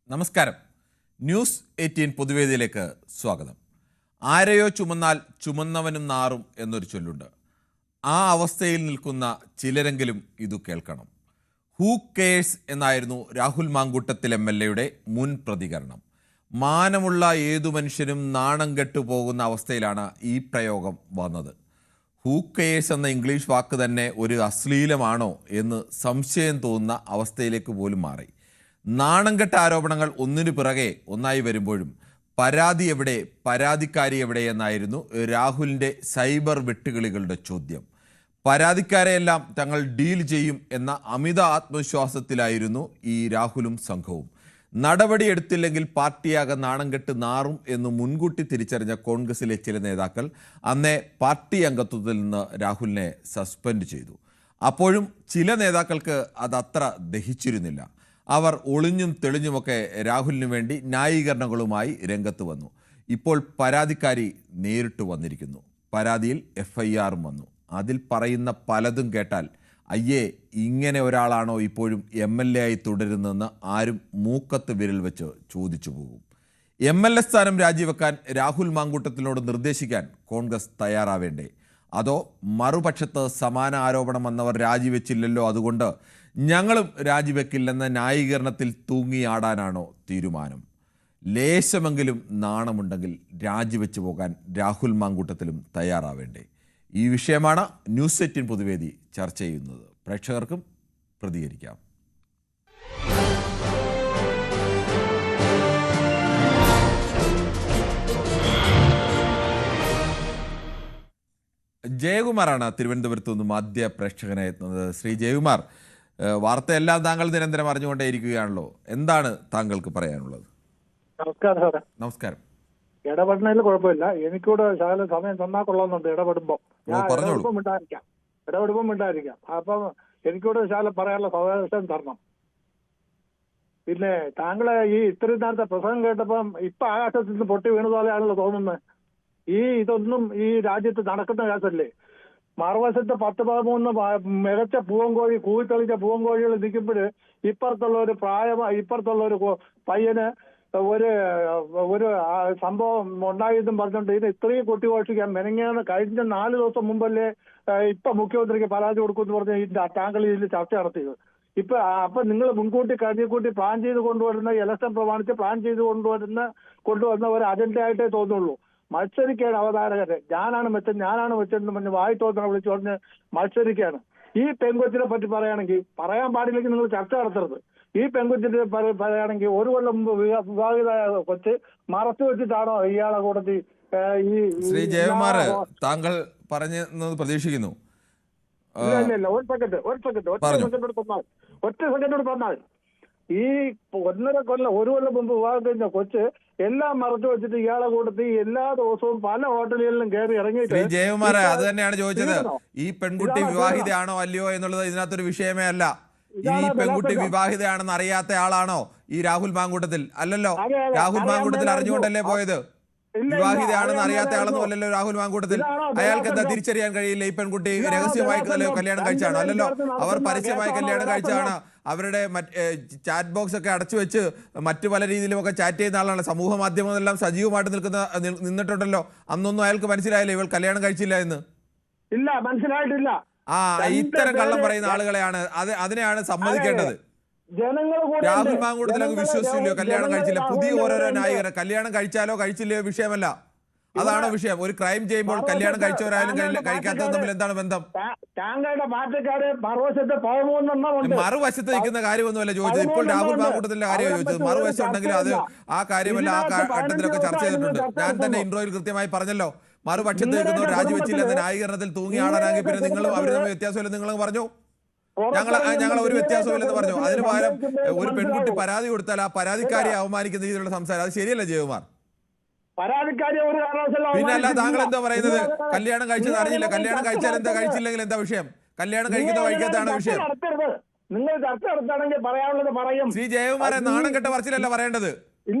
നമസ്കാരം. ന്യൂസ് 18 പൊതുവേദിയിലേക്ക് സ്വാഗതം. ആരെയോ ചുമന്നാൽ ചുമന്നവനും നാറും എന്നൊരു ചൊല്ലുണ്ട്. ആ അവസ്ഥയിൽ നിൽക്കുന്ന ചിലരെങ്കിലും ഇത് കേൾക്കണം. ഹൂ കെയേഴ്സ് എന്നായിരുന്നു രാഹുൽ മാങ്കൂട്ടത്തിൽ MLA മുൻ പ്രതികരണം. മാനമുള്ള ഏതു മനുഷ്യനും നാണം കെട്ടു പോകുന്ന അവസ്ഥയിലാണ് ഈ പ്രയോഗം വന്നത്. ഹൂ കെയേഴ്സ് എന്ന ഇംഗ്ലീഷ് വാക്ക് തന്നെ ഒരു അശ്ലീലമാണോ എന്ന് സംശയം തോന്നുന്ന അവസ്ഥയിലേക്ക് പോലും മാറി. നാണംകെട്ട ആരോപണങ്ങൾ ഒന്നിനു പിറകെ ഒന്നായി വരുമ്പോഴും പരാതി എവിടെ, പരാതിക്കാരി എവിടെ എന്നായിരുന്നു രാഹുലിൻ്റെ സൈബർ വെട്ടുകിളികളുടെ ചോദ്യം. പരാതിക്കാരെയെല്ലാം തങ്ങൾ ഡീൽ ചെയ്യും എന്ന അമിത ആത്മവിശ്വാസത്തിലായിരുന്നു ഈ രാഹുലും സംഘവും. നടപടിയെടുത്തില്ലെങ്കിൽ പാർട്ടിയാകെ നാണംകെട്ട് നാറും എന്ന് മുൻകൂട്ടി തിരിച്ചറിഞ്ഞ കോൺഗ്രസിലെ ചില നേതാക്കൾ അന്നേ പാർട്ടി അംഗത്വത്തിൽ നിന്ന് രാഹുലിനെ സസ്പെൻഡ് ചെയ്തു. അപ്പോഴും ചില നേതാക്കൾക്ക് അതത്ര ദഹിച്ചിരുന്നില്ല. അവർ ഒളിഞ്ഞും തെളിഞ്ഞുമൊക്കെ രാഹുലിന് വേണ്ടി ന്യായീകരണങ്ങളുമായി രംഗത്ത് വന്നു. ഇപ്പോൾ പരാതിക്കാരി നേരിട്ട് വന്നിരിക്കുന്നു. പരാതിയിൽ FIR വന്നു. അതിൽ പറയുന്ന പലതും കേട്ടാൽ അയ്യേ, ഇങ്ങനെ ഒരാളാണോ ഇപ്പോഴും MLA ആയി തുടരുന്നതെന്ന് ആരും മൂക്കത്ത് വിരൽ വെച്ച് ചോദിച്ചു പോകും. MLA സ്ഥാനം രാജിവെക്കാൻ രാഹുൽ മാങ്കൂട്ടത്തിനോട് നിർദ്ദേശിക്കാൻ കോൺഗ്രസ് തയ്യാറാവേണ്ടേ? അതോ മറുപക്ഷത്ത് സമാന ആരോപണം വന്നവർ രാജിവെച്ചില്ലല്ലോ, അതുകൊണ്ട് ഞങ്ങളും രാജിവെക്കില്ലെന്ന ന്യായീകരണത്തിൽ തൂങ്ങിയാടാനാണോ തീരുമാനം? ലേശമെങ്കിലും നാണമുണ്ടെങ്കിൽ രാജിവെച്ചു പോകാൻ രാഹുൽ മാങ്കൂട്ടത്തിലും തയ്യാറാവേണ്ടേ? ഈ വിഷയമാണ് ന്യൂസ് 18 പൊതുവേദി ചർച്ച ചെയ്യുന്നത്. പ്രേക്ഷകർക്കും പ്രതികരിക്കാം. ജയകുമാറാണ് തിരുവനന്തപുരത്ത് നിന്നും ആദ്യ പ്രേക്ഷകനായി എത്തുന്നത്. ശ്രീ ജയകുമാർ, വാർത്തയെല്ലാം താങ്കൾ നിരന്തരം അറിഞ്ഞുകൊണ്ടേയിരിക്കുകയാണല്ലോ. എന്താണ് താങ്കൾക്ക് പറയാനുള്ളത്? നമസ്കാരം. നമസ്കാരം. ഇടപെടുന്നതിൽ കുഴപ്പമില്ല. എനിക്കൂടെ ശകലം സമയം തന്നാൽ കൊള്ളാമെന്നുണ്ട്. ഇടപെടുമ്പോ ഞാൻ ഇടപെടുമ്പോ മിണ്ടായിരിക്കാം. അപ്പം എനിക്കൂടെ ശകലം പറയാനുള്ള സൗകര്യം തരണം. പിന്നെ താങ്കളെ ഈ ഇത്രയും നേരത്തെ പ്രസംഗം കേട്ടപ്പം ഇപ്പൊ ആകാശത്തിൽ നിന്ന് പൊട്ടി വീണ പോലെയാണല്ലോ തോന്നുന്നത്. ഇതൊന്നും ഈ രാജ്യത്ത് നടക്കുന്ന കേസല്ലേ? മറുവശത്ത് 10-13 മികച്ച പൂവൻകോഴി, കൂവിത്തെളിച്ച പൂവൻകോഴികൾ നിൽക്കുമ്പോൾ ഇപ്പുറത്തുള്ള ഒരു പയ്യന് ഒരു സംഭവം ഉണ്ടായതും പറഞ്ഞിട്ടുണ്ട്. ഇത് ഇത്രയും കൊട്ടിഘോഷിക്കാൻ മെനങ്ങാണ്. കഴിഞ്ഞ 4 ദിവസം മുമ്പല്ലേ ഇപ്പൊ മുഖ്യമന്ത്രിക്ക് പരാതി കൊടുക്കുമെന്ന് പറഞ്ഞ് താങ്കൾ ഇതിൽ ചർച്ച നടത്തിയത്. അപ്പൊ നിങ്ങൾ മുൻകൂട്ടി കരുതിക്കൂട്ടി പ്ലാൻ ചെയ്ത് കൊണ്ടുവരുന്ന, ഇലക്ഷൻ പ്രമാണിച്ച് പ്ലാൻ ചെയ്ത് കൊണ്ടുവന്ന ഒരു അജണ്ടയായിട്ടേ തോന്നുള്ളൂ. മത്സരിക്കുകയാണ് അവതാരകരെ. ഞാനാണ് വെച്ചെന്ന് പറഞ്ഞ് വായി തോന്നണം വിളിച്ചു പറഞ്ഞ് മത്സരിക്കുകയാണ്. ഈ പെൺകൊച്ചിനെ പറ്റി പറയുകയാണെങ്കിൽ, പറയാൻ പാടില്ലെങ്കിൽ നിങ്ങൾ ചർച്ച നടത്തരുത്. ഈ പെൺകൊച്ചിനെ പറയുകയാണെങ്കിൽ 1 കൊല്ലം മുമ്പ് വിവാഹിതയായ കൊച്ച് മറച്ചു വെച്ചിട്ടാണോ ഇയാളെ കൂടത്തി ഈ ശ്രീ ജയകുമാർ താങ്കൾ പറഞ്ഞെന്ന് പ്രതീക്ഷിക്കുന്നു. ഇല്ല, ഒരു സെക്കൻഡ് തന്നാൽ ഈ 1.5 കൊല്ലം 1 കൊല്ലം മുമ്പ് വിവാഹം കഴിഞ്ഞ കൊച്ച് എല്ലാം മറച്ചു വെച്ചിട്ട് ഇയാളെ കൂടത്തി എല്ലാ ദിവസവും പല ഹോട്ടലുകളിലും കയറി ഇറങ്ങിയിട്ട്. ശ്രീ ജയകുമാർ, അത് തന്നെയാണ് ചോദിച്ചത്. ഈ പെൺകുട്ടി വിവാഹിതയാണോ അല്ലയോ എന്നുള്ളത് ഇതിനകത്തൊരു വിഷയമേ അല്ല. ഈ പെൺകുട്ടി വിവാഹിതയാണെന്ന് അറിയാത്ത ആളാണോ ഈ രാഹുൽ മാങ്കൂട്ടത്തിൽ? അല്ലല്ലോ. രാഹുൽ മാങ്കൂട്ടത്തിൽ അറിഞ്ഞുകൊണ്ടല്ലേ പോയത്. വിവാഹിതയാണെന്ന് അറിയാത്ത ആളെന്നും അല്ലല്ലോ രാഹുൽ മാങ്കൂട്ടത്തിൽ. അയാൾക്ക് എന്താ തിരിച്ചറിയാൻ കഴിയില്ല ഈ പെൺകുട്ടി രഹസ്യമായി കല്യാണം കഴിച്ചാണോ? അല്ലല്ലോ. അവർ പരസ്യമായി കല്യാണം കഴിച്ചാണ്. അവരുടെ ചാറ്റ് ബോക്സ് ഒക്കെ അടച്ചു വെച്ച് മറ്റു പല രീതിയിലുമൊക്കെ ചാറ്റ് ചെയ്യുന്ന ആളാണ്. സമൂഹ മാധ്യമങ്ങളെല്ലാം സജീവമായിട്ട് നിന്നിട്ടുണ്ടല്ലോ. അന്നൊന്നും അയാൾക്ക് മനസ്സിലായില്ല ഇവൾ കല്യാണം കഴിച്ചില്ല എന്ന്. ഇല്ല, മനസ്സിലായിട്ടില്ല. ഇത്തരം കള്ളം പറയുന്ന ആളുകളെയാണ് അതിനെയാണ് സമ്മതിക്കേണ്ടത്. രാഹുൽ മാങ്കൂട്ടത്തിലൊക്കെ വിശ്വസിച്ചില്ലയോ കല്യാണം കഴിച്ചില്ല? പുതിയ ഓരോരോ ന്യായീകരണം. കല്യാണം കഴിച്ചാലോ കഴിച്ചില്ലയോ വിഷയമല്ല, അതാണോ വിഷയം? ഒരു ക്രൈം ചെയ്യുമ്പോൾ കല്യാണം കഴിച്ചവരായാലും കഴിക്കാത്തതും തമ്മിൽ എന്താണ് ബന്ധം? മറുവശത്ത് നിൽക്കുന്ന കാര്യമൊന്നുമല്ല ചോദിച്ചത്. ഇപ്പോൾ രാഹുൽ മാങ്കൂട്ടത്തിന്റെ കാര്യമാണ് ചോദിച്ചത്. മറുവശം ഉണ്ടെങ്കിൽ അത് ആ കാര്യമല്ല ആ ഘട്ടത്തിലൊക്കെ ചർച്ച ചെയ്തിട്ടുണ്ട്. ഞാൻ തന്നെ ഇൻട്രോയിൽ കൃത്യമായി പറഞ്ഞല്ലോ. മറുപക്ഷത്ത് നിൽക്കുന്നവർ രാജിവെച്ചില്ല എന്ന ന്യായീകരണത്തിൽ തൂങ്ങിയാടാനാണെങ്കിൽ പിന്നെ നിങ്ങളും അവർ തമ്മിൽ വ്യത്യാസമില്ല നിങ്ങൾ പറഞ്ഞു. ഞങ്ങൾ ഒരു വ്യത്യാസമില്ലെന്ന് പറഞ്ഞു. അതിന് പകരം ഒരു പെൺകുട്ടി പരാതി കൊടുത്താൽ ആ പരാതിക്കാരിയെ അവമാനിക്കുന്ന രീതിയിലുള്ള സംസാരം അത് ശരിയല്ല ജയകുമാർ. പിന്നെ അല്ല, താങ്കൾ എന്താ പറയുന്നത്? കല്യാണം കഴിച്ചത് അറിയില്ല. കല്യാണം കഴിച്ചാൽ എന്താ, കഴിച്ചില്ലെങ്കിൽ എന്താ വിഷയം? കല്യാണം കഴിക്കുന്ന കഴിക്കാത്തതാണ് വിഷയം. ശ്രീ ജയകുമാരെ, നാണം കെട്ട പറച്ചിലല്ല പറയേണ്ടത്.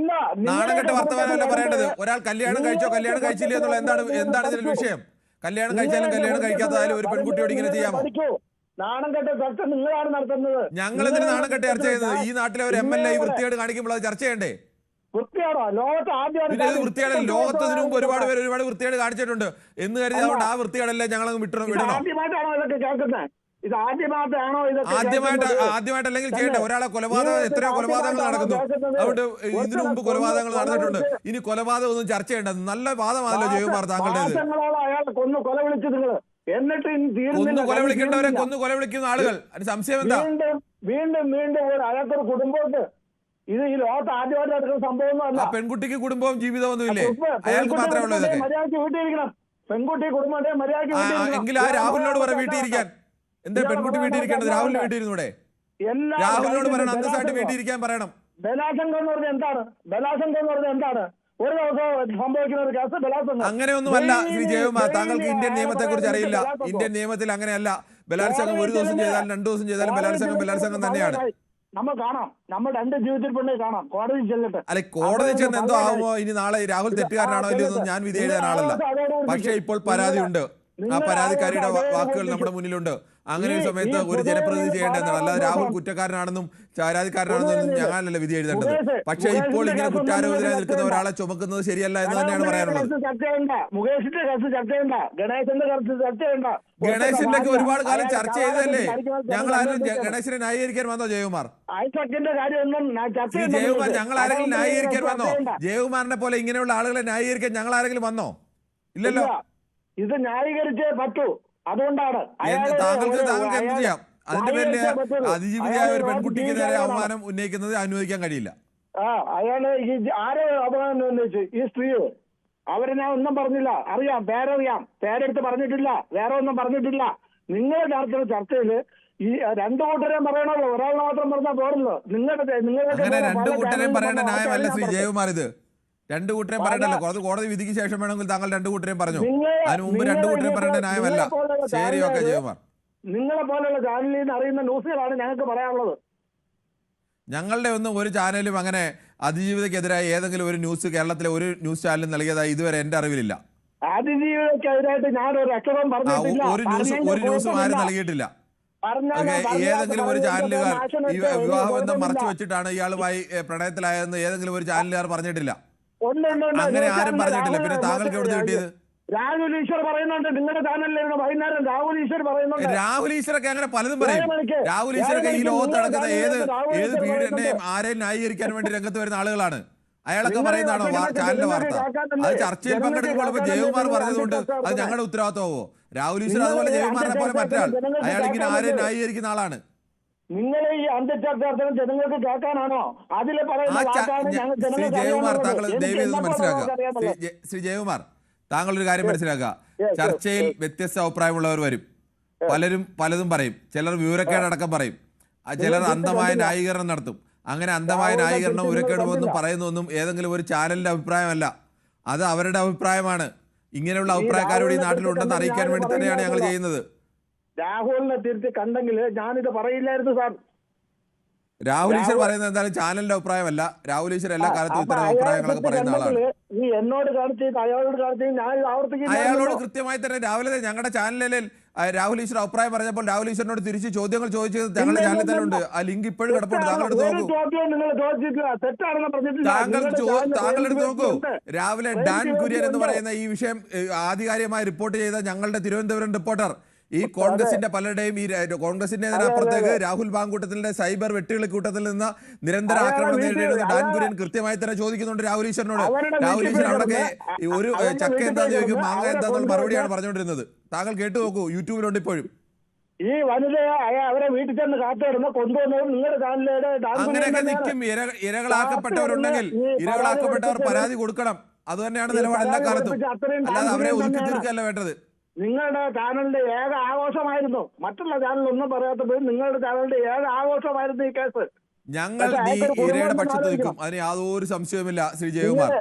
നാണം കെട്ട വർത്തമാനമല്ല പറയേണ്ടത്. ഒരാൾ കല്യാണം കഴിച്ചോ കല്യാണം കഴിച്ചില്ല എന്നുള്ള എന്താണ് ഇതിൽ വിഷയം? കല്യാണം കഴിച്ചാലും കല്യാണം കഴിക്കാത്തതായാലും ഒരു പെൺകുട്ടിയോട് ഇങ്ങനെ ചെയ്യാമോ? നാണം കെട്ട ചർച്ച നിങ്ങളാണ് നടത്തുന്നത്. ഞങ്ങൾ ഇതിന് നാണം കെട്ടി ചർച്ച ചെയ്യുന്നത് ഈ നാട്ടിലെ ഒരു MLA വൃത്തികേട് കാണിക്കുമ്പോൾ അത് ചർച്ച ചെയ്യണ്ടേ? വൃത്തിയാണോ? ലോകത്ത് പിന്നെ ഇത് വൃത്തികേടല്ല. ലോകത്തിന് മുമ്പ് ഒരുപാട് വൃത്തികേട് കാണിച്ചിട്ടുണ്ട് എന്ന് കരുതി അതുകൊണ്ട് ആ വൃത്തികേടല്ലേ ഞങ്ങൾ വിടണം? ആദ്യമായിട്ടാണോ ഇതൊക്കെ കേൾക്കുന്നത്? ഇത് ആദ്യമായിട്ടാണോ ഇതൊക്കെ? ആദ്യമായിട്ടല്ലെങ്കിൽ ചെയ്യട്ടെ. ഒരാളെ കൊലപാതകം, എത്രയോ കൊലപാതകങ്ങൾ നടക്കുന്നു. അതുകൊണ്ട് ഇതിനു മുമ്പ് കൊലപാതകങ്ങൾ നടന്നിട്ടുണ്ട്. ഇനി കൊലപാതകം ഒന്നും ചർച്ച ചെയ്യേണ്ടത്. നല്ല വാദമാണല്ലോ ജയകുമാർ താങ്കളുടേത്. അയാളെ കൊന്നു കൊല വിളിച്ചു നിങ്ങൾ. എന്നിട്ട് കൊന്നു കൊല വിളിക്കേണ്ടവരെ കൊന്നു കൊല വിളിക്കുന്ന ആളുകൾ. അതിന് സംശയം എന്താ? വീണ്ടും അയാൾക്കൊരു കുടുംബമുണ്ട്. ഇത് ഈ ലോകത്ത് ആദ്യമായിട്ട് നടക്കുന്ന സംഭവമൊന്നുമല്ല. പെൺകുട്ടിക്ക് കുടുംബവും ജീവിതമൊന്നും ഇല്ലേ? അയാൾക്ക് മാത്രമേ ഉള്ളൂ ഇതൊക്കെ. മര്യാദയ്ക്ക് വീട്ടിലിരിക്കണം. പെൺകുട്ടി കുടുംബം മര്യാദയ്ക്ക് എങ്കിൽ ആ രാഹുലിനോട് പറ വീട്ടിലിരിക്കാൻ. എന്താ പെൺകുട്ടി വീട്ടിലിരിക്കേണ്ടത്? രാഹുലിന് വീട്ടിലിരുന്നൂടെ? രാഹുലിനോട് പറയണം, അന്തസ്സായിട്ട് വീട്ടിലിരിക്കാൻ പറയണം. ബലാത്സംഗം എന്ന് പറഞ്ഞാൽ എന്താണ്? ബലാത്സംഗം എന്ന് പറഞ്ഞാൽ എന്താണ്? ഒരു ദിവസം സംഭവിക്കുന്ന ഒരു കേസ് ബലാത്സംഗം. അങ്ങനെയൊന്നുമല്ല ശ്രീ ജയകുമാർ, താങ്കൾക്ക് ഇന്ത്യൻ നിയമത്തെ കുറിച്ച് അറിയില്ല. ഇന്ത്യൻ നിയമത്തിൽ അങ്ങനെയല്ല. ബലാത്സംഗം ഒരു ദിവസം ചെയ്താലും 2 ദിവസം ചെയ്താലും ബലാത്സംഗം തന്നെയാണ്. നമ്മൾ കാണാം, നമ്മൾ 2 ജീവിതത്തിൽ പെണ്ണെ കാണാം. കോടതി ചെല്ലട്ടെ. അല്ലെ, കോടതി ചെന്ന് എന്തോ ആവുമോ? ഇനി നാളെ രാഹുൽ തെറ്റുകാരനാണോ ഇല്ലയോ ഞാൻ വിധി എഴുതാൻ ആളല്ല. പക്ഷെ ഇപ്പോൾ പരാതിയുണ്ട്. ആ പരാതിക്കാരിയുടെ വാക്കുകൾ നമ്മുടെ മുന്നിലുണ്ട്. അങ്ങനെ ഒരു സമയത്ത് ഒരു ജനപ്രതിനിധി ചെയ്യേണ്ടതാണ്. അല്ലാതെ രാഹുൽ കുറ്റക്കാരനാണെന്നും പരാതിക്കാരനാണെന്നും ഞങ്ങളല്ല വിധി എഴുതേണ്ടത്. പക്ഷേ ഇപ്പോൾ ഇങ്ങനെ കുറ്റാരോപിതരായി നിൽക്കുന്ന ഒരാളെ ചുമക്കുന്നത് ശരിയല്ല എന്ന് തന്നെയാണ് പറയാനുള്ളത്. മുകേഷിന്റെ കേസ് ചർച്ച ചെയ്യണ്ട, ഗണേശന്റെ കേസ് ചർച്ച ചെയ്യണ്ട. ഗണേശന്റെ ഒക്കെ ഒരുപാട് കാലം ചർച്ച ചെയ്തതല്ലേ? ഞങ്ങൾ ആരും ഗണേശനെ ന്യായീകരിക്കാൻ വന്നോ ജയകുമാർ? ഐസക്കിന്റെ കാര്യമൊന്നും ജയകുമാർ, ഞങ്ങൾ ആരെങ്കിലും ന്യായീകരിക്കാൻ വന്നോ? ജയകുമാറിനെ പോലെ ഇങ്ങനെയുള്ള ആളുകളെ ന്യായീകരിക്കാൻ ഞങ്ങൾ ആരെങ്കിലും വന്നോ? ഇല്ലല്ലോ. ഇത് ന്യായീകരിച്ചേ പറ്റൂ. അതുകൊണ്ടാണ് താങ്കൾക്ക് എന്ത് ചെയ്യാം? അതിന്റെ പേരില് അതിജീവിതയായ ഒരു പെൺകുട്ടിക്ക് നേരെ അവമാനം ഉന്നയിക്കുന്നത് അനുവദിക്കാൻ കഴിയില്ല. അയാള് ആരോ അപമാനം ഉന്നയിച്ചു? ഈ സ്ത്രീയോ? അവരെ ഞാൻ ഒന്നും പറഞ്ഞില്ല. അറിയാം, പേരെടുത്ത് പറഞ്ഞിട്ടില്ല, വേറെ ഒന്നും പറഞ്ഞിട്ടില്ല. നിങ്ങൾ നടത്തുന്ന ചർച്ചയില് ഈ 2 കൂട്ടരെയും പറയണല്ലോ, ഒരാളെ മാത്രം പറഞ്ഞാൽ പോരല്ലോ. അങ്ങനെ 2 കൂട്ടരെയും പറയേണ്ട ന്യായമല്ല ശ്രീ ജയകുമാർ. ഇത് 2 കൂട്ടരെയും പറയണ്ടല്ലോ. അത് കോടതി വിധിക്ക് ശേഷം വേണമെങ്കിൽ താങ്കൾ 2 കൂട്ടരെയും പറഞ്ഞു. അതിന് മുമ്പ് 2 കൂട്ടരെയും പറയേണ്ട ന്യായമല്ല. ശരി, ഓക്കെ ജയകുമാർ. നിങ്ങളെ പോലെയുള്ള ചാനലിൽ നിന്ന് അറിയുന്ന ന്യൂസുകളാണ് ഞങ്ങൾക്ക് പറയാനുള്ളത്. ഞങ്ങളുടെ ഒന്നും ഒരു ചാനലും അങ്ങനെ അതിജീവിതക്കെതിരായ ഏതെങ്കിലും ഒരു ന്യൂസ് കേരളത്തിലെ ഒരു ന്യൂസ് ചാനലും നൽകിയതായി ഇതുവരെ എന്റെ അറിവിലില്ല. അതിജീവിതക്കെതിരായിട്ട് ഞാൻ ഒരു അക്ഷരം പറഞ്ഞിട്ടില്ല. ഒരു ന്യൂസും ആരും നൽകിയിട്ടില്ല. ഏതെങ്കിലും ഒരു ചാനലുകാർ ഈ വിവാഹബന്ധം മറച്ചു വെച്ചിട്ടാണ് ഇയാളുമായി പ്രണയത്തിലായെന്ന് ഏതെങ്കിലും ഒരു ചാനലുകാർ പറഞ്ഞിട്ടില്ല. അങ്ങനെ ആരും പറഞ്ഞിട്ടില്ല. പിന്നെ താങ്കൾക്ക് എവിടെ കിട്ടിയത്? രാഹുൽ ഈശ്വർ പറയുന്നുണ്ട് നിങ്ങളുടെ ചാനലിൽ വൈകുന്നേരം. രാഹുൽ ഈശ്വർ പറയുന്നുണ്ട്. രാഹുൽ ഈശ്വരൊക്കെ അങ്ങനെ പലതും പറയും. രാഹുൽ ഈശ്വരൊക്കെ ഈ ലോകത്ത് നടക്കുന്ന ഏത് പീഡനെയും ആരെയും ന്യായീകരിക്കാൻ വേണ്ടി രംഗത്ത് വരുന്ന ആളുകളാണ്. അയാളൊക്കെ പറയുന്നതാണോ ചാനലിന്റെ വാർത്ത? അത് ചർച്ചയിൽ പങ്കെടുക്കുമ്പോൾ ഇപ്പൊ ജയകുമാർ പറഞ്ഞതുകൊണ്ട് അത് ഞങ്ങളുടെ ഉത്തരവാദിത്വമോ? രാഹുൽ ഈശ്വർ അതുപോലെ ജയകുമാറിനെ പോലെ മറ്റൊരാൾ. അയാൾ ഇങ്ങനെ ആരെയും ന്യായീകരിക്കുന്ന ആളാണ്. നിങ്ങൾ ഈ അന്ധചർച്ച ജനങ്ങൾക്ക് കേൾക്കാനാണോ? അതിലെ ശ്രീ ജയകുമാർ, താങ്കൾ ദയവേത് മനസ്സിലാക്കുക. ശ്രീ ജയകുമാർ, താങ്കൾ ഒരു കാര്യം മനസ്സിലാക്കുക. ചർച്ചയിൽ വ്യത്യസ്ത അഭിപ്രായമുള്ളവർ വരും. പലരും പലതും പറയും. ചിലർ വിവരക്കേടടക്കം പറയും. ചിലർ അന്ധമായ ന്യായീകരണം നടത്തും. അങ്ങനെ അന്ധമായ ന്യായീകരണം വിവരക്കേടുമൊന്നും പറയുന്നൊന്നും ഏതെങ്കിലും ഒരു ചാനലിന്റെ അഭിപ്രായമല്ല. അത് അവരുടെ അഭിപ്രായമാണ്. ഇങ്ങനെയുള്ള അഭിപ്രായക്കാരോട് ഈ നാട്ടിലുണ്ടെന്ന് അറിയിക്കാൻ വേണ്ടി തന്നെയാണ് ഞങ്ങൾ ചെയ്യുന്നത്. രാഹുലിനെ തിരിച്ച് കണ്ടെങ്കിൽ ഞാനിത് പറയില്ലായിരുന്നു സാർ. രാഹുൽ ഈശ്വർ പറയുന്നത് എന്തായാലും ചാനലിന്റെ അഭിപ്രായമല്ല. രാഹുൽ ഈശ്വർ എല്ലാ കാലത്തും ഇത്തരം അഭിപ്രായങ്ങളൊക്കെ പറയുന്ന ആളാണ്. എന്നോട് അയാളോട് കൃത്യമായി തന്നെ രാവിലെ ഞങ്ങളുടെ ചാനലിൽ രാഹുൽ ഈശ്വർ അഭിപ്രായം പറഞ്ഞപ്പോൾ രാഹുൽ ഈശ്വറിനോട് തിരിച്ച് ചോദ്യങ്ങൾ ചോദിച്ചത് ഞങ്ങളുടെ ചാനലിൽ തന്നെ ഉണ്ട്. ആ ലിങ്ക് ഇപ്പോഴും കിടപ്പുണ്ട്. താങ്കളെടുത്ത് നോക്കൂ. താങ്കളെടുത്ത് നോക്കൂ. രാവിലെ ഡാൻ കുര്യൻ എന്ന് പറയുന്ന ഈ വിഷയം ആധികാരികമായി റിപ്പോർട്ട് ചെയ്ത ഞങ്ങളുടെ തിരുവനന്തപുരം റിപ്പോർട്ടർ ഈ കോൺഗ്രസിന്റെ പലരുടെയും ഈ കോൺഗ്രസിന്റെ അപ്പുറത്തേക്ക് രാഹുൽ മാങ്കൂട്ടത്തിന്റെ സൈബർ വെട്ടുകളി കൂട്ടത്തിൽ നിന്ന് നിരന്തര ആക്രമണം നേരിടുന്ന ഡാൻ കുര്യൻ കൃത്യമായി തന്നെ ചോദിക്കുന്നുണ്ട് രാഹുൽ ഈശ്വറിനോട്. രാഹുൽ ഈശ്വർ അവിടെയൊക്കെ ഒരു ചക്ക എന്താന്ന് ചോദിക്കും, മാങ്ങ എന്താന്നുള്ള മറുപടിയാണ് പറഞ്ഞുകൊണ്ടിരുന്നത്. താങ്കൾ കേട്ടു നോക്കൂ, യൂട്യൂബിലുണ്ട് ഇപ്പോഴും. ഈ വനിതയെ അവരെ വീട്ടിൽ ചെന്ന് കാത്തിടുന്ന കൊണ്ടുവന്നത് നിങ്ങളുടെ ചാനലിലെ അങ്ങനെയൊക്കെ നിൽക്കും. ഇരകളാക്കപ്പെട്ടവരുണ്ടെങ്കിൽ ഇരകളാക്കപ്പെട്ടവർ പരാതി കൊടുക്കണം. അത് തന്നെയാണ് നിലപാട് എല്ലാ കാലത്തും. അല്ലാതെ അവരെ ഒതുക്കി തീർക്കല്ല വേണ്ടത്. നിങ്ങളുടെ ചാനലിന്റെ ഏക ആഘോഷമായിരുന്നു. മറ്റുള്ള ചാനലൊന്നും പറയാത്തപ്പോൾ നിങ്ങളുടെ ചാനലിന്റെ ഏക ആഘോഷമായിരുന്നു ഈ കേസ്. ഞങ്ങൾ ഈ ഇരയുടെ പക്ഷത്ത് നിൽക്കും. അതിന് യാതൊരു സംശയവുമില്ല ശ്രീ ജയകുമാർ.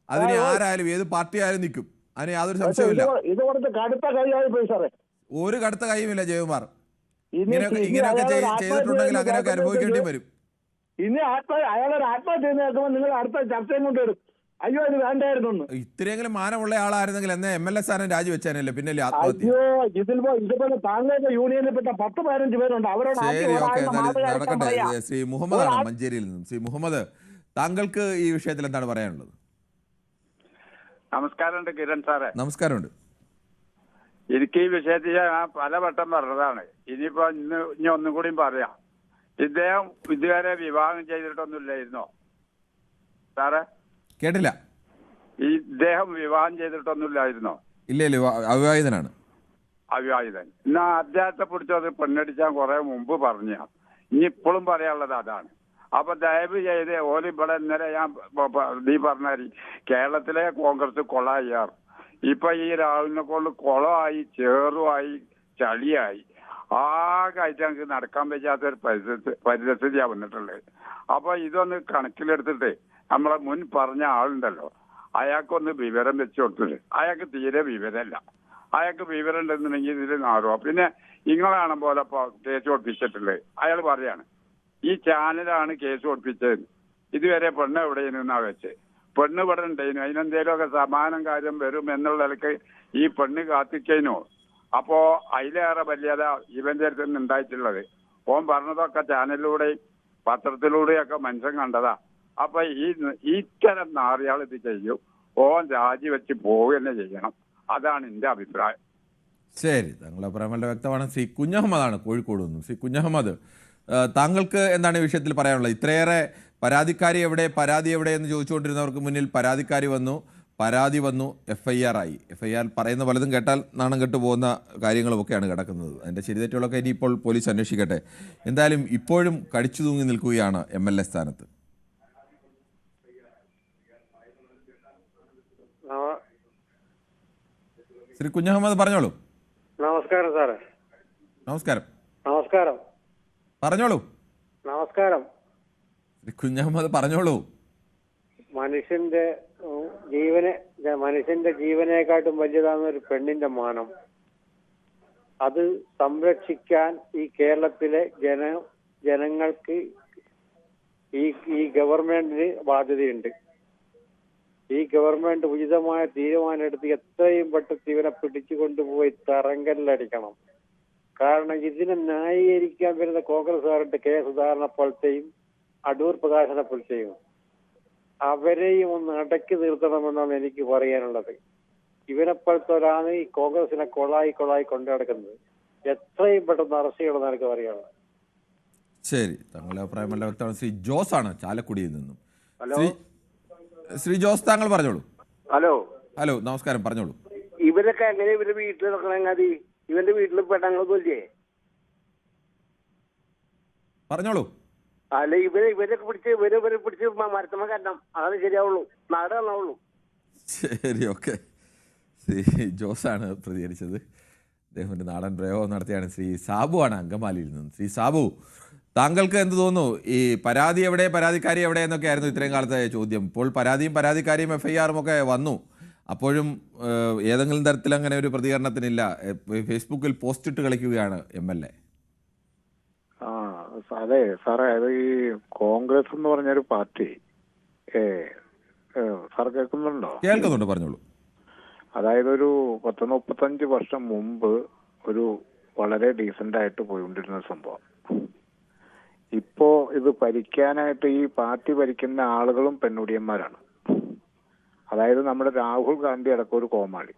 അതിന് ആരായാലും ഏത് പാർട്ടി ആയാലും നിൽക്കും. അതിന് യാതൊരു സംശയവുമില്ല. ഇത് കൊടുത്ത് കടുത്ത കൈയായി പോയി സാറേ. ഒരു കടുത്ത കൈയുമില്ല ജയകുമാർ. ഇങ്ങനെയൊക്കെ ചെയ്തിട്ടുണ്ടെങ്കിൽ അങ്ങനെയൊക്കെ അനുഭവിക്കേണ്ടി വരും. ഇനി അയാളൊരു ആത്മഹത്യ കേൾക്കുമ്പോൾ നിങ്ങൾ അടുത്ത ചർച്ചയും കൊണ്ടുവരും. അയ്യോ അത് വേണ്ടായിരുന്നു. ഇത്രയെങ്കിലും മാനമുള്ള ആളായിരുന്നെങ്കിൽ എന്നെ MLA സ്ഥാനം രാജിവെച്ചാനല്ലേ, പിന്നെ ആത്മഹത്യ. അയ്യോ ഇതുപോലെ താങ്കളുടെ യൂണിയനിൽപ്പെട്ട 10-15 പേരുണ്ട്. അവരോട് ശരി, ഓക്കെ, എന്തായാലും നടക്കട്ടെ. പറയാ. ശ്രീ മുഹമ്മദാണ് മഞ്ചേരിയിൽ നിന്നും. ശ്രീ മുഹമ്മദ്, താങ്കൾക്ക് ഈ വിഷയത്തിൽ എന്താണ് പറയാനുള്ളത്? നമസ്കാരമുണ്ട് കിരൺ സാറേ. നമസ്കാരമുണ്ട്. എനിക്ക് ഈ വിഷയത്തിൽ ഞാൻ പലവട്ടം പറഞ്ഞതാണ്. ഇനി ഒന്നും കൂടിയും പറയാം. ഇദ്ദേഹം ഇതുവരെ വിവാഹം ചെയ്തിട്ടൊന്നുമില്ലായിരുന്നോ സാറേ? കേട്ടില്ല. ഇദ്ദേഹം വിവാഹം ചെയ്തിട്ടൊന്നുമില്ലായിരുന്നോ? ഇല്ല, അവിവാഹിതനാണ്. അവിവാഹിതൻ. എന്നാ അദ്ദേഹത്തെ പിടിച്ചത് പെണ്ണടിച്ചാൻ കുറെ മുമ്പ് പറഞ്ഞ. ഇനി ഇപ്പോഴും പറയാനുള്ളത് അതാണ്. അപ്പൊ ദയവ് ചെയ്ത് ഓല് ഇവിടെ ഇന്നലെ ഞാൻ നീ പറഞ്ഞാൽ കേരളത്തിലെ കോൺഗ്രസ് കൊളായിയാറ്. ഇപ്പൊ ഈ രാഹുലിനെ കൊണ്ട് കുളമായി, ചേറുമായി, ചളിയായി, ആകെയായിട്ട് ഞങ്ങൾക്ക് നടക്കാൻ പറ്റാത്തൊരു പരിസ്ഥിതിയാണ് വന്നിട്ടുള്ളത്. അപ്പൊ ഇതൊന്ന് കണക്കിലെടുത്തിട്ട് നമ്മളെ മുൻ പറഞ്ഞ ആളുണ്ടല്ലോ, അയാൾക്കൊന്ന് വിവരം വെച്ച് കൊടുത്തിട്ട്. അയാൾക്ക് തീരെ വിവരമല്ല. അയാൾക്ക് വിവരം ഉണ്ടെന്നുണ്ടെങ്കിൽ ഇതിൽ നാറുക. പിന്നെ നിങ്ങളാണ് പോലെ ഇപ്പൊ കേസ് കൊടുപ്പിച്ചിട്ടുള്ളത്. അയാൾ പറയാണ് ഈ ചാനലാണ് കേസ് കൊടുപ്പിച്ചത്, ഇതുവരെ പെണ്ണ് എവിടെയെന്നാ വെച്ച്. പെണ്ണ് ഇവിടെ ഉണ്ടായിരുന്നു, അതിനെന്തേലുമൊക്കെ സമാനം കാര്യം വരും എന്നുള്ള നിലക്ക് ഈ പെണ്ണ് കാത്തിക്കഴിഞ്ഞു. അപ്പോ അതിലേറെ വലിയത ഇവന്റെ അടുത്ത് നിന്ന് ഉണ്ടായിട്ടുള്ളത്. ഓൻ പറഞ്ഞതൊക്കെ ചാനലിലൂടെയും പത്രത്തിലൂടെയൊക്കെ മനുഷ്യൻ കണ്ടതാ. അപ്പൊ ഇത്തരം നാറിയാൾ ഇത് ചെയ്യും. ഓൻ രാജിവെച്ച് പോവുക തന്നെ ചെയ്യണം. അതാണ് എന്റെ അഭിപ്രായം. ശരി, താങ്കളുടെ അഭിപ്രായം വളരെ വ്യക്തമാണ്. ശ്രീ കുഞ്ഞഹമ്മദാണ് കോഴിക്കോട് നിന്നും. ശ്രീ കുഞ്ഞഹമ്മദ്, താങ്കൾക്ക് എന്താണ് ഈ വിഷയത്തിൽ പറയാനുള്ളത്? ഇത്രയേറെ പരാതി എവിടെ എന്ന് ചോദിച്ചുകൊണ്ടിരുന്നവർക്ക് മുന്നിൽ പരാതി വന്നു, FIR ആയി. FIR പറയുന്ന പലതും കേട്ടാൽ നാണം കെട്ടു പോകുന്ന കാര്യങ്ങളുമൊക്കെയാണ് കിടക്കുന്നത്. അതിൻ്റെ ശരി തെറ്റുകളൊക്കെ ഇനിയിപ്പോൾ പോലീസ് അന്വേഷിക്കട്ടെ. എന്തായാലും ഇപ്പോഴും കടിച്ചു തൂങ്ങി നിൽക്കുകയാണ് MLA സ്ഥാനത്ത്. ശ്രീ കുഞ്ഞഹമ്മദ് പറഞ്ഞോളൂ. നമസ്കാരം സാറേ. നമസ്കാരം. പറഞ്ഞോളൂ. നമസ്കാരം. ശ്രീ കുഞ്ഞഹമ്മദ് പറഞ്ഞോളൂ. മനുഷ്യന്റെ ജീവനെക്കാട്ടും വലിയതാണ് ഒരു പെണ്ണിന്റെ മാനം. അത് സംരക്ഷിക്കാൻ ഈ കേരളത്തിലെ ജനങ്ങൾക്ക് ഈ ഗവൺമെന്റിന് ബാധ്യതയുണ്ട്. ഈ ഗവൺമെന്റ് ഉചിതമായ തീരുമാനം എടുത്ത് എത്രയും പെട്ടെന്ന് ഇവനെ പിടിച്ചു കൊണ്ടുപോയി തറങ്കലിലടിക്കണം. കാരണം ഇതിനെ ന്യായീകരിക്കാൻ വരുന്ന കോൺഗ്രസ്സുകാരുടെ K. സുധാകരനെ പോലത്തെയും അടൂർ പ്രകാശനെ പോലത്തെയും അവരെയും ഒന്ന് അടക്കി നിർത്തണമെന്നാണ് എനിക്ക് പറയാനുള്ളത്. ഇവനെപ്പോലത്തൊരാണ് ഈ കോൺഗ്രസിനെ കൊളായി കൊണ്ടു നടക്കുന്നത്. എത്രയും പെട്ടെന്ന് അറസ്റ്റ് ചെയ്യണമെന്ന് എനിക്ക് പറയാനുള്ളത്. ശരി, താങ്കളുടെ അഭിപ്രായം വളരെ വ്യക്തമാണ്. ശ്രീ ജോസ് ആണ് ചാലക്കുടിയിൽ നിന്നും. ഹലോ. ശ്രീ ജോസ്, താങ്കൾ പറഞ്ഞോളൂ. ഹലോ, നമസ്കാരം, പറഞ്ഞോളൂ. ഇവരൊക്കെ എങ്ങനെ ഇവരുടെ വീട്ടിൽ നടക്കണങ്ങാതി? ഇവന്റെ വീട്ടിൽ പെട്ടങ്ങളൊന്നുമില്ലേ? പറഞ്ഞോളൂ. അല്ല ഇവരൊക്കെ പിടിച്ച് മരത്തമ്മ കരണം. അതാണ് ശരിയാവുള്ളൂ. നാട് നന്നാവുള്ളൂ. ശരി, ഓക്കെ. ശ്രീ ജോസാണ് പ്രതികരിച്ചത്. അദ്ദേഹം ഒരു നാടൻ പ്രയോഗം നടത്തിയാണ്. ശ്രീ സാബു ആണ് അങ്കമാലിയിൽ നിന്നും. ശ്രീ സാബു, താങ്കൾക്ക് എന്ത് തോന്നുന്നു? ഈ പരാതിക്കാരി എവിടെ എന്നൊക്കെ ആയിരുന്നു ഇത്രയും കാലത്തെ ചോദ്യം. ഇപ്പോൾ പരാതിക്കാരിയും FIR ഒക്കെ വന്നു. അപ്പോഴും ഏതെങ്കിലും തരത്തിൽ അങ്ങനെ ഒരു പ്രതികരണത്തിനില്ല. ഫേസ്ബുക്കിൽ പോസ്റ്റ് ഇട്ട് കളിക്കുകയാണ് MLA. അതെ സാറേ, അത് ഈ കോൺഗ്രസ് എന്ന് പറഞ്ഞൊരു പാർട്ടി സാർ കേൾക്കുന്നുണ്ടോ? കേൾക്കുന്നുണ്ട്, പറഞ്ഞോളൂ. അതായത് ഒരു 30-35 വർഷം മുമ്പ് ഒരു വളരെ ഡീസന്റ് ആയിട്ട് പോയിക്കൊണ്ടിരുന്ന സംഭവം. ഇപ്പോ ഇത് ഭരിക്കാനായിട്ട് ഈ പാർട്ടി ഭരിക്കുന്ന ആളുകളും പെണ്ണുടിയന്മാരാണ്. അതായത് നമ്മുടെ രാഹുൽ ഗാന്ധി അടക്കം ഒരു കോമാളി.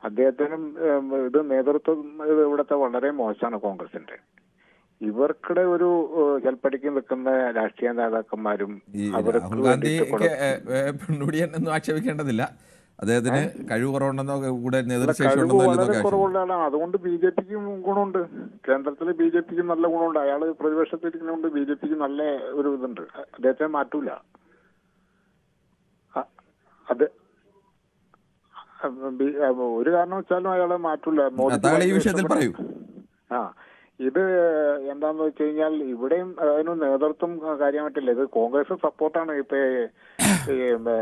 അദ്ദേഹത്തിനും ഇത് നേതൃത്വം ഇവിടുത്തെ വളരെ മോശമാണ് കോൺഗ്രസിന്റെ. ഇവർക്കിടെ ഒരു ചെൽപ്പടിക്ക് നിൽക്കുന്ന രാഷ്ട്രീയ നേതാക്കന്മാരും രാഹുൽ ഗാന്ധിക്ക് പെണ്ണുടിയൻ ഒന്നും ആക്ഷേപിക്കേണ്ടതില്ല. അദ്ദേഹത്തിന് കഴിവ് കുറവുണ്ടെന്നോ കൂടെ നേതൃശേഷി കുറവുള്ളതാണ്. അതുകൊണ്ട് BJPക്ക് ഗുണമുണ്ട്. കേന്ദ്രത്തില് BJPക്ക് നല്ല ഗുണമുണ്ട്. അയാള് പ്രതിപക്ഷത്തിരിക്കുന്നതുകൊണ്ട് BJPക്ക് നല്ല ഒരു ഇതുണ്ട്. അദ്ദേഹത്തെ മാറ്റൂല. അത് ഒരു കാരണം വെച്ചാലും അയാളെ മാറ്റൂല. ഈ വിഷയത്തിൽ പറയൂ. ഇത് എന്താന്ന് വെച്ച് കഴിഞ്ഞാൽ ഇവിടെയും അതിന് നേതൃത്വം കാര്യമായിട്ടില്ല. ഇത് കോൺഗ്രസ് സപ്പോർട്ടാണ് ഇപ്പൊ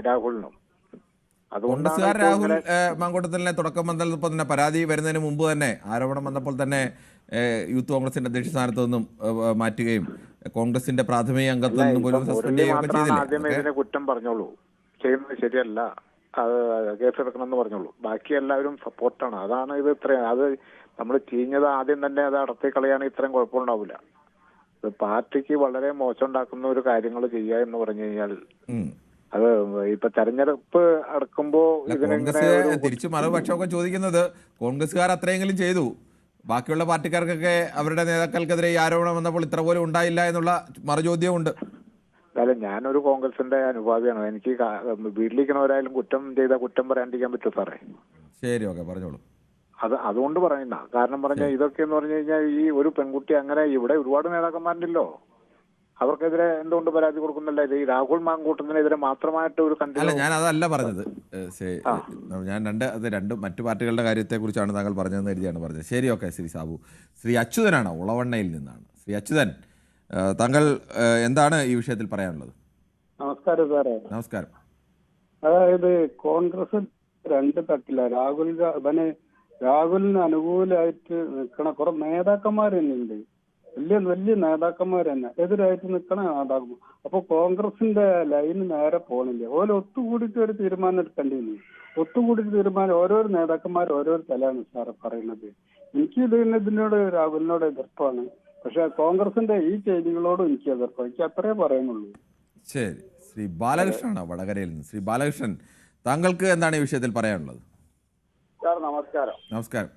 രാഹുലിനും. കോൺഗ്രസ്സുകാർ രാഹുൽ മാങ്കൂട്ടത്തിലെ തുടക്കം വന്നപ്പോൾ തന്നെ പരാതി വരുന്നതിന് മുമ്പ് തന്നെ ആരോപണം വന്നപ്പോൾ തന്നെ യൂത്ത് കോൺഗ്രസിന്റെ അധ്യക്ഷ സ്ഥാനത്ത് നിന്നും മാറ്റുകയും കോൺഗ്രസിന്റെ പ്രാഥമിക അംഗത്വം നിന്നും പോലും സസ്പെൻഡ് ചെയ്യുകയൊക്കെ ചെയ്തില്ലേ? കുറ്റം പറഞ്ഞോളൂ. ചെയ്യുന്നത് ശരിയല്ല, അത് കേസെടുക്കണമെന്ന് പറഞ്ഞോളൂ. ബാക്കി എല്ലാവരും സപ്പോർട്ടാണ്. അതാണ് ഇത് ഇത്രയും. അത് നമ്മൾ ചീഞ്ഞത് ആദ്യം തന്നെ അത് അടത്തി കളയാണെങ്കിൽ ഇത്രയും കുഴപ്പമുണ്ടാവില്ല. ഇത് പാർട്ടിക്ക് വളരെ മോശം ഉണ്ടാക്കുന്ന ഒരു കാര്യങ്ങൾ ചെയ്യുക എന്ന് പറഞ്ഞു കഴിഞ്ഞാൽ അത് ഇപ്പൊ തെരഞ്ഞെടുപ്പ് അടുക്കുമ്പോ കോൺഗ്രസ് തിരിച്ചു മറുപക്ഷമൊക്കെ ചോദിക്കുന്നത് കോൺഗ്രസ്സുകാർ അത്രയെങ്കിലും ചെയ്തു, ബാക്കിയുള്ള പാർട്ടിക്കാർക്കൊക്കെ അവരുടെ നേതാക്കൾക്കെതിരെ ഈ ആരോപണം വന്നപ്പോൾ ഇത്ര പോലും ഉണ്ടായില്ല എന്നുള്ള മറുചോദ്യമുണ്ട്. അല്ല, ഞാനൊരു കോൺഗ്രസിന്റെ അനുഭാവിയാണ്. എനിക്ക് വീട്ടിലിരിക്കണവരായാലും കുറ്റം ചെയ്താൽ കുറ്റം പറയാണ്ടിരിക്കാൻ പറ്റും സാറേ. ശരി, ഓക്കെ, പറഞ്ഞോളൂ. അതുകൊണ്ട് പറയുന്ന കാരണം പറഞ്ഞാൽ ഇതൊക്കെ എന്ന് പറഞ്ഞു കഴിഞ്ഞാൽ ഈ ഒരു പെൺകുട്ടി അങ്ങനെ ഇവിടെ ഒരുപാട് നേതാക്കന്മാരുണ്ടല്ലോ, അവർക്കെതിരെ എന്തുകൊണ്ട് പരാതി കൊടുക്കുന്നില്ല? ഇത് ഈ രാഹുൽ മാങ്കൂട്ടത്തിനെതിരെ മാത്രമായിട്ട് ഒരു അല്ല, ഞാൻ അതല്ല പറഞ്ഞത്. ഞാൻ രണ്ട് മറ്റു പാർട്ടികളുടെ കാര്യത്തെക്കുറിച്ചാണ് താങ്കൾ പറഞ്ഞതെന്ന് കരുതിയാണ് പറഞ്ഞത്. ശരി, ഓക്കെ. ശ്രീ സാബു, ശ്രീ അച്യുതനാണ്, ഉളവണ്ണയിൽ നിന്നാണ്. ശ്രീ അച്യുതൻ, താങ്കൾ എന്താണ് ഈ വിഷയത്തിൽ പറയാനുള്ളത്? നമസ്കാരം സാറേ. നമസ്കാരം. അതായത് കോൺഗ്രസ് രണ്ട് തട്ടില്ല. രാഹുലിന് അനുകൂലമായിട്ട് നിൽക്കണ കുറെ നേതാക്കന്മാർ തന്നെ ഉണ്ട്, വലിയ നേതാക്കന്മാർ തന്നെ എതിരായിട്ട് നിൽക്കണ നേതാക്കന്മാർ. അപ്പൊ കോൺഗ്രസിന്റെ ലൈന് നേരെ പോണില്ല. ഓരോ ഒത്തുകൂടിയിട്ട് ഒരു തീരുമാനം എടുക്കേണ്ടിയിരുന്നു. ഒത്തുകൂടിയിട്ട് തീരുമാനം ഓരോരോ നേതാക്കന്മാർ ഓരോരോ തലാണ് സാറ് പറയുന്നത്. എനിക്ക് ഇതിനോട് രാഹുലിനോട് എതിർപ്പാണ്. പക്ഷെ കോൺഗ്രസിന്റെ ഈ ചെയ്തികളോടും എനിക്ക് എതിർപ്പാണ്. എനിക്ക് അത്രേ പറയുന്നുള്ളൂ. ശരി. ശ്രീ ബാലകൃഷ്ണനാണ് വടകരയിൽ നിന്ന്. ശ്രീ ബാലകൃഷ്ണൻ, താങ്കൾക്ക് എന്താണ് ഈ വിഷയത്തിൽ പറയാനുള്ളത്? സാർ നമസ്കാരം. നമസ്കാരം.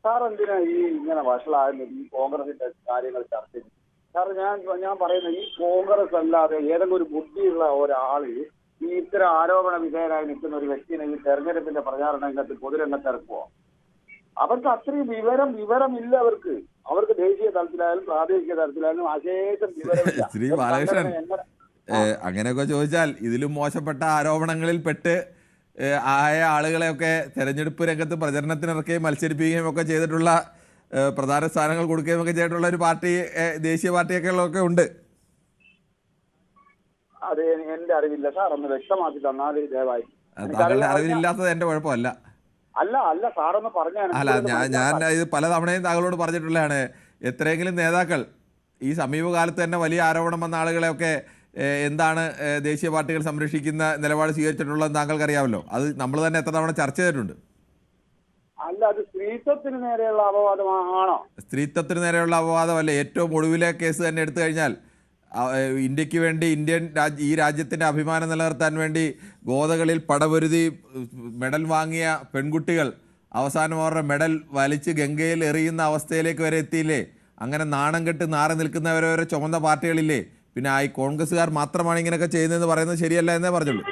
സാർ എന്തിനാ ഈ ഇങ്ങനെ വഷളാകുന്നത് ഈ കോൺഗ്രസിന്റെ കാര്യങ്ങൾ ചർച്ച ചെയ്യും? സാർ ഞാൻ പറയുന്നത് ഈ കോൺഗ്രസ് അല്ലാതെ ഏതെങ്കിലും ഒരു ബുദ്ധിയുള്ള ഒരാള് ഈ ഇത്തരം ആരോപണ വിധേയരായി നിൽക്കുന്ന ഒരു വ്യക്തിനെ ഈ തെരഞ്ഞെടുപ്പിന്റെ പ്രചാരണ രംഗത്ത് പൊതുരംഗത്ത് ഇറക്കുമോ? അവർക്ക് അത്രയും വിവരമില്ല. അവർക്ക് ദേശീയ തലത്തിലായാലും പ്രാദേശിക തലത്തിലായാലും അശേഷം വിവരമില്ല. ശ്രീ ബാലകൃഷ്ണൻ, അങ്ങനെയൊക്കെ ചോദിച്ചാൽ ഇതിലും മോശപ്പെട്ട ആരോപണങ്ങളിൽ പെട്ട് ആയ ആളുകളെയൊക്കെ തെരഞ്ഞെടുപ്പ് രംഗത്ത് പ്രചരണത്തിനിറക്കുകയും മത്സരിപ്പിക്കുകയും ഒക്കെ ചെയ്തിട്ടുള്ള, പ്രധാന സ്ഥാനങ്ങൾ കൊടുക്കുകയും ഒക്കെ ചെയ്തിട്ടുള്ള ഒരു പാർട്ടി, ദേശീയ പാർട്ടിയൊക്കെ ഉണ്ട്. അത് എന്റെ അറിവില്ല സാർ, ഒന്ന് വ്യക്തമാക്കി തന്നാൽ ദയവായി. താങ്കളുടെ അറിവിലില്ലാത്തത് എന്റെ കുഴപ്പമല്ല. അല്ല സാറൊന്ന് പറഞ്ഞാൽ. അല്ല, ഞാൻ ഇത് പലതവണയും താങ്കളോട് പറഞ്ഞിട്ടുള്ളതാണ്. എത്രയെങ്കിലും നേതാക്കൾ ഈ സമീപകാലത്ത് തന്നെ വലിയ ആരോപണം വന്ന ആളുകളെയൊക്കെ എന്താണ് ദേശീയ പാർട്ടികൾ സംരക്ഷിക്കുന്ന നിലപാട് സ്വീകരിച്ചിട്ടുള്ളതെന്ന് താങ്കൾക്ക് അറിയാമല്ലോ. അത് നമ്മൾ തന്നെ എത്ര തവണ ചർച്ച ചെയ്തിട്ടുണ്ട്. അല്ല, അത് സ്ത്രീത്വത്തിന് നേരെയുള്ള അപവാദമാണോ? സ്ത്രീത്വത്തിന് നേരെയുള്ള അപവാദമല്ല. ഏറ്റവും ഒടുവിലെ കേസ് തന്നെ എടുത്തു കഴിഞ്ഞാൽ ഇന്ത്യക്ക് വേണ്ടി ഈ രാജ്യത്തിൻ്റെ അഭിമാനം നിലനിർത്താൻ വേണ്ടി ഗോതകളിൽ പടപൊരുതി മെഡൽ വാങ്ങിയ പെൺകുട്ടികൾ അവസാനം അവരുടെ മെഡൽ വലിച്ച് ഗംഗയിൽ എറിയുന്ന അവസ്ഥയിലേക്ക് വരെ എത്തിയില്ലേ? അങ്ങനെ നാണം കെട്ട് നാറി നിൽക്കുന്നവരെ ചുമന്ന പാർട്ടികളില്ലേ? പിന്നെ ഈ കോൺഗ്രസ്സുകാർ മാത്രമാണ് ഇങ്ങനെയൊക്കെ ചെയ്യുന്നതെന്ന് പറയുന്നത് ശരിയല്ല എന്നേ പറഞ്ഞുള്ളൂ.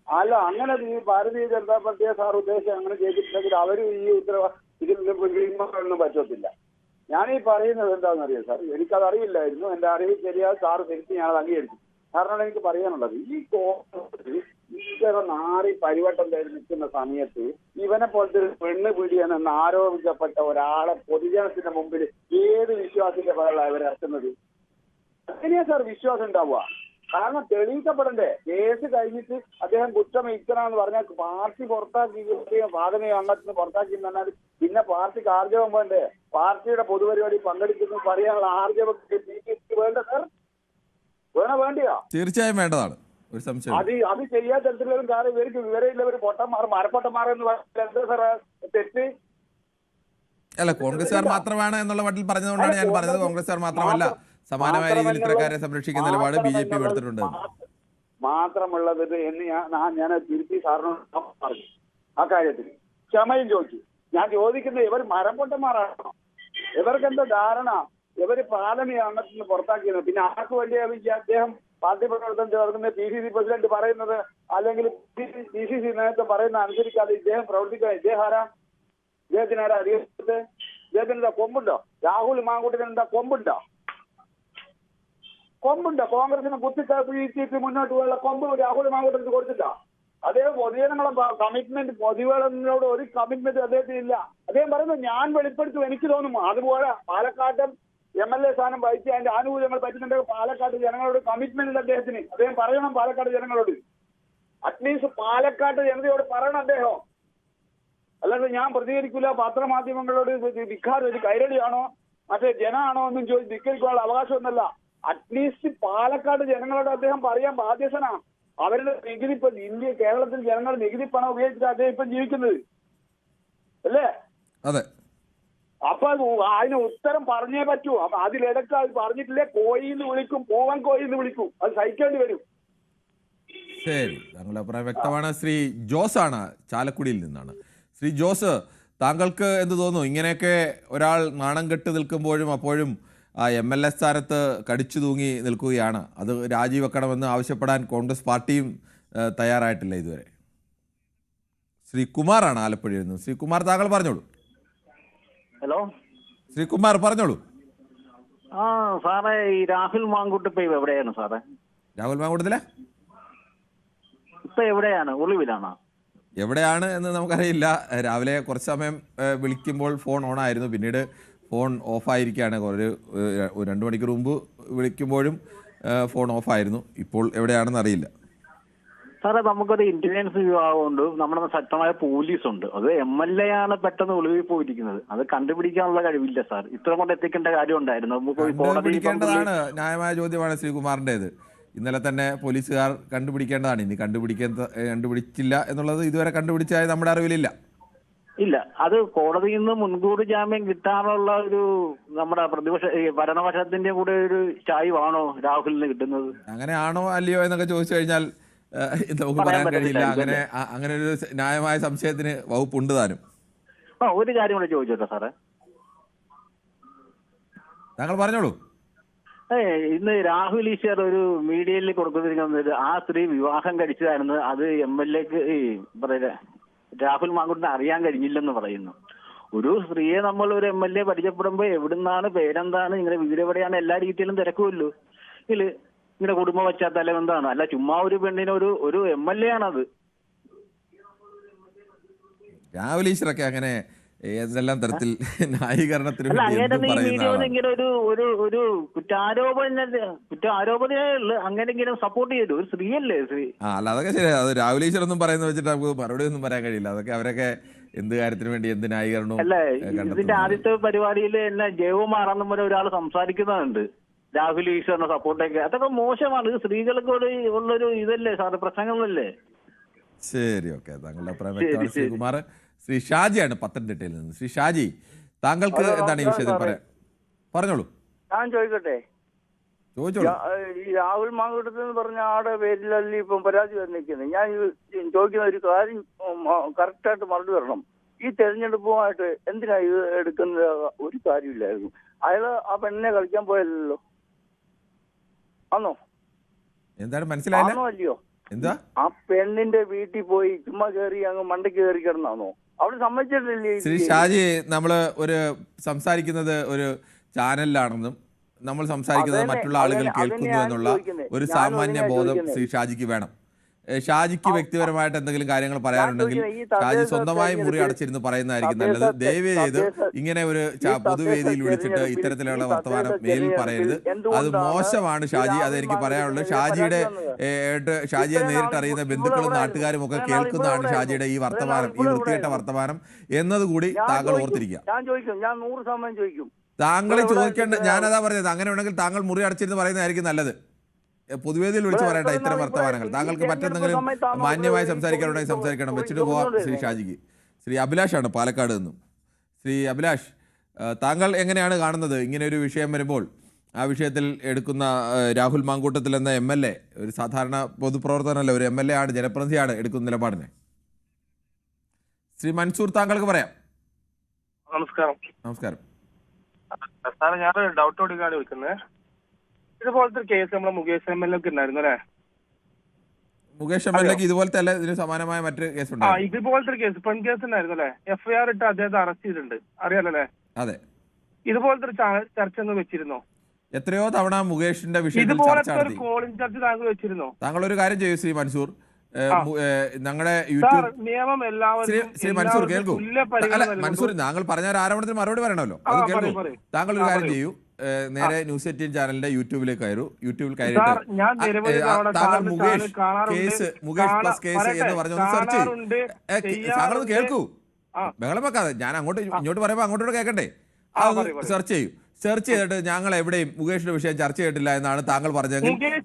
അല്ല, അങ്ങനെ ഈ ഭാരതീയ ജനതാ പാർട്ടിയെ സാർ ഉദ്ദേശിച്ച് അങ്ങനെ ചെയ്തിട്ടുണ്ടെങ്കിൽ അവർ ഈ ഇതിലൊന്നും പറ്റത്തില്ല. ഞാനീ പറയുന്നത് എന്താണെന്നറിയാം സാർ, എനിക്കത് അറിയില്ലായിരുന്നു. എന്റെ അറിവ് ശരിയാൽ സാറ് ശരിക്കും ഞാനത് അംഗീകരിച്ചു. കാരണം എനിക്ക് പറയാനുള്ളത്, ഈ കോൺഗ്രസ് ഇത്തരം നാറി പരിവട്ടം നിൽക്കുന്ന സമയത്ത് ഇവനെ പോലത്തെ ഒരു പെണ്ണ് പിടിയെന്ന് ആരോപിക്കപ്പെട്ട ഒരാളെ പൊതുജനത്തിന്റെ മുമ്പിൽ ഏത് വിശ്വാസത്തിന്റെ പേരിലാണ് ഇവരെ ഇറക്കുന്നത്? എങ്ങനെയാ സാർ വിശ്വാസം ഉണ്ടാവുക? കാരണം തെളിയിക്കപ്പെടണ്ടേ? കേസ് കഴിഞ്ഞിട്ട് അദ്ദേഹം കുറ്റമിക്കണമെന്ന് പറഞ്ഞാൽ പാർട്ടി പുറത്താക്കി, പ്രാഥമിക അംഗത്തിന് പുറത്താക്കി പറഞ്ഞാൽ പിന്നെ പാർട്ടിക്ക് ആർജവം വേണ്ടേ? പാർട്ടിയുടെ പൊതുപരിപാടി പങ്കെടുക്കുന്നു പറയാനുള്ള ആർജവം വേണ്ട സാർ? വേണ്ടിയോ? തീർച്ചയായും വേണ്ടതാണ്, ഒരു സംശയം. അത് ചെയ്യാത്ത തരത്തിലും കാര്യം ഇവർക്ക് വിവരമില്ലവർ പൊട്ടന്മാർ മരപ്പൊട്ടന്മാർ എന്ന് പറഞ്ഞാൽ എന്താ സാർ തെറ്റ്? അല്ല, കോൺഗ്രസ്സുകാർ മാത്രമാണ് എന്നുള്ള മട്ടിൽ പറഞ്ഞതുകൊണ്ടാണ് ഞാൻ പറഞ്ഞത്. കോൺഗ്രസ്സുകാർ മാത്രമല്ല, സമാനമായ രീതിയിൽ ഇത്തരക്കാരെ സംരക്ഷിക്കുന്ന നിലപാട് BJP എടുത്തിട്ടുണ്ട്. മാത്രമുള്ളത് എന്ന് ഞാൻ തിരുത്തി സാറിനോട് പറഞ്ഞു. ആ കാര്യത്തിൽ ക്ഷമയും ചോദിച്ചു. ഞാൻ ചോദിക്കുന്നത്, ഇവർ മരംപൊട്ടന്മാരാണോ? ഇവർക്കെന്താ ധാരണ? ഇവര് പ്രാഥമിക അംഗത്തിന് പുറത്താക്കിയത് പിന്നെ ആർക്ക് വേണ്ടി അദ്ദേഹം പാർട്ടി പ്രവർത്തനം നടക്കുന്ന PCC പ്രസിഡന്റ് പറയുന്നത് അല്ലെങ്കിൽ PCC നേതൃത്വം പറയുന്ന അനുസരിക്കാതെ ഇദ്ദേഹം പ്രവർത്തിക്കാൻ ഇദ്ദേഹത്തിന് ആരാ അറിയത്തെ? ഇദ്ദേഹത്തിന് എന്താ കൊമ്പുണ്ടോ? രാഹുൽ മാങ്കൂട്ടത്തിന് എന്താ കൊമ്പുണ്ടോ? കോൺഗ്രസിനെ കുത്തിയിട്ട് മുന്നോട്ട് പോയുള്ള കൊമ്പ് രാഹുൽ മാങ്കൂട്ടത്തിന് കൊടുത്തില്ല. അദ്ദേഹം പൊതുജനങ്ങളെ കമ്മിറ്റ്മെന്റ്, പൊതുജനങ്ങളോട് ഒരു കമ്മിറ്റ്മെന്റ് അദ്ദേഹത്തിന് ഇല്ല. അദ്ദേഹം പറയുന്നത് ഞാൻ വെളിപ്പെടുത്തും എനിക്ക് തോന്നും. അതുപോലെ പാലക്കാട്ടൻ MLA സ്ഥാനം വഹിച്ച് അതിന്റെ ആനുകൂല്യങ്ങൾ പറ്റുന്നുണ്ടെങ്കിൽ പാലക്കാട് ജനങ്ങളോട് കമ്മിറ്റ്മെന്റ് ഇല്ല അദ്ദേഹത്തിന്. അദ്ദേഹം പറയണം പാലക്കാട് ജനങ്ങളോട്, അറ്റ്ലീസ്റ്റ് പാലക്കാട് ജനതയോട് പറയണം അദ്ദേഹം. അല്ലാതെ ഞാൻ പ്രതികരിക്കില്ല, പത്രമാധ്യമങ്ങളോട് ധിക്കാരം, ഒരു കൈരളിയാണോ മറ്റേ ജനാണോ എന്നും ചോദിച്ച് ധിക്കരിക്കാനുള്ള അവകാശമൊന്നുമല്ല. അറ്റ്ലീസ്റ്റ് പാലക്കാട് ജനങ്ങളോട് അദ്ദേഹം പറയാൻ ബാധ്യസ്ഥനാ. അവരുടെ നികുതി ഇപ്പൊ കേരളത്തിൽ ജനങ്ങൾ നികുതി പണം ഉപയോഗിച്ചിട്ട് അദ്ദേഹം ഇപ്പം ജീവിക്കുന്നത് അല്ലേ? അതെ. അപ്പൊ അതിന് ഉത്തരം പറഞ്ഞേ പറ്റൂ. അപ്പൊ അതിലിടക്ക് അത് പറഞ്ഞിട്ടില്ലേ, കോയിന്ന് വിളിക്കും, പൂവൻ കോയിന്ന് വിളിക്കും, അത് സഹിക്കേണ്ടി വരും. ശരി, താങ്കളുടെ അഭിപ്രായം വ്യക്തമാണ്. ശ്രീ ജോസ് ആണ്, ചാലക്കുടിയിൽ നിന്നാണ്. ശ്രീ ജോസ്, താങ്കൾക്ക് എന്ത് തോന്നുന്നു? ഇങ്ങനെയൊക്കെ ഒരാൾ നാണം കെട്ട് നിൽക്കുമ്പോഴും അപ്പോഴും MLA സ്ഥാനത്ത് കടിച്ചു തൂങ്ങി നിൽക്കുകയാണ്. അത് രാജിവെക്കണമെന്ന് ആവശ്യപ്പെടാൻ കോൺഗ്രസ് പാർട്ടിയും തയ്യാറായിട്ടില്ല ഇതുവരെ. ശ്രീ കുമാറാണ് ആലപ്പുഴയിൽ നിന്ന്. ശ്രീ കുമാർ, താങ്കൾ പറഞ്ഞോളൂ. ഹലോ, ശ്രീ കുമാർ പറഞ്ഞോളൂ. സാറേ, ഈ രാഹുൽ മാങ്കൂട്ട് ഇപ്പൊ എവിടെയാണ് സാറേ? രാഹുൽ മാങ്കൂട്ടത്തിലെ ഇപ്പൊ എവിടെയാണ്? ഒളിവിലാണോ? എവിടെയാണ് എന്ന് നമുക്കറിയില്ല. രാവിലെ കുറച്ച് സമയം വിളിക്കുമ്പോൾ ഫോൺ ഓൺ ആയിരുന്നു, പിന്നീട് ഫോൺ ഓഫായിരിക്കുകയാണ്. ഒരു 2 മണിക്കൂർ മുമ്പ് വിളിക്കുമ്പോഴും ഫോൺ ഓഫായിരുന്നു. ഇപ്പോൾ എവിടെയാണെന്ന് അറിയില്ല. സാറേ, നമുക്കൊരു ഇന്റലിജൻസ് വിഭാഗമുണ്ട്, നമ്മുടെ ശക്തമായ പോലീസുണ്ട്. അത് MLA ആണ് പെട്ടെന്ന് ഒളിവിൽ പോയിരിക്കുന്നത്. അത് കണ്ടുപിടിക്കാനുള്ള കഴിവില്ല സാർ. ഇത്ര കൊണ്ട് എത്തിക്കേണ്ട കാര്യം ഉണ്ടായിരുന്നു. കണ്ടുപിടിക്കേണ്ടതാണ്. ന്യായമായ ചോദ്യമാണ് ശ്രീകുമാറിൻ്റെത്. ഇന്നലെ തന്നെ പോലീസുകാർ കണ്ടുപിടിക്കേണ്ടതാണ്. ഇനി കണ്ടുപിടിച്ചില്ല എന്നുള്ളത് ഇതുവരെ കണ്ടുപിടിച്ചാൽ നമ്മുടെ അറിവിലില്ല. ഇല്ല, അത് കോടതിയിൽ നിന്ന് മുൻകൂർ ജാമ്യം കിട്ടാനുള്ള ഒരു നമ്മുടെ ഭരണപക്ഷത്തിന്റെ കൂടെ ഒരു ചായ്വാണോ രാഹുലിന് കിട്ടുന്നത്? അങ്ങനെയാണോ അല്ലയോ എന്നൊക്കെ ചോദിച്ചു കഴിഞ്ഞാൽ നമുക്ക് പറയാൻ കഴിയില്ല. അങ്ങനെ ഒരു ന്യായമായ സംശയത്തിന് വകുപ്പുണ്ട് താനും. ഒരു കാര്യം കൂടെ ചോദിച്ചോട്ടെ സാറേ? താങ്കൾ പറഞ്ഞോളൂ. ഇന്ന് രാഹുൽ ഈശ്വർ ഒരു മീഡിയയിൽ കൊടുത്തിരിക്കുന്നത് ആ സ്ത്രീ വിവാഹം കഴിച്ചതായിരുന്നു. അത് MLAക്ക് രാഹുൽ മാങ്കൂട്ടിനെ അറിയാൻ കഴിഞ്ഞില്ലെന്ന് പറയുന്നു. ഒരു സ്ത്രീയെ നമ്മൾ ഒരു MLA പരിചയപ്പെടുമ്പോൾ എവിടുന്നാണ്, പേരെന്താണ്, ഇങ്ങനെ വീട് എവിടെയാണ്, എല്ലാ ഡീറ്റെയിലും തിരക്കുമല്ലോ. ഇങ്ങനെ കുടുംബ പശ്ചാത്തലം എന്താണ്? അല്ല ചുമ്മാ ഒരു പെണ്ണിന് ഒരു MLA ആണത്. രാഹുൽ ഈശ്വറൊക്കെ അങ്ങനെ ഏതെല്ലാം തരത്തിൽ ന്യായീകരണത്തിന് ഇങ്ങനെ ഒരു കുറ്റാരോപണ അങ്ങനെ സപ്പോർട്ട് ചെയ്തു ഒരു സ്ത്രീയല്ലേ സ്ത്രീ. അല്ല, അതൊക്കെ ശരിയാ. അത് രാഹുൽ ഈശ്വർ ഒന്നും പറയുന്നത് വെച്ചിട്ട് നമുക്ക് മറുപടി ഒന്നും പറയാൻ കഴിയില്ല. അതൊക്കെ അവരൊക്കെ എന്ത് കാര്യത്തിന് വേണ്ടി എന്ത് ന്യായീകരണവും. അല്ല, ഇതിന്റെ ആദ്യത്തെ പരിപാടിയിൽ എന്നെ ജയകുമാറാന്നും വരെ ഒരാൾ സംസാരിക്കുന്നുണ്ട് രാഹുൽ ഈശ്വറിന്റെ സപ്പോർട്ടൊക്കെ. അതൊക്കെ മോശമാണ്. ഇത് സ്ത്രീകൾക്ക് ഉള്ളൊരു ഇതല്ലേ സാറ്, പ്രശ്നങ്ങളല്ലേ? ശരി, ഓക്കെ. താങ്കളുടെ അഭിപ്രായം വ്യക്തമാണ് ശ്രീകുമാർ. ശ്രീ ഷാജിയാണ് പത്തനംതിട്ടയിൽ നിന്ന്. ശ്രീ ഷാജി, താങ്കൾക്ക് എന്താണ് ഈ വിഷയത്തിൽ പറയാൻ? പറഞ്ഞോളൂ. ഞാൻ ചോദിക്കട്ടെ? ചോദിച്ചോളൂ. ഈ രാഹുൽ മാങ്കൂട്ടത്തിൽ എന്ന് പറഞ്ഞ ആടെ പേരിലല്ലേ ഇപ്പം പരാതി വന്നിരിക്കുന്നത്. ഞാൻ ചോദിക്കുന്ന ഒരു കാര്യം കറക്റ്റായിട്ട് മറുപടി വരണം. ഈ തെരഞ്ഞെടുപ്പുമായിട്ട് എന്തിനാ ഇത് എടുക്കുന്ന ഒരു കാര്യമില്ലായിരുന്നു. അയാള് ആ പെണ്ണിനെ കളിക്കാൻ പോയല്ലോ, ആണോ? എന്താണ് മനസ്സിലായില്ല? ആണോ അല്ലയോ? എന്താ? ആ പെണ്ണിന്റെ വീട്ടിൽ പോയി ചുമ്മാ കയറി അങ്ങ് മണ്ടയ്ക്ക് കയറി കിടന്നാണോ? അവിടെ സമ്മതിച്ചിട്ടില്ലേ? ശ്രീ ഷാജി, നമ്മള് സംസാരിക്കുന്നത് ഒരു ചാനലിലാണെന്നും നമ്മൾ സംസാരിക്കുന്നത് മറ്റുള്ള ആളുകൾ കേൾക്കുന്നു എന്നുള്ള ഒരു സാമാന്യ ബോധം ശ്രീ ഷാജിക്ക് വേണം. ഷാജിക്ക് വ്യക്തിപരമായിട്ട് എന്തെങ്കിലും കാര്യങ്ങൾ പറയാനുണ്ടെങ്കിൽ ഷാജി സ്വന്തമായി മുറി അടച്ചിരുന്ന് പറയുന്നതായിരിക്കും നല്ലത്. ദയവ് ചെയ്ത് ഇങ്ങനെ ഒരു പൊതുവേദിയിൽ വിളിച്ചിട്ട് ഇത്തരത്തിലുള്ള വർത്തമാനം മേലിൽ പറയരുത്. അത് മോശമാണ് ഷാജി. അതെനിക്ക് പറയാനുള്ളത്. ഷാജിയെ നേരിട്ട് അറിയുന്ന ബന്ധുക്കളും നാട്ടുകാരും ഒക്കെ കേൾക്കുന്നതാണ് ഷാജിയുടെ ഈ വർത്തമാനം, ഈ വൃത്തികെട്ട വർത്തമാനം എന്നതുകൂടി താങ്കൾ ഓർത്തിരിക്കുക. ഞാൻ 100% ചോദിക്കും. താങ്കൾ ചോദിക്കേണ്ട, ഞാനതാ പറഞ്ഞത്. അങ്ങനെ ഉണ്ടെങ്കിൽ താങ്കൾ മുറി അടച്ചിരുന്ന് പറയുന്നതായിരിക്കും നല്ലത്. പൊതുവേദിയിൽ വിളിച്ചു പറയട്ടെ ഇത്തരം വർത്തമാനങ്ങൾ. താങ്കൾക്ക് മറ്റെന്തെങ്കിലും മാന്യമായി സംസാരിക്കാനുണ്ടെങ്കിൽ സംസാരിക്കണം. വെച്ചിട്ട് പോവാം ശ്രീ ഷാജിക്ക്. ശ്രീ അഭിലാഷാണ് പാലക്കാട് നിന്നും. ശ്രീ അഭിലാഷ്, താങ്കൾ എങ്ങനെയാണ് കാണുന്നത് ഇങ്ങനെ ഒരു വിഷയം വരുമ്പോൾ ആ വിഷയത്തിൽ എടുക്കുന്ന രാഹുൽ മാങ്കൂട്ടത്തിൽ എന്ന MLA, ഒരു സാധാരണ പൊതുപ്രവർത്തനമല്ല, ഒരു MLA ആണ്, ജനപ്രതിനിധിയാണ്, എടുക്കുന്ന നിലപാടിനെ? ശ്രീ മൻസൂർ, താങ്കൾക്ക് പറയാം. നമസ്കാരം. നമസ്കാരം സാറേ, ഞാൻ ഡൗട്ടോടിക്കാണ് വിളിക്കുന്നത്. ഇതുപോലത്തെ ഒരു കേസ് നമ്മളെ മുകേഷ് MLA ഉണ്ടായിരുന്നു അല്ലേ? മുകേഷ് MLA ഇതുപോലത്തെ അല്ല, ഇതിന് സമാനമായ മറ്റൊരു കേസ് ഉണ്ട്. ഇതുപോലത്തെ ഒരു കേസ്, പെൺ കേസ് ഉണ്ടായിരുന്നു അല്ലെ? FIR ഇട്ട് അദ്ദേഹത്തെ അറസ്റ്റ് ചെയ്തിട്ടുണ്ട്, അറിയാലല്ലേ? അതെ. ഇതുപോലത്തെ ഒരു ചർച്ച ഒന്ന് വെച്ചിരുന്നോ? എത്രയോ തവണ മുകേഷിന്റെ വിഷയത്തിൽ ഇതുപോലത്തെ ഒരു കോളിംഗ് ചർച്ച താങ്കൾ വെച്ചിരുന്നോ? താങ്കൾ ഒരു കാര്യം ചെയ്യൂ ശ്രീ മൻസൂർ, ഞങ്ങളുടെ യൂട്യൂബ് നിയമം എല്ലാവരും. ശ്രീ മൻസൂർ കേൾക്കൂ. അല്ല മൻസൂർ, താങ്കൾ പറഞ്ഞ ഒരു ആരോപണത്തിന് മറുപടി പറയണമല്ലോ, അത് കേൾക്കൂ. താങ്കൾ ഒരു കാര്യം ചെയ്യൂ, നേരെ ന്യൂസ് 18 ചാനലിന്റെ യൂട്യൂബിലേക്ക് കയറൂ. യൂട്യൂബിൽ കയറിയിട്ട് താങ്കൾ മുകേഷ് പ്ലസ് കേസ് എന്ന് പറഞ്ഞൊന്ന് സെർച്ച് ചെയ്യൂ. താങ്കളൊന്ന് കേൾക്കൂ, ബഹളം വെക്കാതെ. ഞാൻ ഇങ്ങോട്ട് പറയുമ്പോൾ അങ്ങോട്ടോട് കേൾക്കണ്ടേ? അത് സെർച്ച് ചെയ്യൂ. സെർച്ച് ചെയ്തിട്ട് ഞങ്ങൾ എവിടെയും മുകേഷിന്റെ വിഷയം ചർച്ച ചെയ്തിട്ടില്ല എന്നാണ് താങ്കൾ പറഞ്ഞെങ്കിൽ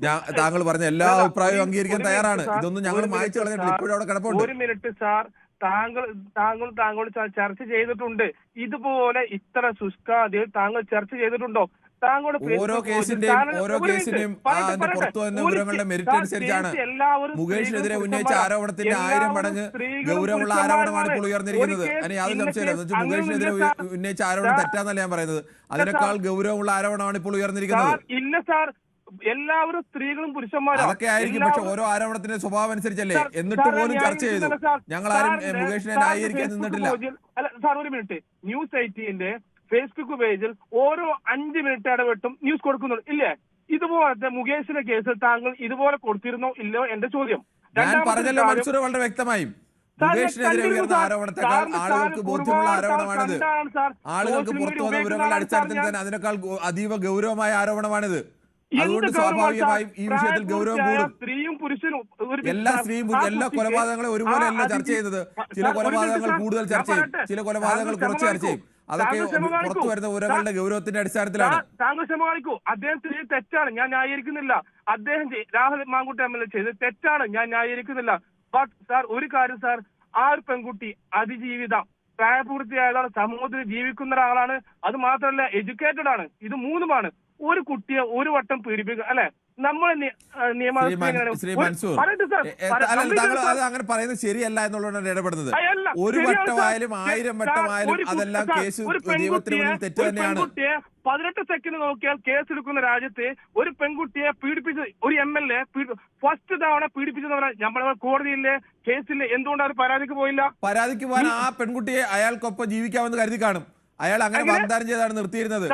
താങ്കൾ പറഞ്ഞ എല്ലാ അഭിപ്രായവും അംഗീകരിക്കാൻ തയ്യാറാണ്. ഇതൊന്നും ഞങ്ങൾ മായ്ച്ചു കളഞ്ഞിട്ടില്ല, ഇപ്പോഴും അവിടെ കിടപ്പുണ്ട്. ഒരു മിനിറ്റ് സാർ, താങ്കൾ ചർച്ച ചെയ്തിട്ടുണ്ട് ഇതുപോലെ ഇത്ര ശുഷ്കാതിൽ താങ്കൾ ചർച്ച ചെയ്തിട്ടുണ്ടോ? ഓരോ കേസിന്റെയും അതിന്റെ പുറത്തു വന്ന വിവരങ്ങളുടെ മെരിറ്റ് അനുസരിച്ചാണ് മുകേഷിനെതിരെ ഉന്നയിച്ച ആരോപണത്തിന്റെ 1000 മടങ്ങ് ഗൗരവമുള്ള ആരോപണമാണ് ഇപ്പോൾ ഉയർന്നിരിക്കുന്നത്. അതിന് യാതൊരു സംശയമില്ല. മുകേഷിനെതിരെ ഉന്നയിച്ച ആരോപണം തെറ്റാന്നല്ല ഞാൻ പറയുന്നത്, അതിനേക്കാൾ ഗൗരവമുള്ള ആരോപണമാണ് ഇപ്പോൾ ഉയർന്നിരിക്കുന്നത്. ഇല്ല സാർ, എല്ലാവരും സ്ത്രീകളും പുരുഷന്മാരും അതൊക്കെ ആയിരിക്കും, പക്ഷെ ഓരോ ആരോപണത്തിന്റെ സ്വഭാവം അനുസരിച്ചല്ലേ. എന്നിട്ട് പോലും ചർച്ച ചെയ്തു. ഞങ്ങൾ ആരും മുകേഷിനെ ന്യായീകരിക്കാൻ നിന്നിട്ടില്ല. അല്ല സാർ, ഒരു മിനിറ്റ്. ന്യൂസ് 18 ഫേസ്ബുക്ക് പേജിൽ ഓരോ 5 മിനിറ്റ് ഇടവിട്ടും ന്യൂസ് കൊടുക്കുന്നുണ്ട് ഇല്ലേ? ഇതുപോലത്തെ മുകേഷിന്റെ കേസിൽ താങ്കൾ ഇതുപോലെ കൊടുത്തിരുന്നോ ഇല്ലയോ എന്റെ ചോദ്യം. ഞാൻ പറഞ്ഞല്ലോ മൻസൂർ വളരെ വ്യക്തമായും, മുകേഷിനെതിരെ ഉയർന്ന ആരോപണത്തെക്കാൾ ആളുകൾക്ക് ബോധ്യമുള്ള ആരോപണമാണിത്. ആളുകൾക്ക് പുറത്തു വന്ന വിവരങ്ങളുടെ അടിസ്ഥാനത്തിൽ തന്നെ അതിനേക്കാൾ അതീവ ഗൗരവമായ ആരോപണമാണിത്. അതുകൊണ്ട് സ്വാഭാവികമായും ഈ വിഷയത്തിൽ ഗൗരവം കൂടും. സ്ത്രീയും പുരുഷനും എല്ലാ കൊലപാതകങ്ങളെ ഒരുപോലെയല്ല ചർച്ച ചെയ്യുന്നത്. ചില കൊലപാതകങ്ങൾ കൂടുതൽ ചർച്ച ചെയ്യും, ചില കൊലപാതകങ്ങൾ കുറച്ച് ചർച്ച ചെയ്യും. അതൊക്കെ പുറത്തു വരുന്ന വിവരങ്ങളുടെ ഗൗരവത്തിന്റെ അടിസ്ഥാനത്തിലാണ്. താങ്കൾ ക്ഷമ കാണിക്കൂ. അദ്ദേഹം ചെയ്ത് തെറ്റാണ്, ഞാൻ ന്യായീകരിക്കുന്നില്ല. അദ്ദേഹം രാഹുൽ മാങ്കൂട്ടം MLA ചെയ്ത് തെറ്റാണ്, ഞാൻ ന്യായീകരിക്കുന്നില്ല. ബട്ട് സാർ, ഒരു കാര്യം സാർ, ആ ഒരു പെൺകുട്ടി അതിജീവിതം പ്രായപൂർത്തിയായതാണ്, സമൂഹത്തിൽ ജീവിക്കുന്ന ഒരാളാണ്, അത് മാത്രമല്ല എഡ്യൂക്കേറ്റഡ് ആണ്. ഇത് മൂന്നുമാണ്. ഒരു കുട്ടിയെ ഒരു വട്ടം പീഡിപ്പിക്കുക അല്ലെ? നമ്മൾ ശ്രീ മൻസൂർ, അങ്ങനെ പറയുന്നത് ശരിയല്ല എന്നുള്ളതാണ് ഇടപെടുന്നത്. ഒരു വട്ടമായാലും 1000 വട്ടമായാലും അതെല്ലാം കേസ് ദൈവത്തിന് മുന്നിൽ തെറ്റ് തന്നെയാണ്. 18 സെക്കൻഡ് നോക്കിയാൽ കേസെടുക്കുന്ന രാജ്യത്തെ ഒരു പെൺകുട്ടിയെ പീഡിപ്പിച്ച് ഒരു MLA ഫസ്റ്റ് തവണ പീഡിപ്പിച്ചതവരെ നമ്മുടെ കോടതിയിലെ കേസിലെ എന്തുകൊണ്ടാണ് പരാതിക്ക് പോയില്ല? പരാതിക്ക് പോകാൻ ആ പെൺകുട്ടിയെ അയാൾക്കൊപ്പം ജീവിക്കാമെന്ന് കരുതി കാണും. അയാൾ അങ്ങനെ വാഗ്ദാനം ചെയ്താണ് നിർത്തിയിരുന്നത്.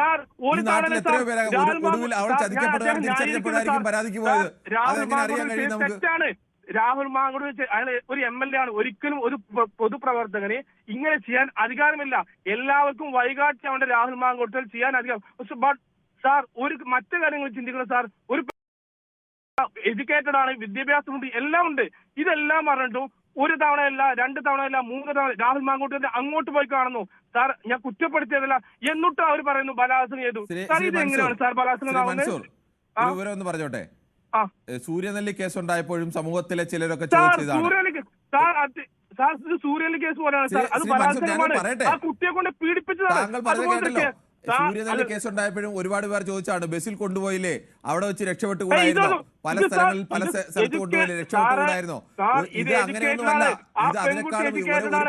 ഈ നാട്ടിൽ എത്രയോ പേരെ ഒടുവിൽ അവൾ ചതിക്കപ്പെടുകയാണ് തിരിച്ചറിയപ്പെടുകയായിരിക്കും പരാതിക്ക് പോയത്. അതെങ്ങനെ അറിയാൻ കഴിയും നമുക്ക്? രാഹുൽ മാങ്കൂട്ടം അയാൾ ഒരു MLA ആണ്. ഒരിക്കലും ഒരു പൊതുപ്രവർത്തകന് ഇങ്ങനെ ചെയ്യാൻ അധികാരമില്ല. എല്ലാവർക്കും വൈകാട്ടിയാവേണ്ട രാഹുൽ മാങ്കൂട്ടത്തിൽ ചെയ്യാൻ അധികാരം. ബട്ട് സാർ, ഒരു മറ്റു കാര്യങ്ങൾ ചിന്തിക്കണം സാർ. ഒരു എഡ്യൂക്കേറ്റഡ് ആണ്, വിദ്യാഭ്യാസമുണ്ട്, എല്ലാം ഉണ്ട്. ഇതെല്ലാം പറഞ്ഞിട്ടും ഒരു തവണയല്ല, 2 തവണയല്ല, 3 തവണ രാഹുൽ മാങ്കൂട്ടത്തിന്റെ അങ്ങോട്ട് പോയി കാണുന്നു. സാർ, ഞാൻ കുറ്റപ്പെടുത്തിയതല്ല, എന്നിട്ടും അവർ പറയുന്നു ബലാത്സംഗം ചെയ്തു. സാർ, ഇത് എങ്ങനെയാണ് സാർ ബലാത്സംഗം? വിവരം ഒന്ന് പറഞ്ഞോട്ടെ. സൂര്യനെല്ലി കേസ് ഉണ്ടായപ്പോഴും സമൂഹത്തിലെ ചിലരൊക്കെ ചോദിച്ചതാണ്. സൂര്യനെല്ലി കേസ് പോലെയാണ് സാർ, അത് ബലാത്സംഗമാണ്. ആ കുട്ടിയെ കൊണ്ട് പീഡിപ്പിച്ചതാണ്. സൂര്യനെല്ലി കേസ് ഉണ്ടായപ്പോഴും ഒരുപാട് പേർ ചോദിച്ചാണ്, ബസ്സിൽ കൊണ്ടുപോയില്ലേ, അവിടെ വെച്ച് രക്ഷപ്പെട്ടുകൂടായിരുന്നോ, പല സ്ഥലങ്ങളിൽ പല സ്ഥലത്ത് കൊണ്ടുപോയില്ലേ, രക്ഷപ്പെട്ടുകൂടായിരുന്നോ? ഇത് അങ്ങനെയൊന്നുമല്ല. ഇത് അതിനേക്കാൾ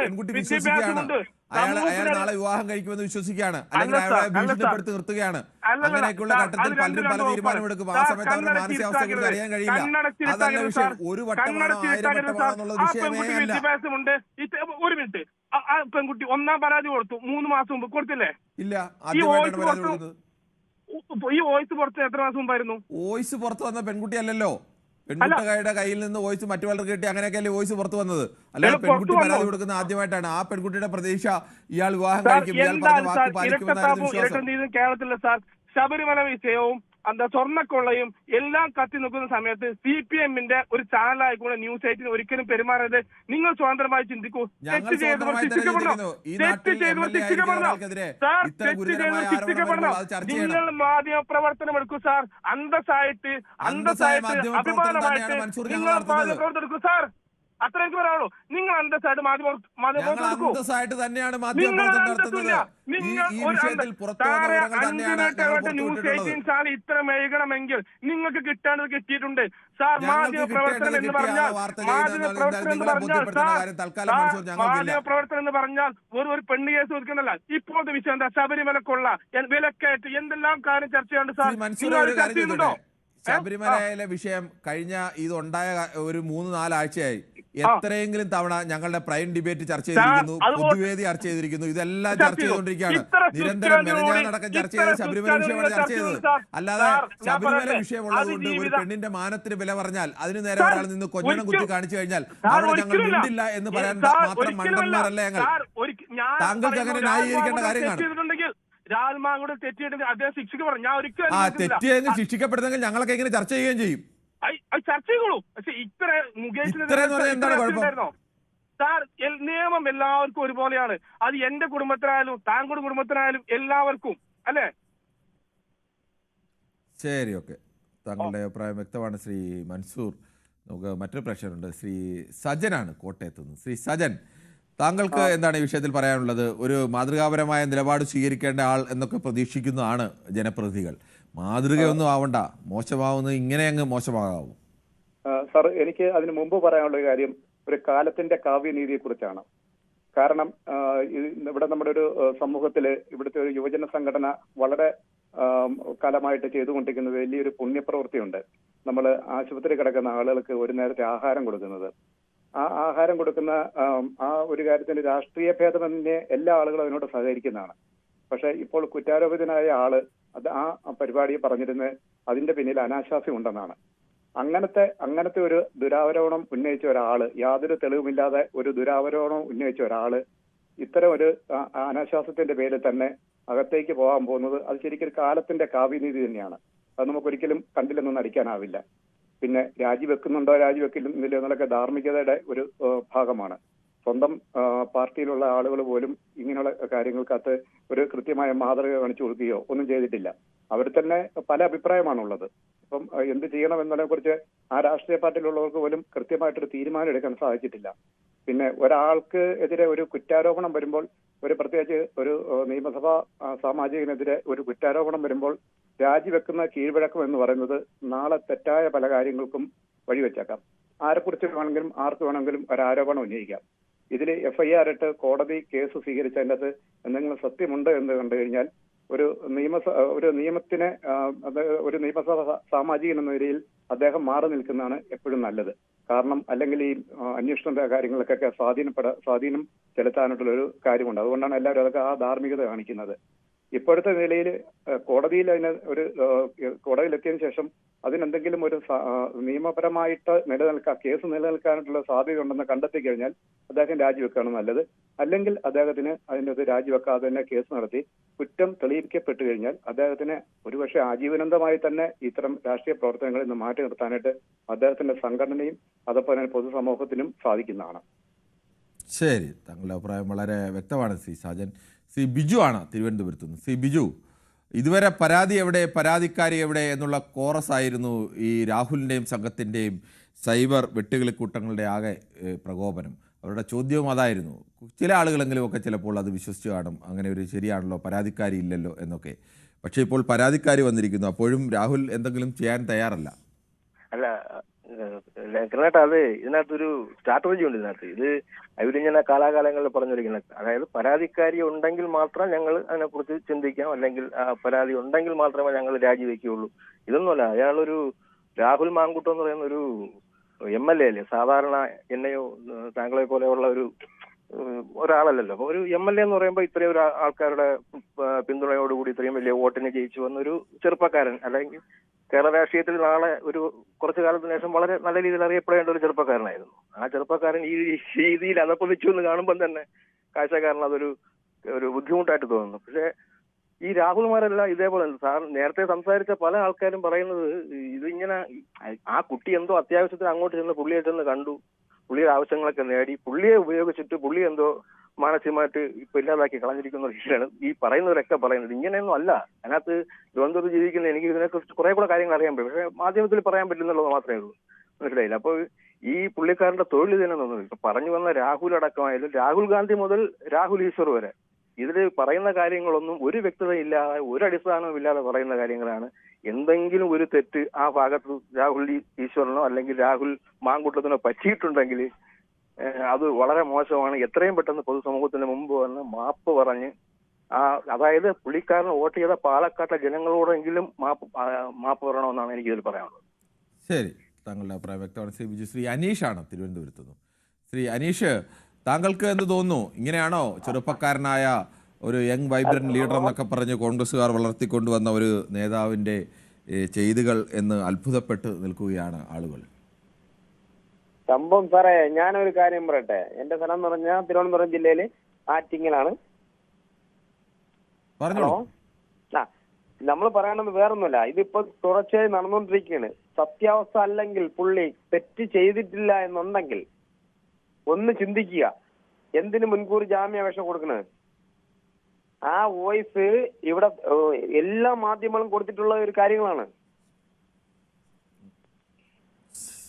പെൺകുട്ടി വിശ്വസിക്കുകയാണ്, അയാൾ നാളെ വിവാഹം കഴിക്കുമെന്ന് വിശ്വസിക്കുകയാണ്, അല്ലെങ്കിൽ അയാളെ ഭീഷണിപ്പെടുത്തി നിർത്തുകയാണ്. അങ്ങനെയൊക്കെയുള്ള ഘട്ടത്തിൽ പലരും പല തീരുമാനമെടുക്കും. ആ സമയത്ത് അവരുടെ മാനസികാവസ്ഥയെ കുറിച്ച് അറിയാൻ കഴിയില്ല. അതല്ല വിഷയം. ഒരു വട്ടമാണോ 1000 വട്ടമാണോ എന്നുള്ള വിഷയമേ അല്ല. ഒരു മിനിറ്റ്, ആ പെൺകുട്ടി 1ാം പരാതി കൊടുത്തു 3 മാസം മുമ്പ്, കൊടുത്തില്ലേ? ഇല്ല, ആദ്യമായിട്ടാണ് പരാതി കൊടുത്തത്. ഈ വോയിസ് പുറത്ത് എത്ര മാസം മുമ്പായിരുന്നു? വോയിസ് പുറത്ത് വന്ന പെൺകുട്ടി അല്ലല്ലോ. പെൺകുട്ടിയുടെ കയ്യിൽ നിന്ന് വോയിസ് മറ്റു പലർക്ക് കിട്ടി, അങ്ങനെയൊക്കെയല്ലേ വോയിസ് പുറത്ത് വന്നത്. അല്ലാതെ പെൺകുട്ടി പരാതി കൊടുക്കുന്ന ആദ്യമായിട്ടാണ്. ആ പെൺകുട്ടിയുടെ പ്രതീക്ഷ ഇയാൾ വിവാഹം കഴിക്കും, ഇയാൾ പറഞ്ഞ വാക്ക് പാലിക്കുമെന്നായിരുന്നു വിശ്വാസം. കേരളത്തിലെ സാർ, ശബരിമല വിഷയവും സ്വർണ്ണക്കൊള്ളയും എല്ലാം കത്തി നിൽക്കുന്ന സമയത്ത് CPM-ന്റെ ഒരു ചാനലായിക്കൂടെ ന്യൂസ് 18 ഒരിക്കലും പെരുമാറരുത്. നിങ്ങൾ സ്വതന്ത്രമായി ചിന്തിക്കൂ. തെറ്റ് ചെയ്തവർ ശിക്ഷിക്കപ്പെടണം. നിങ്ങൾ മാധ്യമ പ്രവർത്തനം എടുക്കൂ സാർ. അന്തസ്സായിട്ട് അഭിമാനമായിട്ട് നിങ്ങൾ മാധ്യമ പ്രവർത്തനം എടുക്കൂ സാർ. അത്ര എനിക്ക് പറയാനുള്ളൂ. നിങ്ങൾ അന്തസ്സായിട്ട് അന്തസ്സായിട്ട് തന്നെയാണ് ന്യൂസ് 18 സാർ ഇത്ര മെഴുകണമെങ്കിൽ നിങ്ങൾക്ക് കിട്ടേണ്ടത് കിട്ടിയിട്ടുണ്ട് സാർ. മാധ്യമ പ്രവർത്തനം എന്ന് പറഞ്ഞാൽ ഒരു പെണ്ണ് കേസ് ഒതുക്കുന്നല്ല. ഇപ്പോഴത്തെ വിഷയം എന്താ? ശബരിമലക്കുള്ള വിലക്കയറ്റ് എന്തെല്ലാം കാര്യം ചർച്ച ചെയ്യാണ്ട് സാർ. ചർച്ച ചെയ്യുന്നുണ്ടോ? ശബരിമലയിലെ വിഷയം കഴിഞ്ഞ ഇതുണ്ടായ ഒരു 3-4 ആഴ്ചയായി എത്രയെങ്കിലും തവണ ഞങ്ങളുടെ പ്രൈം ഡിബേറ്റ് ചർച്ച ചെയ്തിരിക്കുന്നു, പൊതുവേദി ചർച്ച ചെയ്തിരിക്കുന്നു, ഇതെല്ലാം ചർച്ച ചെയ്തുകൊണ്ടിരിക്കുകയാണ്. നിരന്തരം മെനഞ്ഞാന്നടക്കം ചർച്ച ചെയ്ത് ശബരിമല വിഷയമാണ് ചർച്ച ചെയ്തത്. അല്ലാതെ ശബരിമല വിഷയമുള്ളതുകൊണ്ട് ഒരു പെണ്ണിന്റെ മാനത്തിന് വില പറഞ്ഞാൽ അതിന് നേരെ ഒരാൾ നിന്ന് കൊഞ്ഞണം കുത്തി കാണിച്ചു കഴിഞ്ഞാൽ അവിടെ ഞങ്ങൾ മിണ്ടില്ല എന്ന് പറയാൻ മാത്രം മണ്ടന്മാരല്ല ഞങ്ങൾ. താങ്കൾക്ക് അങ്ങനെ ന്യായീകരിക്കേണ്ട കാര്യമാണ്. തെറ്റിയെങ്കിൽ ശിക്ഷിക്കപ്പെടുന്നെങ്കിൽ ഞങ്ങളൊക്കെ എങ്ങനെ ചർച്ച ചെയ്യുകയും ചെയ്യും. ചർച്ച ചെയ്തോളൂ. പക്ഷെ ഇത്ര എന്താണ് കുഴപ്പം? സാർ, നിയമം എല്ലാവർക്കും ഒരുപോലെയാണ്. അത് എന്റെ കുടുംബത്തിനായാലും താങ്കളുടെ കുടുംബത്തിനായാലും എല്ലാവർക്കും അല്ലെ? ശരി, ഓക്കെ. താങ്കളുടെ അഭിപ്രായം വ്യക്തമാണ് ശ്രീ മൻസൂർ. നമുക്ക് മറ്റൊരു പ്രേക്ഷകരുണ്ട്, ശ്രീ സജനാണ് കോട്ടയത്ത് നിന്ന്. ശ്രീ സജൻ, താങ്കൾക്ക് എന്താണ് ഈ വിഷയത്തിൽ പറയാനുള്ളത്? ഒരു മാതൃകാപരമായ നിലപാട് സ്വീകരിക്കേണ്ട ആൾ എന്നൊക്കെ പ്രതീക്ഷിക്കുന്നതാണ് ജനപ്രതിനിധികൾ. മാതൃകയൊന്നും ആവണ്ട, മോശമാവുന്നത് ഇങ്ങനെ അങ്ങ് മോശമാകാവൂ. സാർ, എനിക്ക് അതിന് മുമ്പ് പറയാനുള്ള ഒരു കാര്യം ഒരു കാലത്തിന്റെ കാവ്യനീതിയെ കുറിച്ചാണ്. കാരണം ഇവിടെ നമ്മുടെ ഒരു സമൂഹത്തില് ഇവിടുത്തെ ഒരു യുവജന സംഘടന വളരെ കാലമായിട്ട് ചെയ്തുകൊണ്ടിരിക്കുന്ന വലിയൊരു പുണ്യപ്രവൃത്തിയുണ്ട്. നമ്മൾ ആശുപത്രി കിടക്കുന്ന ആളുകൾക്ക് ഒരു നേരത്തെ ആഹാരം കൊടുക്കുന്നത്. ആ ആഹാരം കൊടുക്കുന്ന ആ ഒരു കാര്യത്തിന് രാഷ്ട്രീയ ഭേദമന്യേ എല്ലാ ആളുകളും അതിനോട് സഹകരിക്കുന്നതാണ്. പക്ഷെ ഇപ്പോൾ കുറ്റാരോപിതനായ ആള് ആ പരിപാടി പറഞ്ഞിരുന്നത് അതിന്റെ പിന്നിൽ അനാശാസ്യം ഉണ്ടെന്നാണ്. അങ്ങനത്തെ ഒരു ദുരാരോപണം ഉന്നയിച്ച ഒരാള്, യാതൊരു തെളിവുമില്ലാതെ ഒരു ദുരാരോപണം ഉന്നയിച്ച ഒരാള് ഇത്തരം ഒരു അനാശാസ്യത്തിന്റെ പേരിൽ തന്നെ അകത്തേക്ക് പോകാൻ പോകുന്നത് അത് ശരിക്കും കാലത്തിന്റെ കാവ്യനീതി തന്നെയാണ്. അത് നമുക്കൊരിക്കലും കണ്ടില്ലെന്ന് നടിക്കാനാവില്ല. പിന്നെ രാജിവെക്കുന്നുണ്ടോ രാജിവെക്കില്ലെന്നില്ല എന്നുള്ളതൊക്കെ ധാർമ്മികതയുടെ ഒരു ഭാഗമാണ്. സ്വന്തം പാർട്ടിയിലുള്ള ആളുകൾ പോലും ഇങ്ങനെയുള്ള കാര്യങ്ങൾക്കകത്ത് ഒരു കൃത്യമായ മാതൃക കാണിച്ചു കൊടുക്കുകയോ ഒന്നും ചെയ്തിട്ടില്ല. അവർ തന്നെ പല അഭിപ്രായമാണുള്ളത്. ഇപ്പം എന്ത് ചെയ്യണം എന്നതിനെ കുറിച്ച് ആ രാഷ്ട്രീയ പാർട്ടിയിലുള്ളവർക്ക് പോലും കൃത്യമായിട്ടൊരു തീരുമാനം എടുക്കാൻ സാധിച്ചിട്ടില്ല. പിന്നെ ഒരാൾക്ക് എതിരെ ഒരു കുറ്റാരോപണം വരുമ്പോൾ, ഒരു പ്രത്യേകിച്ച് ഒരു നിയമസഭാ സാമാജികനെതിരെ ഒരു കുറ്റാരോപണം വരുമ്പോൾ രാജിവെക്കുന്ന കീഴ്വഴക്കം എന്ന് പറയുന്നത് നാളെ തെറ്റായ പല കാര്യങ്ങൾക്കും വഴിവെച്ചേക്കാം. ആരെക്കുറിച്ച് വേണമെങ്കിലും ആർക്ക് വേണമെങ്കിലും ഒരാരോപണം ഉന്നയിക്കാം. ഇതിൽ FIR ഇട്ട് കോടതി കേസ് സ്വീകരിച്ചതിൻ്റെ അകത്ത് എന്തെങ്കിലും സത്യമുണ്ട് എന്ന് കണ്ടു കഴിഞ്ഞാൽ ഒരു നിയമത്തിനെ ഒരു നിയമസഭ സാമാജികൻ എന്ന നിലയിൽ അദ്ദേഹം മാറി നിൽക്കുന്നതാണ് എപ്പോഴും നല്ലത്. കാരണം അല്ലെങ്കിൽ ഈ അന്വേഷണ കാര്യങ്ങൾക്കൊക്കെ സ്വാധീനം ചെലുത്താനായിട്ടുള്ള ഒരു കാര്യമുണ്ട്. അതുകൊണ്ടാണ് എല്ലാവരും അതൊക്കെ ആ ധാർമ്മികത കാണിക്കുന്നത്. ഇപ്പോഴത്തെ നിലയിൽ കോടതിയിലെത്തിയതിനു ശേഷം അതിനെന്തെങ്കിലും ഒരു നിയമപരമായിട്ട് കേസ് നിലനിൽക്കാനായിട്ടുള്ള സാധ്യത ഉണ്ടെന്ന് കണ്ടെത്തി കഴിഞ്ഞാൽ അദ്ദേഹം രാജിവെക്കുകയാണ് നല്ലത്. അല്ലെങ്കിൽ അദ്ദേഹത്തിന് അതിൻ്റെ അത് രാജിവെക്കാതെ തന്നെ കേസ് നടത്തി കുറ്റം തെളിയിക്കപ്പെട്ടു കഴിഞ്ഞാൽ അദ്ദേഹത്തിന് ഒരുപക്ഷെ ആജീവനാന്തമായി തന്നെ ഇത്തരം രാഷ്ട്രീയ പ്രവർത്തനങ്ങളിൽ നിന്ന് മാറ്റി നിർത്താനായിട്ട് അദ്ദേഹത്തിന്റെ സംഘടനയും അതേപോലെ തന്നെ പൊതുസമൂഹത്തിനും സാധിക്കുന്നതാണ്. ശരി, താങ്കളുടെ അഭിപ്രായം വളരെ വ്യക്തമാണ് ശ്രീ സാജൻ. ശ്രീ ബിജു ആണ് തിരുവനന്തപുരത്ത് നിന്ന്. ശ്രീ ബിജു, ഇതുവരെ പരാതി എവിടെ, പരാതിക്കാരി എവിടെ എന്നുള്ള കോറസ് ആയിരുന്നു ഈ രാഹുലിൻ്റെയും സംഘത്തിൻ്റെയും സൈബർ വെട്ടുകിളിക്കൂട്ടങ്ങളുടെ ആകെ പ്രകോപനം. അവരുടെ ചോദ്യവും അതായിരുന്നു. ചില ആളുകളെങ്കിലും ഒക്കെ ചിലപ്പോൾ അത് വിശ്വസിച്ച് കാണും, അങ്ങനെ ഒരു ശരിയാണല്ലോ, പരാതിക്കാരി ഇല്ലല്ലോ എന്നൊക്കെ. പക്ഷേ ഇപ്പോൾ പരാതിക്കാരി വന്നിരിക്കുന്നു, അപ്പോഴും രാഹുൽ എന്തെങ്കിലും ചെയ്യാൻ തയ്യാറല്ല. അല്ല കേട്ടോ, അത് ഇതിനകത്തൊരു സ്ട്രാറ്റജി ഉണ്ട് ഇതിനകത്ത്. ഇത് അവരിങ്ങനെ കാലാകാലങ്ങളിൽ പറഞ്ഞിരിക്കുന്നത്, അതായത് പരാതിക്കാരി ഉണ്ടെങ്കിൽ മാത്രം ഞങ്ങൾ അതിനെക്കുറിച്ച് ചിന്തിക്കാം, അല്ലെങ്കിൽ പരാതി ഉണ്ടെങ്കിൽ മാത്രമേ ഞങ്ങൾ രാജിവെക്കുകയുള്ളൂ. ഇതൊന്നുമല്ല. അയാളൊരു രാഹുൽ മാങ്കൂട്ടം എന്ന് പറയുന്ന ഒരു MLA അല്ലേ, സാധാരണ എന്നെയോ താങ്കളെ പോലെയുള്ള ഒരാളല്ലല്ലോ. അപ്പൊ ഒരു MLA എന്ന് പറയുമ്പോൾ ഇത്രയും ഒരു ആൾക്കാരുടെ പിന്തുണയോടുകൂടി ഇത്രയും വലിയ വോട്ടിന് ജയിച്ചു വന്നൊരു ചെറുപ്പക്കാരൻ, അല്ലെങ്കിൽ കേരള രാഷ്ട്രീയത്തിൽ നാളെ ഒരു കുറച്ചു കാലത്തിന് ശേഷം വളരെ നല്ല രീതിയിൽ അറിയപ്പെടേണ്ട ഒരു ചെറുപ്പക്കാരനായിരുന്നു. ആ ചെറുപ്പക്കാരൻ ഈ രീതിയിൽ അതപ്പതിച്ചു എന്ന് കാണുമ്പോൾ തന്നെ കാഴ്ചക്കാരൻ അതൊരു ബുദ്ധിമുട്ടായിട്ട് തോന്നുന്നു. പക്ഷെ ഈ രാഹുൽമാരെല്ലാം ഇതേപോലെ സാർ നേരത്തെ സംസാരിച്ച പല ആൾക്കാരും പറയുന്നത് ഇതിങ്ങനെ ആ കുട്ടി എന്തോ അത്യാവശ്യത്തിന് അങ്ങോട്ട് ചെന്ന് പുള്ളിയെ ചെന്ന് കണ്ടു, പുള്ളിയുടെ ആവശ്യങ്ങളൊക്കെ നേടി, പുള്ളിയെ ഉപയോഗിച്ചിട്ട് പുള്ളി എന്തോ മാനസികമായിട്ട് ഇപ്പൊ ഇല്ലാതാക്കി കളഞ്ഞിരിക്കുന്ന രീതിയിലാണ് ഈ പറയുന്നവരൊക്കെ പറയുന്നത്. ഇങ്ങനെയൊന്നും അല്ല. അതിനകത്ത് തിരുവനന്തപുരത്ത് ജീവിക്കുന്ന എനിക്ക് ഇതിനെക്കുറിച്ച് കുറെ കൂടെ കാര്യങ്ങൾ അറിയാൻ പറ്റും. പക്ഷെ മാധ്യമത്തിൽ പറയാൻ പറ്റുന്നുള്ളത് മാത്രമേ ഉള്ളൂ. മനസ്സിലായില്ല. അപ്പോൾ ഈ പുള്ളിക്കാരന്റെ തൊഴിൽ തന്നെ തോന്നുന്നു. ഇപ്പൊ പറഞ്ഞു വന്ന രാഹുൽ അടക്കമായാലും രാഹുൽ ഗാന്ധി മുതൽ രാഹുൽ ഈശ്വർ വരെ ഇതിൽ പറയുന്ന കാര്യങ്ങളൊന്നും ഒരു വ്യക്തതയില്ലാതെ ഒരു അടിസ്ഥാനവും ഇല്ലാതെ പറയുന്ന കാര്യങ്ങളാണ്. എന്തെങ്കിലും ഒരു തെറ്റ് ആ ഭാഗത്ത് രാഹുൽ ഈശ്വറിനോ അല്ലെങ്കിൽ രാഹുൽ മാങ്കൂട്ടത്തിനോ പറ്റിയിട്ടുണ്ടെങ്കിൽ അത് വളരെ മോശമാണ്. എത്രയും പെട്ടെന്ന് പൊതുസമൂഹത്തിന് മുമ്പ് വന്ന് മാപ്പ് പറഞ്ഞ് അതായത് പുള്ളിക്കാരന് വോട്ട് ചെയ്ത പാലക്കാട്ടെ ജനങ്ങളോടെങ്കിലും മാപ്പ് പറയണമെന്നാണ് എനിക്കിതിൽ പറയാനുള്ളത്. ശരി, താങ്കളുടെ അഭിപ്രായം വ്യക്തമാണ് ശ്രീ ബിജു. ശ്രീ അനീഷാണ് തിരുവനന്തപുരത്ത് നിന്ന്. ശ്രീ അനീഷ്, താങ്കൾക്ക് എന്ത് തോന്നുന്നു? ഇങ്ങനെയാണോ ചെറുപ്പക്കാരനായ ഒരു യങ് വൈബ്രന്റ് ലീഡർ എന്നൊക്കെ പറഞ്ഞ് കോൺഗ്രസ്സുകാർ വളർത്തിക്കൊണ്ടുവന്ന ഒരു നേതാവിൻ്റെ ചെയ്തികൾ എന്ന് അത്ഭുതപ്പെട്ട് നിൽക്കുകയാണ് ആളുകൾ? സംഭവം സാറേ, ഞാനൊരു കാര്യം പറയട്ടെ. എന്റെ സ്ഥലം എന്ന് പറഞ്ഞാൽ തിരുവനന്തപുരം ജില്ലയില് ആറ്റിങ്ങലാണ്. പറഞ്ഞോളൂ. നമ്മൾ പറയണത് വേറൊന്നുമില്ല. ഇതിപ്പോ തുടർച്ചയായി നടന്നുകൊണ്ടിരിക്കുകയാണ്. സത്യാവസ്ഥ അല്ലെങ്കിൽ പുള്ളി തെറ്റ് ചെയ്തിട്ടില്ല എന്നുണ്ടെങ്കിൽ ഒന്ന് ചിന്തിക്കുക, എന്തിനു മുൻകൂർ ജാമ്യാപേക്ഷ കൊടുക്കണത്? ആ വോയിസ് ഇവിടെ എല്ലാ മാധ്യമങ്ങളും കൊടുത്തിട്ടുള്ള ഒരു കാര്യങ്ങളാണ്.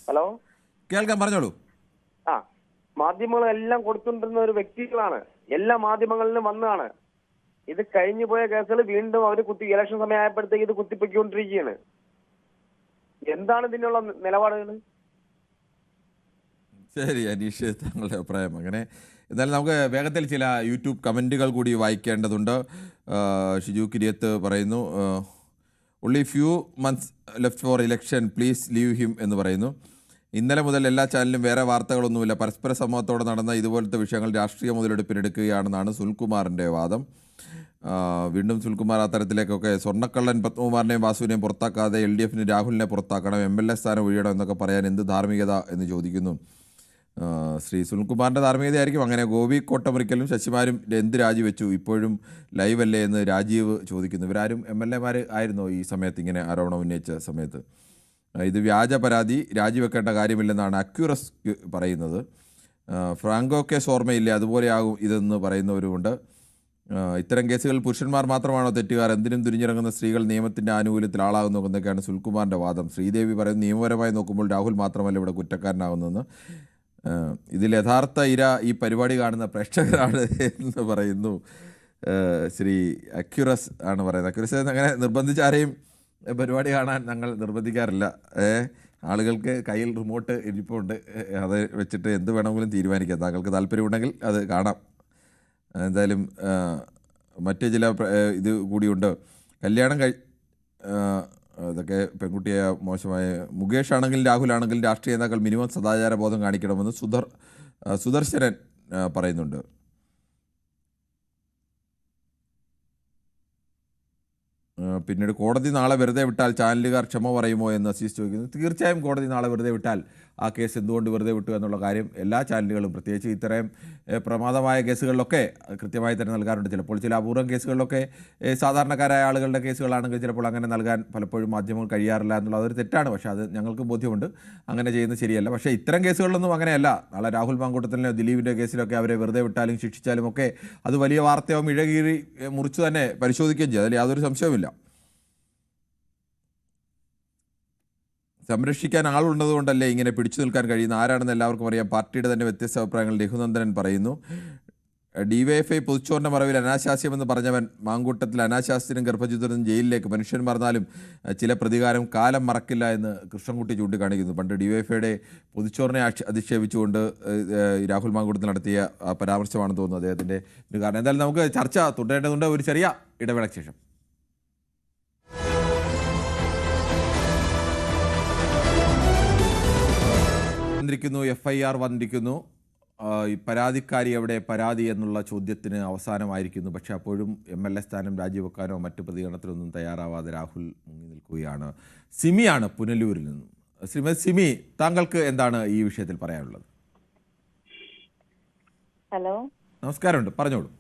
ഹലോ, കേൾക്കാൻ പറഞ്ഞോളൂ. ആ, മാധ്യമങ്ങളെല്ലാം കൊടുത്തുകൊണ്ടിരുന്ന ഒരു വ്യക്തികളാണ്, എല്ലാ മാധ്യമങ്ങളിലും വന്നതാണ്. ഇത് കഴിഞ്ഞു പോയ കേസുകൾ വീണ്ടും അവർ ഇലക്ഷൻ സമയമായപ്പോഴത്തേക്ക് ഇത് കുത്തിപ്പൊക്കിക്കൊണ്ടിരിക്കുകയാണ്. എന്താണ് ഇതിനുള്ള നിലപാടുകൾ? ശരി അനീഷ്, താങ്കളുടെ അഭിപ്രായം അങ്ങനെ. എന്നാലും നമുക്ക് വേഗത്തിൽ ചില യൂട്യൂബ് കമൻറ്റുകൾ കൂടി വായിക്കേണ്ടതുണ്ട്. ഷിജു കിരിയത്ത് പറയുന്നു, only few months left for election, please leave him എന്ന് പറയുന്നു. ഇന്നലെ മുതൽ എല്ലാ ചാനലിലും വേറെ വാർത്തകളൊന്നുമില്ല, പരസ്പര സമ്മതത്തോടെ നടന്ന ഇതുപോലത്തെ വിഷയങ്ങൾ രാഷ്ട്രീയ മുതലെടുപ്പിനെടുക്കുകയാണെന്നാണ് സുൽകുമാറിൻ്റെ വാദം. വീണ്ടും സുൽകുമാർ അത്തരത്തിലേക്കൊക്കെ സ്വർണ്ണക്കള്ളൻ പത്മകുമാറിനെയും വാസുവിനെയും പുറത്താക്കാതെ LDFന് രാഹുലിനെ പുറത്താക്കണം, MLA സ്ഥാനം ഒഴിയണം എന്നൊക്കെ പറയാൻ എന്ത് ധാർമ്മികത എന്ന് ചോദിക്കുന്നു. ശ്രീ സുനിൽകുമാറിൻ്റെ ധാർമ്മികതയായിരിക്കും അങ്ങനെ. ഗോപി കോട്ടമുറിക്കലും ശശിമാരും എന്ത് രാജിവെച്ചു, ഇപ്പോഴും ലൈവ് അല്ലേ എന്ന് രാജീവ് ചോദിക്കുന്നു. ഇവരാരും MLA മാർ ആയിരുന്നോ ഈ സമയത്ത് ഇങ്ങനെ ആരോപണം ഉന്നയിച്ച സമയത്ത്? ഇത് വ്യാജ പരാതി, രാജിവെക്കേണ്ട കാര്യമില്ലെന്നാണ് അക്യൂറസ് പറയുന്നത്. ഫ്രാങ്കോ കേസ് ഓർമ്മയില്ലേ, അതുപോലെയാകും ഇതെന്ന് പറയുന്നവരുമുണ്ട്. ഇത്തരം കേസുകളിൽ പുരുഷന്മാർ മാത്രമാണോ തെറ്റുകാർ, എന്തിനും തുനിഞ്ഞിറങ്ങുന്ന സ്ത്രീകൾ നിയമത്തിൻ്റെ ആനുകൂല്യത്തിൽ ആളാകുന്നു എന്നൊക്കെയാണ് സുൽകുമാറിൻ്റെ വാദം. ശ്രീദേവി പറയുന്നത് നിയമപരമായി നോക്കുമ്പോൾ രാഹുൽ മാത്രമല്ല ഇവിടെ കുറ്റക്കാരനാകുന്നതെന്ന്. ഇതിൽ യഥാർത്ഥ ഇര ഈ പരിപാടി കാണുന്ന പ്രേക്ഷകരാണ് എന്ന് പറയുന്നു. ശ്രീ അക്യൂറസ് ആണ് പറയുന്നത്. അക്യൂറസ് അങ്ങനെ നിർബന്ധിച്ചാരെയും പരിപാടി കാണാൻ ഞങ്ങൾ നിർബന്ധിക്കാറില്ല. ആളുകൾക്ക് കയ്യിൽ റിമോട്ട് ഇരിപ്പുണ്ട്, അത് വെച്ചിട്ട് എന്ത് വേണമെങ്കിലും തീരുമാനിക്കാം. താങ്കൾക്ക് താല്പര്യമുണ്ടെങ്കിൽ അത് കാണാം. എന്തായാലും മറ്റ് ചില ഇത് കൂടിയുണ്ട്. കല്യാണം അതൊക്കെ പെൺകുട്ടിയെ മോശമായ മുകേഷ് ആണെങ്കിലും രാഹുൽ ആണെങ്കിലും രാഷ്ട്രീയ നേതാക്കൾ മിനിമം സദാചാര ബോധം കാണിക്കണമെന്ന് സുദർശനൻ പറയുന്നുണ്ട്. പിന്നീട് കോടതി നാളെ വെറുതെ വിട്ടാൽ ചാനലുകാർ ക്ഷമ പറയുമോ എന്ന് അസീസ് ചോദിക്കുന്നു. തീർച്ചയായും കോടതി നാളെ വെറുതെ വിട്ടാൽ ആ കേസ് എന്തുകൊണ്ട് വെറുതെ വിട്ടു എന്നുള്ള കാര്യം എല്ലാ ചാനലുകളും, പ്രത്യേകിച്ച് ഇത്തരം പ്രമാദമായ കേസുകളിലൊക്കെ കൃത്യമായി തന്നെ നൽകാറുണ്ട്. ചിലപ്പോൾ ചില അപൂർവം കേസുകളിലൊക്കെ സാധാരണക്കാരായ ആളുകളുടെ കേസുകളാണെങ്കിൽ ചിലപ്പോൾ അങ്ങനെ നൽകാൻ പലപ്പോഴും മാധ്യമങ്ങൾ കഴിയാറില്ല എന്നുള്ളത് അതൊരു തെറ്റാണ്. പക്ഷേ അത് ഞങ്ങൾക്ക് ബോധ്യമുണ്ട്, അങ്ങനെ ചെയ്യുന്നത് ശരിയല്ല. പക്ഷേ ഇത്തരം കേസുകളിലൊന്നും അങ്ങനെയല്ല. നാളെ രാഹുൽ മാങ്കൂട്ടത്തിലെ ദിലീപിൻ്റെ കേസിലൊക്കെ അവരെ വെറുതെ വിട്ടാലും ശിക്ഷിച്ചാലും ഒക്കെ അത് വലിയ വാർത്തയാവും, ഇഴകീറി മുറിച്ച് തന്നെ പരിശോധിക്കുകയും ചെയ്യും. അതിൽ യാതൊരു സംശയവുമില്ല. സംരക്ഷിക്കാൻ ആളുള്ളതുകൊണ്ടല്ലേ ഇങ്ങനെ പിടിച്ചു നിൽക്കാൻ കഴിയുന്ന, ആരാണെന്ന് എല്ലാവർക്കും അറിയാം. പാർട്ടിയുടെ തന്നെ വ്യത്യസ്ത അഭിപ്രായങ്ങൾ രഘുനന്ദനൻ പറയുന്നു. DYFI പൊതുച്ചോറിൻ്റെ മറവിൽ അനാശാസ്യമെന്ന് പറഞ്ഞവൻ മാങ്കൂട്ടത്തിൽ അനാശാസ്യനും ഗർഭചിത്രനും ജയിലിലേക്ക്. മനുഷ്യൻ മറന്നാലും ചില പ്രതികാരം കാലം മറക്കില്ല എന്ന് കൃഷ്ണൻകുട്ടി ചൂണ്ടിക്കാണിക്കുന്നു. പണ്ട് DYFIയുടെ പൊതുച്ചോറിനെ അധിക്ഷേപിച്ചുകൊണ്ട് രാഹുൽ മാങ്കൂട്ടത്തിൽ നടത്തിയ പരാമർശമാണെന്ന് തോന്നുന്നു അദ്ദേഹത്തിൻ്റെ ഒരു കാരണം. എന്തായാലും നമുക്ക് ചർച്ച തുടരേണ്ടതുണ്ട്. ഒരു ചെറിയ ഇടവേളയ്ക്ക് ശേഷം FIR വന്നിരിക്കുന്നു. ഈ പരാതിക്കാരി എവിടെ, പരാതി എന്നുള്ള ചോദ്യത്തിന് അവസാനമായിരിക്കുന്നു. പക്ഷേ അപ്പോഴും MLA സ്ഥാനം രാജിവെക്കാനോ മറ്റ് പ്രതികരണത്തിനൊന്നും തയ്യാറാവാതെ രാഹുൽ മുങ്ങി നിൽക്കുകയാണ്. സിമിയാണ് പുനലൂരിൽ നിന്നും. ശ്രീമതി സിമി, താങ്കൾക്ക് എന്താണ് ഈ വിഷയത്തിൽ പറയാനുള്ളത്? ഹലോ, നമസ്കാരമുണ്ട്, പറഞ്ഞോളൂ.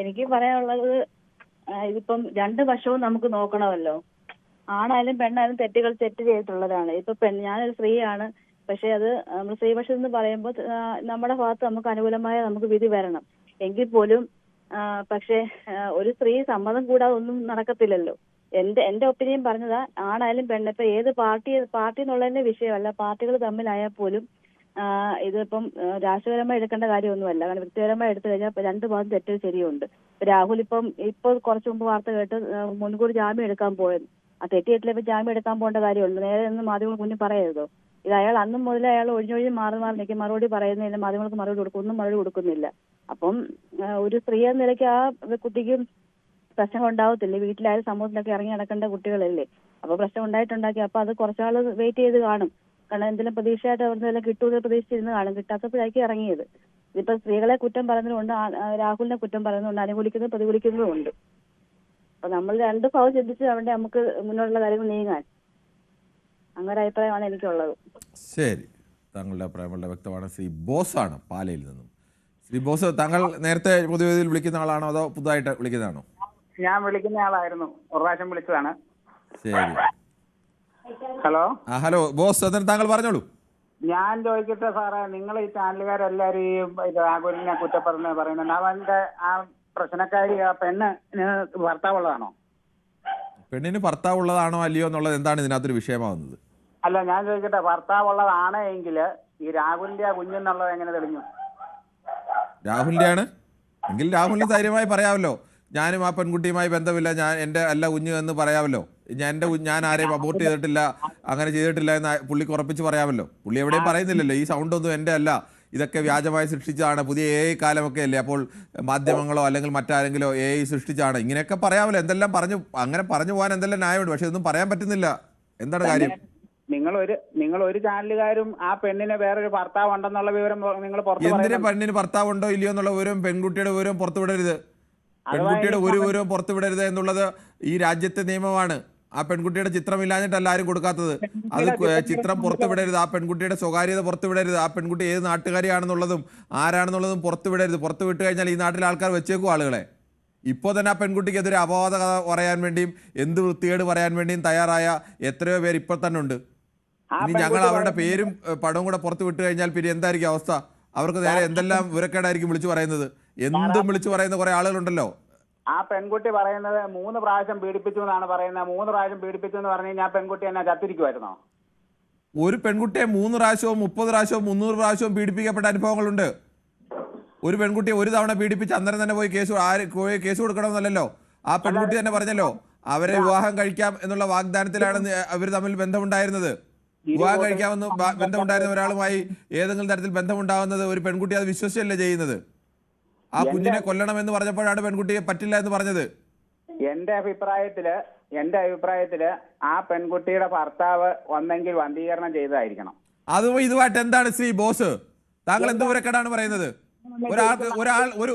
എനിക്ക് പറയാനുള്ളത്, ഇതിപ്പം രണ്ട് വശവും നമുക്ക് നോക്കണമല്ലോ. ആണായാലും പെണ്ണായാലും തെറ്റ് ചെയ്തിട്ടുള്ളതാണ്. ഇപ്പൊ ഞാനൊരു സ്ത്രീയാണ്, പക്ഷെ അത് നമ്മൾ സ്ത്രീപക്ഷം എന്ന് പറയുമ്പോൾ നമ്മുടെ ഭാഗത്ത് നമുക്ക് അനുകൂലമായ നമുക്ക് വിധി വരണം. എങ്കിൽ പോലും പക്ഷെ ഒരു സ്ത്രീ സമ്മതം കൂടാതെ ഒന്നും നടക്കത്തില്ലല്ലോ. എന്റെ ഒപ്പീനിയൻ പറഞ്ഞതാ. ആണായാലും പെണ്ണ്, ഇപ്പൊ ഏത് പാർട്ടി എന്നുള്ളതിന്റെ വിഷയമല്ല, പാർട്ടികൾ തമ്മിലായാൽ പോലും ഇതിപ്പം രാഷ്ട്രീയപരമായി എടുക്കേണ്ട കാര്യമൊന്നുമല്ല. കാരണം വ്യക്തിപരമായി എടുത്തു കഴിഞ്ഞാൽ രണ്ട് ഭാഗം തെറ്റും ശരിയുണ്ട്. രാഹുൽ ഇപ്പൊ കുറച്ചു മുമ്പ് വാർത്ത കേട്ട് മുൻകൂർ ജാമ്യം എടുക്കാൻ പോയത്. ആ തെറ്റിയിട്ടില്ല, ഇപ്പൊ ജാമ്യം എടുക്കാൻ പോകേണ്ട കാര്യമുള്ളൂ. നേരെ നിന്ന് മാധ്യമങ്ങൾ മുന്നിൽ പറയരുതോ? ഇത് അയാൾ അന്നും മുതലേ അയാൾ ഒഴിഞ്ഞൊഴിഞ്ഞ് മാറി നിൽക്കും, മറുപടി പറയുന്നില്ല, മാധ്യമങ്ങൾക്ക് ഒന്നും മറുപടി കൊടുക്കുന്നില്ല. അപ്പം ഒരു സ്ത്രീ എന്ന നിലയ്ക്ക് ആ കുട്ടിക്ക് പ്രശ്നങ്ങൾ ഉണ്ടാവത്തില്ലേ? വീട്ടിലായാലും സമൂഹത്തിലൊക്കെ ഇറങ്ങി നടക്കേണ്ട കുട്ടികളല്ലേ. അപ്പൊ പ്രശ്നം ഉണ്ടാക്കി അപ്പൊ അത് കുറച്ചാൾ വെയിറ്റ് ചെയ്ത് കാണും. കാരണം എന്തെങ്കിലും പ്രതീക്ഷയായിട്ട് അവരുടെ കിട്ടുമെന്ന് പ്രതീക്ഷിച്ചിരുന്ന് കാണും. കിട്ടാത്തപ്പോഴായിരിക്കും ഇറങ്ങിയത്. ഇതിപ്പോ സ്ത്രീകളെ കുറ്റം പറയുന്നതുകൊണ്ട്, രാഹുലിനെ കുറ്റം പറയുന്നതുകൊണ്ട്, അനുകൂലിക്കുന്നതും പ്രതികൂലിക്കുന്നതും ഉണ്ട്. അപ്പൊ നമ്മൾ രണ്ട് ഭാവം ചിന്തിച്ച് അവിടെ നമുക്ക് മുന്നോട്ടുള്ള കാര്യങ്ങൾ നീങ്ങാൻ, അങ്ങനെ അഭിപ്രായമാണ് എനിക്കുള്ളത്. ശരി, താങ്കളുടെ അഭിപ്രായം വളരെ വ്യക്തമാണ്. ശ്രീ ബോസാണ് പാലയിൽ നിന്നും. ശ്രീ ബോസ്, താങ്കൾ നേരത്തെ പൊതുവേദിയിൽ വിളിക്കുന്ന ആളാണോ അതോ പുതുതായിട്ട് വിളിക്കുന്നതാണോ? ഞാൻ വിളിക്കുന്ന ആളായിരുന്നു, ഒരു പ്രാവശ്യം വിളിച്ചതാണ്. ശരി, ഹലോ. ഹലോ ബോസ്, അതിന് താങ്കൾ പറഞ്ഞോളൂ. ഞാൻ ചോദിക്കട്ടെ സാറേ, നിങ്ങൾ ഈ ചാനലുകാരെല്ലാരും ഈ രാഹുലിനെ പറയുന്നുണ്ട്. അവന്റെ ആ പ്രശ്നക്കാരി ആ പെണ്ണിന് ഭർത്താവുള്ളതാണോ? പെണ്ണിന് ഭർത്താവുള്ളതാണോ അല്ലയോ എന്നുള്ളത് എന്താണ് ഇതിനകത്തൊരു വിഷയമാവുന്നത്? അല്ല ഞാൻ ചോദിക്കട്ടെ, ഭർത്താവുള്ളതാണ് എങ്കിൽ ഈ രാഹുലിന്റെ കുഞ്ഞെന്നുള്ളത് എങ്ങനെ തെളിഞ്ഞു? രാഹുലിന്റെ ആണ് എങ്കിൽ രാഹുലിന് ധൈര്യമായി പറയാമല്ലോ, ഞാനും ആ പെൺകുട്ടിയുമായി ബന്ധമില്ല, ഞാൻ എൻ്റെ അല്ല കുഞ്ഞ് എന്ന് പറയാമല്ലോ. ഞാൻ ആരെയും അബോർട്ട് ചെയ്തിട്ടില്ല, അങ്ങനെ ചെയ്തിട്ടില്ല എന്ന് പുള്ളിക്ക് ഉറപ്പിച്ച് പറയാമല്ലോ. പുള്ളി എവിടെയും പറയുന്നില്ലല്ലോ ഈ സൗണ്ടൊന്നും എൻ്റെ അല്ല, ഇതൊക്കെ വ്യാജമായി സൃഷ്ടിച്ചതാണ്, പുതിയ AI കാലമൊക്കെ അല്ലേ, അപ്പോൾ മാധ്യമങ്ങളോ അല്ലെങ്കിൽ മറ്റാരെങ്കിലോ AI സൃഷ്ടിച്ചാണ്, ഇങ്ങനെയൊക്കെ പറയാമല്ലോ. എന്തെല്ലാം അങ്ങനെ പറഞ്ഞു പോകാൻ എന്തെല്ലാം ന്യായമുണ്ട്. പക്ഷെ ഇതൊന്നും പറയാൻ പറ്റുന്നില്ല. എന്താണ് കാര്യം? നിങ്ങൾ ഒരു ചാനലുകാരും ആ പെണ്ണിന് വേറൊരു ഭർത്താവ് ഉണ്ടെന്നുള്ള വിവരം നിങ്ങൾ എന്തിനാ പെണ്ണിന് ഭർത്താവുണ്ടോ ഇല്ലയോ എന്നുള്ള വിവരം, പെൺകുട്ടിയുടെ വിവരം പുറത്തുവിടരുത്, പെൺകുട്ടിയുടെ ഒരു വിവരവും പുറത്തുവിടരുത് എന്നുള്ളത് ഈ രാജ്യത്തെ നിയമമാണ്. ആ പെൺകുട്ടിയുടെ ചിത്രം ഇല്ലാഞ്ഞിട്ടല്ല ആരും കൊടുക്കാത്തത്. അത് ചിത്രം പുറത്തുവിടരുത്, ആ പെൺകുട്ടിയുടെ സ്വകാര്യത പുറത്തുവിടരുത്, ആ പെൺകുട്ടി ഏത് നാട്ടുകാരിയാണെന്നുള്ളതും ആരാണെന്നുള്ളതും പുറത്തുവിടരുത്. പുറത്തുവിട്ട് കഴിഞ്ഞാൽ ഈ നാട്ടിലെ ആൾക്കാർ വെച്ചേക്കും ആളുകളെ. ഇപ്പോൾ തന്നെ ആ പെൺകുട്ടിക്കെതിരെ അപവാദ കഥ പറയാൻ വേണ്ടിയും എന്ത് വൃത്തികേട് പറയാൻ വേണ്ടിയും തയ്യാറായ എത്രയോ പേര് ഇപ്പോൾ തന്നെ ഉണ്ട്. ഇനി ഞങ്ങൾ അവരുടെ പേരും പടവും കൂടെ പുറത്തു വിട്ട് കഴിഞ്ഞാൽ പിന്നെ എന്തായിരിക്കും അവസ്ഥ? അവർക്ക് നേരെ എന്തെല്ലാം വിവരക്കേടായിരിക്കും വിളിച്ചു പറയുന്നത്, എന്തും വിളിച്ചു പറയുന്ന കുറെ ആളുകളുണ്ടല്ലോ. ആ പെൺകുട്ടി പറയുന്നത് 3 പ്രാവശ്യം പീഡിപ്പിച്ചു എന്നാണ് പറയുന്നത്. 3 പ്രാവശ്യം പീഡിപ്പിച്ചു എന്ന് പറഞ്ഞു കഴിഞ്ഞാൽ ആ പെൺകുട്ടി എന്നെ ചത്തിരിക്കുമായിരുന്നോ? ഒരു പെൺകുട്ടിയെ 3 പ്രാവശ്യവും 30 പ്രാവശ്യവും 300 പ്രാവശ്യവും പീഡിപ്പിക്കപ്പെട്ട അനുഭവങ്ങളുണ്ട്. ഒരു പെൺകുട്ടിയെ ഒരു തവണ പീഡിപ്പിച്ച് അന്നേരം തന്നെ പോയി കേസ് കൊടുക്കണമെന്നല്ലോ. ആ പെൺകുട്ടി തന്നെ പറഞ്ഞല്ലോ, അവരെ വിവാഹം കഴിക്കാം എന്നുള്ള വാഗ്ദാനത്തിലാണ് അവർ തമ്മിൽ ബന്ധമുണ്ടായിരുന്നത്. വിവാഹം കഴിക്കാമെന്ന് ബന്ധമുണ്ടായിരുന്ന ഒരാളുമായി ഏതെങ്കിലും തരത്തിൽ ബന്ധമുണ്ടാകുന്നത് ഒരു പെൺകുട്ടി അത് വിശ്വസിച്ചല്ലേ ചെയ്യുന്നത്. ആ കുഞ്ഞിനെ കൊല്ലണമെന്ന് പറഞ്ഞപ്പോഴാണ് പെൺകുട്ടിയെ പറ്റില്ല എന്ന് പറഞ്ഞത്. എന്റെ അഭിപ്രായത്തില് ആ പെൺകുട്ടിയുടെ ഭർത്താവ് ഒന്നെങ്കിൽ വന്ധീകരണം ചെയ്തതായിരിക്കണം. അതും ഇതുമായിട്ട് എന്താണ് ശ്രീ ബോസ്, താങ്കൾ എന്ത് വിവരക്കേടാണ് പറയുന്നത്?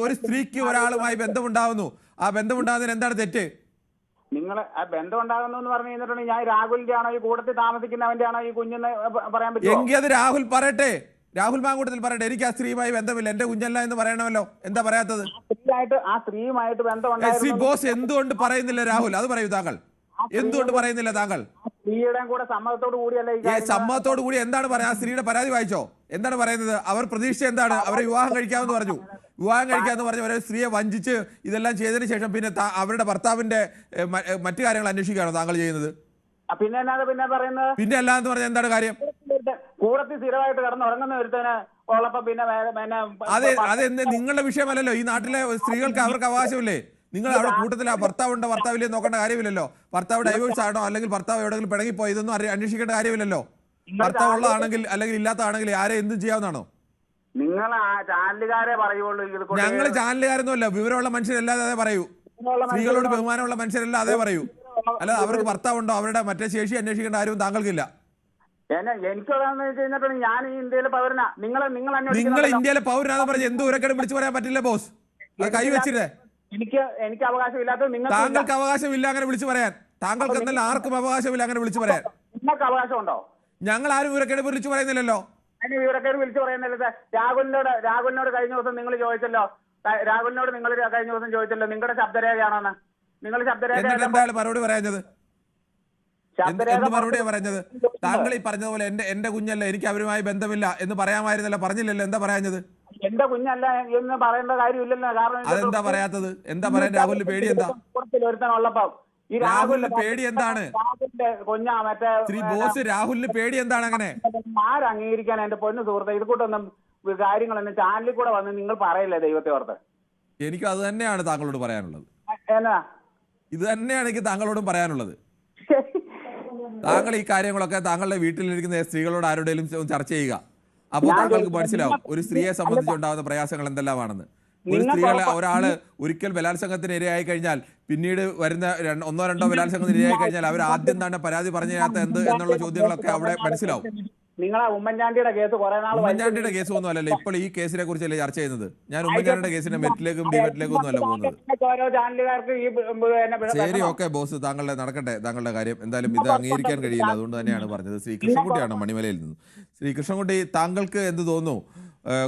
ഒരു സ്ത്രീക്ക് ഒരാളുമായി ബന്ധമുണ്ടാവുന്നു, ആ ബന്ധമുണ്ടാകുന്നതിന് എന്താണ് തെറ്റ്? നിങ്ങൾ ആ ബന്ധം ഉണ്ടാകുന്നു എന്ന് പറഞ്ഞു കഴിഞ്ഞിട്ടുണ്ടെങ്കിൽ ഞാൻ രാഹുലിന്റെ ആണോ, ഈ കൂട്ടത്തിൽ താമസിക്കുന്നവന്റെ ആണോ ഈ കുഞ്ഞെന്ന് പറയാൻ പറ്റുമോ? എങ്കിൽ അത് രാഹുൽ പറയട്ടെ, രാഹുൽ മാങ്കൂട്ടത്തിൽ പറയട്ടെ, എനിക്ക് ആ സ്ത്രീയുമായി ബന്ധമില്ല, എന്റെ കുഞ്ഞല്ല എന്ന് പറയണമല്ലോ. എന്താ പറയാത്തത്? ആ സ്ത്രീയുമായിട്ട് ബന്ധം ശ്രീ ബോസ് എന്തുകൊണ്ട് പറയുന്നില്ല രാഹുൽ? അത് പറയൂ താങ്കൾ, എന്തുകൊണ്ട് പറയുന്നില്ല താങ്കൾ? സ്ത്രീയുടെ കൂടെ സമ്മതത്തോടു കൂടിയല്ലേ? സമ്മതത്തോടു കൂടി എന്താണ് പറയാ? ആ സ്ത്രീയുടെ പരാതി വായിച്ചോ? എന്താണ് പറയുന്നത്? അവർ പ്രതീക്ഷ എന്താണ്? അവരെ വിവാഹം കഴിക്കാമെന്ന് പറഞ്ഞു. വിവാഹം കഴിക്കാമെന്ന് പറഞ്ഞു അവരെ സ്ത്രീയെ വഞ്ചിച്ച് ഇതെല്ലാം ചെയ്തതിനു ശേഷം പിന്നെ അവരുടെ ഭർത്താവിന്റെ മറ്റു കാര്യങ്ങൾ അന്വേഷിക്കുകയാണോ താങ്കൾ ചെയ്യുന്നത്? പിന്നെ അല്ലാന്ന് പറഞ്ഞാൽ എന്താണ് കാര്യം? കൂടത്തിൽ സ്ഥിരമായിട്ട് കിടന്ന് ഉറങ്ങുന്ന ഒരുത്തന് ഉള്ളപ്പോ പിന്നെ അതെന്ത് നിങ്ങളുടെ വിഷയമല്ലല്ലോ. ഈ നാട്ടിലെ സ്ത്രീകൾക്ക് അവർക്ക് അവകാശമില്ലേ? നിങ്ങൾ അവിടെ കൂട്ടത്തിൽ ആ ഭർത്താവുണ്ടോ ഭർത്താവില്ലേ നോക്കേണ്ട കാര്യമില്ലല്ലോ. ഭർത്താവ് ഡൈവേഴ്സ് ആണോ അല്ലെങ്കിൽ ഭർത്താവ് എവിടെയെങ്കിലും പിണങ്ങിപ്പോയി ഇതൊന്നും അന്വേഷിക്കേണ്ട കാര്യമില്ലല്ലോ. ഭർത്താവ് ഉള്ളതാണെങ്കിൽ അല്ലെങ്കിൽ ഇല്ലാത്തതാണെങ്കിൽ ആരെ എന്തും ചെയ്യാവുന്നതാണോ? നിങ്ങൾ ആ ചാനലുകാരെ പറയുള്ളൂ. ഞങ്ങൾ ചാനലുകാരൊന്നുമല്ല, വിവരമുള്ള മനുഷ്യരല്ലാതെ അതേ പറയൂ. സ്ത്രീകളോട് ബഹുമാനമുള്ള മനുഷ്യരല്ല അതേ പറയൂ. അല്ല അവർക്ക് ഭർത്താവുണ്ടോ അവരുടെ മറ്റേ ശേഷി അന്വേഷിക്കേണ്ട കാര്യവും താങ്കൾക്കില്ല. ഞാൻ ഈ ഇന്ത്യയിലെ പൗരനാ. നിങ്ങൾ ഇന്ത്യയിലെ പൗരനാന്ന് പറഞ്ഞ് എന്ത് ഉരക്കേട് വിളിച്ചു പറയാൻ പറ്റില്ല ബോസ്. കൈ വെച്ചില്ലേ? എനിക്ക് അവകാശമില്ലാത്തത് താങ്കൾക്ക് അവകാശമില്ല അങ്ങനെ വിളിച്ചു പറയാൻ. താങ്കൾക്ക് എന്നല്ല ആർക്കും അവകാശമില്ല അങ്ങനെ വിളിച്ചു പറയാൻ. നിങ്ങൾക്ക് അവകാശമുണ്ടോ? ഞങ്ങൾ ആരും വിവരക്കേട് വിളിച്ചു പറയുന്നില്ലല്ലോ. വിവരക്കേട് വിളിച്ചു പറയുന്നില്ല. രാഹുലിനോട് കഴിഞ്ഞ ദിവസം നിങ്ങൾ ചോദിച്ചല്ലോ, നിങ്ങൾ കഴിഞ്ഞ ദിവസം ചോദിച്ചല്ലോ നിങ്ങളുടെ ശബ്ദരേഖയാണോന്ന്. നിങ്ങൾ ശബ്ദരേഖ എന്താണ് മറുപടി പറയാഞ്ഞത്? എന്ത് മറുപടിയാണ് പറഞ്ഞത്? താങ്കൾ ഈ പറഞ്ഞതുപോലെ എന്റെ കുഞ്ഞല്ല, എനിക്ക് അവരുമായി ബന്ധമില്ല എന്ന് പറയാമായിരുന്നല്ലോ, പറഞ്ഞില്ലല്ലോ. എന്താ പറയാഞ്ഞത്? എന്റെ കുഞ്ഞല്ല എന്ന് പറയേണ്ട കാര്യമില്ലല്ലോ. കാരണം അതെന്താ പറയാത്തത്? എന്താ പറയാൻ? രാഹുലിന് പേടി എന്താ? ഉള്ളപ്പോ ഈ രാഹുലിന് പേടി എന്താണ്? കുഞ്ഞാ മറ്റേ ശ്രീ ബോസ്, രാഹുലിന് പേടി എന്താണ്? അങ്ങനെ ആരംഗീകരിക്കാൻ എന്റെ പൊന്നു സുഹൃത്തെ? ഇത് കൂട്ടൊന്നും കാര്യങ്ങളൊന്നും ചാനലിൽ കൂടെ വന്ന് നിങ്ങൾ പറയില്ലേ ദൈവത്തെ ഓർത്ത്? എനിക്ക് അത് തന്നെയാണ് താങ്കളോട് പറയാനുള്ളത്. എന്നാ ഇത് തന്നെയാണ് എനിക്ക് താങ്കളോടും പറയാനുള്ളത്. താങ്കൾ ഈ കാര്യങ്ങളൊക്കെ താങ്കളുടെ വീട്ടിലിരിക്കുന്ന സ്ത്രീകളോട് ആരുടെയും ചർച്ച ചെയ്യുക. അപ്പോൾ താങ്കൾക്ക് മനസ്സിലാവും ഒരു സ്ത്രീയെ സംബന്ധിച്ചുണ്ടാകുന്ന പ്രയാസങ്ങൾ എന്തെല്ലാമാണെന്ന്. ഒരു ഒരാള് ഒരിക്കൽ ബലാത്സംഗത്തിന് ഇരയായി കഴിഞ്ഞാൽ പിന്നീട് വരുന്ന 1-2 ബലാത്സംഗത്തിന് ഇരയായി കഴിഞ്ഞാൽ അവർ ആദ്യം തന്നെ പരാതി പറഞ്ഞതിനകത്ത് എന്ത് എന്നുള്ള ചോദ്യങ്ങളൊക്കെ അവിടെ മനസ്സിലാവും. നിങ്ങളെ ഉമ്മൻചാണ്ടിയുടെ കേസ് ഉമ്മൻചാണ്ടിയുടെ കേസ് ഒന്നും അല്ലല്ലോ ഇപ്പോൾ ഈ കേസിനെ കുറിച്ചല്ലേ ചർച്ച ചെയ്യുന്നത്. ഞാൻ ഉമ്മൻചാണ്ടിയുടെ കേസിന്റെ മെറ്റിലേക്കും ഡിബേറ്റിലേക്കും ഒന്നും അല്ല പോകുന്നത്. ശരി, ഓക്കെ ബോസ്, താങ്കളുടെ നടക്കട്ടെ താങ്കളുടെ കാര്യം. എന്തായാലും ഇത് അംഗീകരിക്കാൻ കഴിയില്ല, അതുകൊണ്ട് തന്നെയാണ് പറഞ്ഞത്. ശ്രീ കൃഷ്ണൻകുട്ടിയാണ് മണിമലയിൽ നിന്ന്. ശ്രീ കൃഷ്ണൻകുട്ടി, താങ്കൾക്ക് എന്ത് തോന്നുന്നു?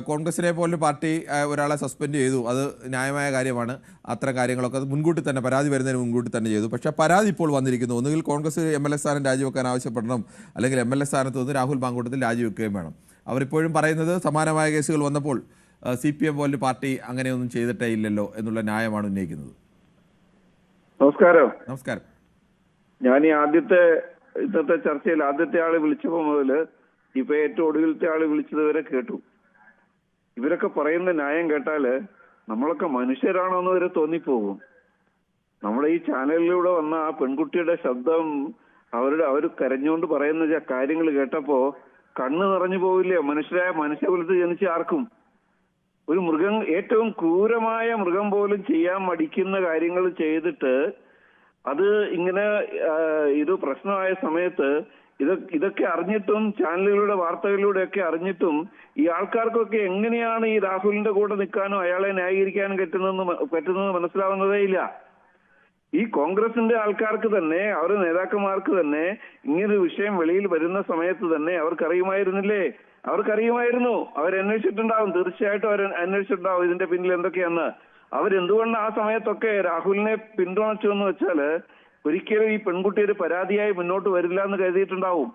കോൺഗ്രസിനെ പോലെ പാർട്ടി ഒരാളെ സസ്പെൻഡ് ചെയ്തു, അത് ന്യായമായ കാര്യമാണ്. അത്തരം കാര്യങ്ങളൊക്കെ അത് മുൻകൂട്ടി തന്നെ പരാതി വരുന്നതിന് മുൻകൂട്ടി തന്നെ ചെയ്തു. പക്ഷേ പരാതി ഇപ്പോൾ വന്നിരിക്കുന്നു. ഒന്നുകിൽ കോൺഗ്രസ് MLA സ്ഥാനം രാജിവെക്കാൻ ആവശ്യപ്പെടണം, അല്ലെങ്കിൽ MLA സ്ഥാനത്ത് നിന്ന് രാഹുൽ മാങ്കൂട്ടത്തിൽ രാജിവെക്കുകയും വേണം. അവരിപ്പോഴും പറയുന്നത് സമാനമായ കേസുകൾ വന്നപ്പോൾ CPM പോലെ പാർട്ടി അങ്ങനെയൊന്നും ചെയ്തിട്ടേ ഇല്ലല്ലോ എന്നുള്ള ന്യായമാണ് ഉന്നയിക്കുന്നത്. നമസ്കാരം. നമസ്കാരം. ഞാൻ ഈ ആദ്യത്തെ ഇന്നത്തെ ചർച്ചയിൽ ആദ്യത്തെ ആള് വിളിച്ചപ്പോ മുതല് ഇപ്പൊ ഏറ്റവും ഒടുവിലത്തെ ആള് വിളിച്ചത് വരെ കേട്ടു. ഇവരൊക്കെ പറയുന്ന ന്യായം കേട്ടാല് നമ്മളൊക്കെ മനുഷ്യരാണോ എന്ന് വരെ തോന്നിപ്പോകും. നമ്മുടെ ഈ ചാനലിലൂടെ വന്ന ആ പെൺകുട്ടിയുടെ ശബ്ദം, അവർ കരഞ്ഞുകൊണ്ട് പറയുന്ന കാര്യങ്ങൾ കേട്ടപ്പോ കണ്ണ് നിറഞ്ഞു പോവില്ലേ മനുഷ്യകുലത്ത് ജനിച്ച ആർക്കും? ഒരു മൃഗം, ഏറ്റവും ക്രൂരമായ മൃഗം പോലും ചെയ്യാൻ മടിക്കുന്ന കാര്യങ്ങൾ ചെയ്തിട്ട് അത് ഇങ്ങനെ ഇത് പ്രശ്നമായ സമയത്ത് ഇതൊക്കെ അറിഞ്ഞിട്ടും ചാനലുകളുടെ വാർത്തകളിലൂടെ ഒക്കെ അറിഞ്ഞിട്ടും ഈ ആൾക്കാർക്കൊക്കെ എങ്ങനെയാണ് ഈ രാഹുലിന്റെ കൂടെ നിൽക്കാനും അയാളെ ന്യായീകരിക്കാനും പറ്റുന്നത് മനസ്സിലാവുന്നതേ ഇല്ല. ഈ കോൺഗ്രസിന്റെ ആൾക്കാർക്ക് തന്നെ, അവരുടെ നേതാക്കന്മാർക്ക് തന്നെ ഇങ്ങനൊരു വിഷയം വെളിയിൽ വരുന്ന സമയത്ത് തന്നെ അവർക്കറിയുമായിരുന്നു. അവരന്വേഷിച്ചിട്ടുണ്ടാവും, തീർച്ചയായിട്ടും അവർ അന്വേഷിച്ചിട്ടുണ്ടാവും ഇതിന്റെ പിന്നിൽ എന്തൊക്കെയാന്ന്. അവരെന്തുകൊണ്ട് ആ സമയത്തൊക്കെ രാഹുലിനെ പിന്തുണച്ചു എന്ന് വെച്ചാല് ഒരിക്കലും ഈ പെൺകുട്ടി ഒരു പരാതിയായി മുന്നോട്ട് വരില്ല എന്ന് കരുതിയിട്ടുണ്ടാവും.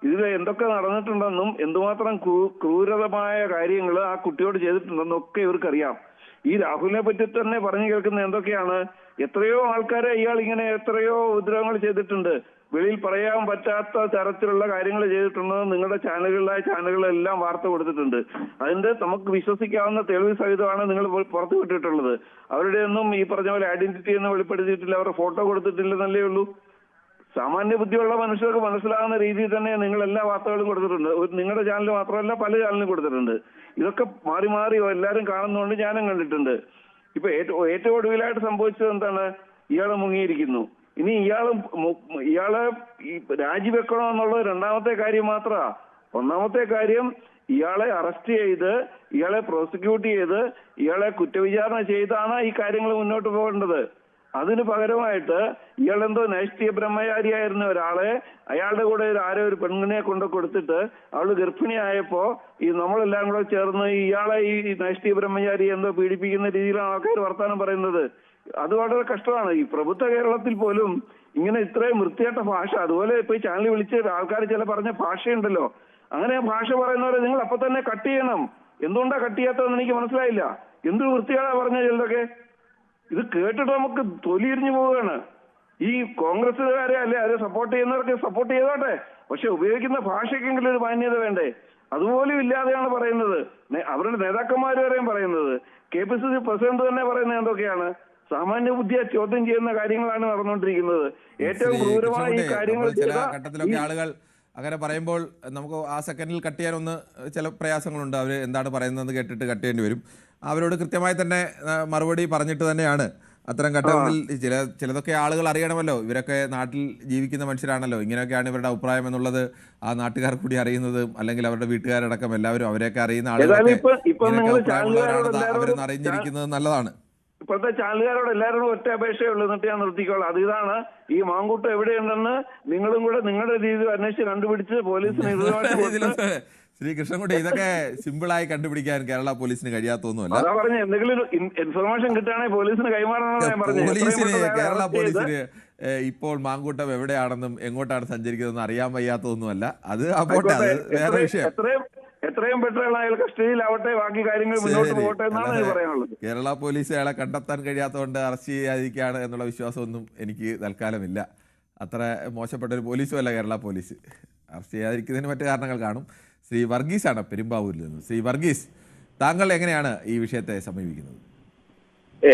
ഇതിൽ എന്തൊക്കെ നടന്നിട്ടുണ്ടെന്നും എന്തുമാത്രം ക്രൂരമായ കാര്യങ്ങൾ ആ കുട്ടിയോട് ചെയ്തിട്ടുണ്ടെന്നും ഒക്കെ ഇവർക്കറിയാം. ഈ രാഹുലിനെ പറ്റി തന്നെ പറഞ്ഞു കേൾക്കുന്ന എന്തൊക്കെയാണ്, എത്രയോ ആൾക്കാരെ ഇയാൾ ഇങ്ങനെ എത്രയോ ഉപദ്രവങ്ങൾ ചെയ്തിട്ടുണ്ട്, വെളിയിൽ പറയാൻ പറ്റാത്ത തരത്തിലുള്ള കാര്യങ്ങൾ ചെയ്തിട്ടുണ്ടെന്ന് നിങ്ങളുടെ ചാനലുകളെല്ലാം വാർത്ത കൊടുത്തിട്ടുണ്ട്. അതിന്റെ നമുക്ക് വിശ്വസിക്കാവുന്ന തെളിവ് സഹിതമാണ് നിങ്ങൾ പുറത്തു വിട്ടിട്ടുള്ളത്. അവരുടെ ഒന്നും ഈ പറഞ്ഞ പോലെ ഐഡന്റിറ്റി ഒന്നും വെളിപ്പെടുത്തിയിട്ടില്ല, അവരുടെ ഫോട്ടോ കൊടുത്തിട്ടില്ലെന്നല്ലേ ഉള്ളൂ. സാമാന്യ ബുദ്ധിയുള്ള മനുഷ്യർക്ക് മനസ്സിലാകുന്ന രീതിയിൽ തന്നെ നിങ്ങൾ എല്ലാ വാർത്തകളും കൊടുത്തിട്ടുണ്ട്. നിങ്ങളുടെ ചാനൽ മാത്രമല്ല പല ചാനലും കൊടുത്തിട്ടുണ്ട്. ഇതൊക്കെ മാറി മാറി എല്ലാവരും കാണുന്നതുകൊണ്ട് ഞാനും കണ്ടിട്ടുണ്ട്. ഇപ്പൊ ഏറ്റവും ഒടുവിലായിട്ട് സംഭവിച്ചത് എന്താണ്? ഇയാള് മുങ്ങിയിരിക്കുന്നു. ഇനി ഇയാളെ രാജിവെക്കണോ എന്നുള്ളത് രണ്ടാമത്തെ കാര്യം മാത്രമാ. ഒന്നാമത്തെ കാര്യം ഇയാളെ അറസ്റ്റ് ചെയ്ത് ഇയാളെ പ്രോസിക്യൂട്ട് ചെയ്ത് ഇയാളെ കുറ്റവിചാരണ ചെയ്താണ് ഈ കാര്യങ്ങൾ മുന്നോട്ട് പോകേണ്ടത്. അതിന് പകരമായിട്ട് ഇയാളെന്തോ നൈഷ്ഠിക ബ്രഹ്മചാരിയായിരുന്ന ഒരാളെ അയാളുടെ കൂടെ ഒരു പെണ്ണിനെ കൊടുത്തിട്ട് അവള് ഗർഭിണിയായപ്പോ ഈ നമ്മളെല്ലാം കൂടെ ചേർന്ന് ഇയാളെ ഈ നൈഷ്ഠിക ബ്രഹ്മചാരി എന്തോ പീഡിപ്പിക്കുന്ന രീതിയിലാണ് ആൾക്കാർ വർത്താനം പറയുന്നത്. അത് വളരെ കഷ്ടമാണ്. ഈ പ്രബുദ്ധ കേരളത്തിൽ പോലും ഇങ്ങനെ ഇത്രയും വൃത്തികെട്ട ഭാഷ, അതുപോലെ ഇപ്പൊ ഈ ചാനലിൽ വിളിച്ച് ആൾക്കാർ ചില പറഞ്ഞ ഭാഷയുണ്ടല്ലോ, അങ്ങനെ ഭാഷ പറയുന്നവരെ നിങ്ങൾ അപ്പൊ തന്നെ കട്ട് ചെയ്യണം. എന്തുകൊണ്ടാ കട്ട് ചെയ്യാത്തതെന്ന് എനിക്ക് മനസ്സിലായില്ല. എന്തൊരു വൃത്തികേടാ പറഞ്ഞ ചിലതൊക്കെ. ഇത് കേട്ടിട്ട് നമുക്ക് തൊലിയിരിഞ്ഞു പോവുകയാണ്. ഈ കോൺഗ്രസ്സുകാരെ അല്ലെ അവരെ സപ്പോർട്ട് ചെയ്യുന്നവർക്ക് സപ്പോർട്ട് ചെയ്തോട്ടെ, പക്ഷെ ഉപയോഗിക്കുന്ന ഭാഷയ്ക്കെങ്കിലും ഒരു മാന്യത വേണ്ടേ? അതുപോലും ഇല്ലാതെയാണ് പറയുന്നത്. അവരുടെ നേതാക്കന്മാർ വരെയും പറയുന്നത്. KPCC പ്രസിഡന്റ് തന്നെ പറയുന്നത് എന്തൊക്കെയാണ്? സാമാന്യ ബുദ്ധിയെ ചോദ്യം ചെയ്യുന്ന കാര്യങ്ങളാണ് നടന്നുകൊണ്ടിരിക്കുന്നത്. ഏറ്റവും ക്രൂരമായ ഈ കാര്യങ്ങൾ ചില ഘട്ടത്തിലൊക്കെ ആളുകൾ അങ്ങനെ പറയുമ്പോൾ നമുക്ക് ആ സെക്കൻഡിൽ കട്ട് ചെയ്യാനൊന്ന് ചില പ്രയാസങ്ങളുണ്ട്. അവർ എന്താണ് പറയുന്നതെന്ന് കേട്ടിട്ട് കട്ട് ചെയ്യേണ്ടി വരും. അവരോട് കൃത്യമായി തന്നെ മറുപടി പറഞ്ഞിട്ട് തന്നെയാണ് അത്തരം ഘട്ടങ്ങളിൽ ചിലതൊക്കെ ആളുകൾ അറിയണമല്ലോ. ഇവരൊക്കെ നാട്ടിൽ ജീവിക്കുന്ന മനുഷ്യരാണല്ലോ, ഇങ്ങനെയൊക്കെയാണ് ഇവരുടെ അഭിപ്രായം എന്നുള്ളത് ആ നാട്ടുകാർ കൂടി അറിയുന്നതും അല്ലെങ്കിൽ അവരുടെ വീട്ടുകാരടക്കം എല്ലാവരും അവരെയൊക്കെ അറിയുന്ന ആളുകളൊക്കെ അവരൊന്ന് അറിഞ്ഞിരിക്കുന്നത് നല്ലതാണ്. ഇപ്പോഴത്തെ ചാനലുകാരോട് എല്ലാവരോടും ഒറ്റ അപേക്ഷയുള്ളൂ, എന്നിട്ട് ഞാൻ നിർത്തിക്കോളാം. ഇതാണ് ഈ മാങ്കൂട്ടം എവിടെയുണ്ടെന്ന് നിങ്ങളും കൂടെ നിങ്ങളുടെ രീതിയിൽ അന്വേഷിച്ച് കണ്ടുപിടിച്ച് പോലീസിന് ശ്രീ കൃഷ്ണൻകുട്ടി, ഇതൊക്കെ സിമ്പിളായി കണ്ടുപിടിക്കാൻ കേരള പോലീസിന് കഴിയാത്തൊന്നുമല്ല. അതാ പറഞ്ഞ എന്തെങ്കിലും ഇൻഫർമേഷൻ കിട്ടുകയാണെങ്കിൽ പോലീസിന് കൈമാറണമെന്ന് ഞാൻ പറഞ്ഞു. കേരള പോലീസിന് ഇപ്പോൾ മാങ്കൂട്ടം എവിടെയാണെന്നും എങ്ങോട്ടാണ് സഞ്ചരിക്കുന്നതെന്ന് അറിയാൻ വയ്യാത്തതൊന്നുമല്ല. അത് പോട്ടെ, അത് വേറെ വിഷയം. എത്രയും പെട്ടെന്ന് അയാൾ കസ്റ്റഡിയിലാവട്ടെ, ബാക്കി കാര്യങ്ങൾ മുന്നോട്ട് പോകട്ടെ എന്നാണ് പറയാനുള്ളത്. കേരള പോലീസ് അയാളെ കണ്ടെത്താൻ കഴിയാത്തതുകൊണ്ട് അറസ്റ്റ് ചെയ്യാതിരിക്കുകയാണ് എന്നുള്ള വിശ്വാസമൊന്നും എനിക്ക് തൽക്കാലമില്ല. അത്ര മോശപ്പെട്ട ഒരു പോലീസും അല്ല കേരള പോലീസ്. അറസ്റ്റ് ചെയ്യാതിരിക്കുന്നതിന് മറ്റു കാരണങ്ങൾ കാണും. ശ്രീ വർഗീസാണ് പെരുമ്പാവൂരിൽ നിന്ന്. ശ്രീ വർഗീസ്, താങ്കൾ എങ്ങനെയാണ് ഈ വിഷയത്തെ സമീപിക്കുന്നത്?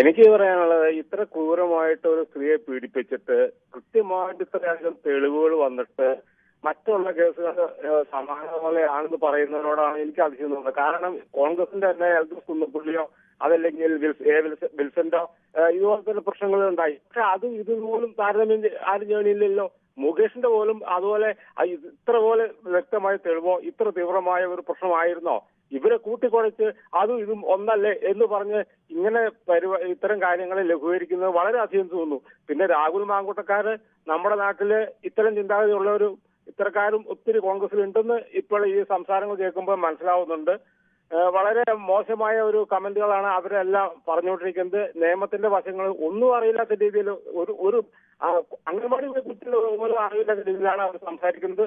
എനിക്ക് പറയാനുള്ളത്, ഇത്ര ക്രൂരമായിട്ട് ഒരു സ്ത്രീയെ പീഡിപ്പിച്ചിട്ട് കൃത്യമായിട്ട് ഇത്രയധികം തെളിവുകൾ വന്നിട്ട് മറ്റുള്ള കേസുകൾ സമാന പോലെയാണെന്ന് പറയുന്നതിനോടാണ് എനിക്ക് അതിശയം തോന്നുന്നത്. കാരണം കോൺഗ്രസിന്റെ തന്നെ എൽദോസ് കുന്നപ്പള്ളിയോ അതല്ലെങ്കിൽ വിൽസന്റോ ഇതുപോലത്തെ പ്രശ്നങ്ങൾ ഉണ്ടായി. പക്ഷെ അത് ഇതുപോലും താരതമ്യം ആരും ചെയ്യണില്ലല്ലോ. മുകേഷിന്റെ പോലും അതുപോലെ ഇത്ര പോലെ വ്യക്തമായ തെളിവോ ഇത്ര തീവ്രമായ ഒരു പ്രശ്നമായിരുന്നോ? ഇവരെ കൂട്ടിക്കുഴച്ച് അതും ഇതും ഒന്നല്ലേ എന്ന് പറഞ്ഞ് ഇങ്ങനെ ഇത്തരം കാര്യങ്ങളെ ലഘൂകരിക്കുന്നത് വളരെ അധികം തോന്നുന്നു. പിന്നെ രാഹുൽ മാങ്കൂട്ടക്കാര് നമ്മുടെ നാട്ടില് ഇത്തരം ചിന്താഗതിയുള്ളവരും ഇത്തരക്കാരും ഒത്തിരി കോൺഗ്രസിലുണ്ടെന്ന് ഇപ്പോൾ ഈ സംസാരങ്ങൾ കേൾക്കുമ്പോൾ മനസ്സിലാവുന്നുണ്ട്. വളരെ മോശമായ ഒരു കമന്റുകളാണ് അവരെല്ലാം പറഞ്ഞുകൊണ്ടിരിക്കുന്നത്. നിയമത്തിന്റെ വശങ്ങൾ ഒന്നും അറിയില്ലാത്ത രീതിയിൽ ഒരു അംഗൻവാടി കുട്ടികൾ പോലും അറിയില്ലാത്ത രീതിയിലാണ് അവർ സംസാരിക്കുന്നത്.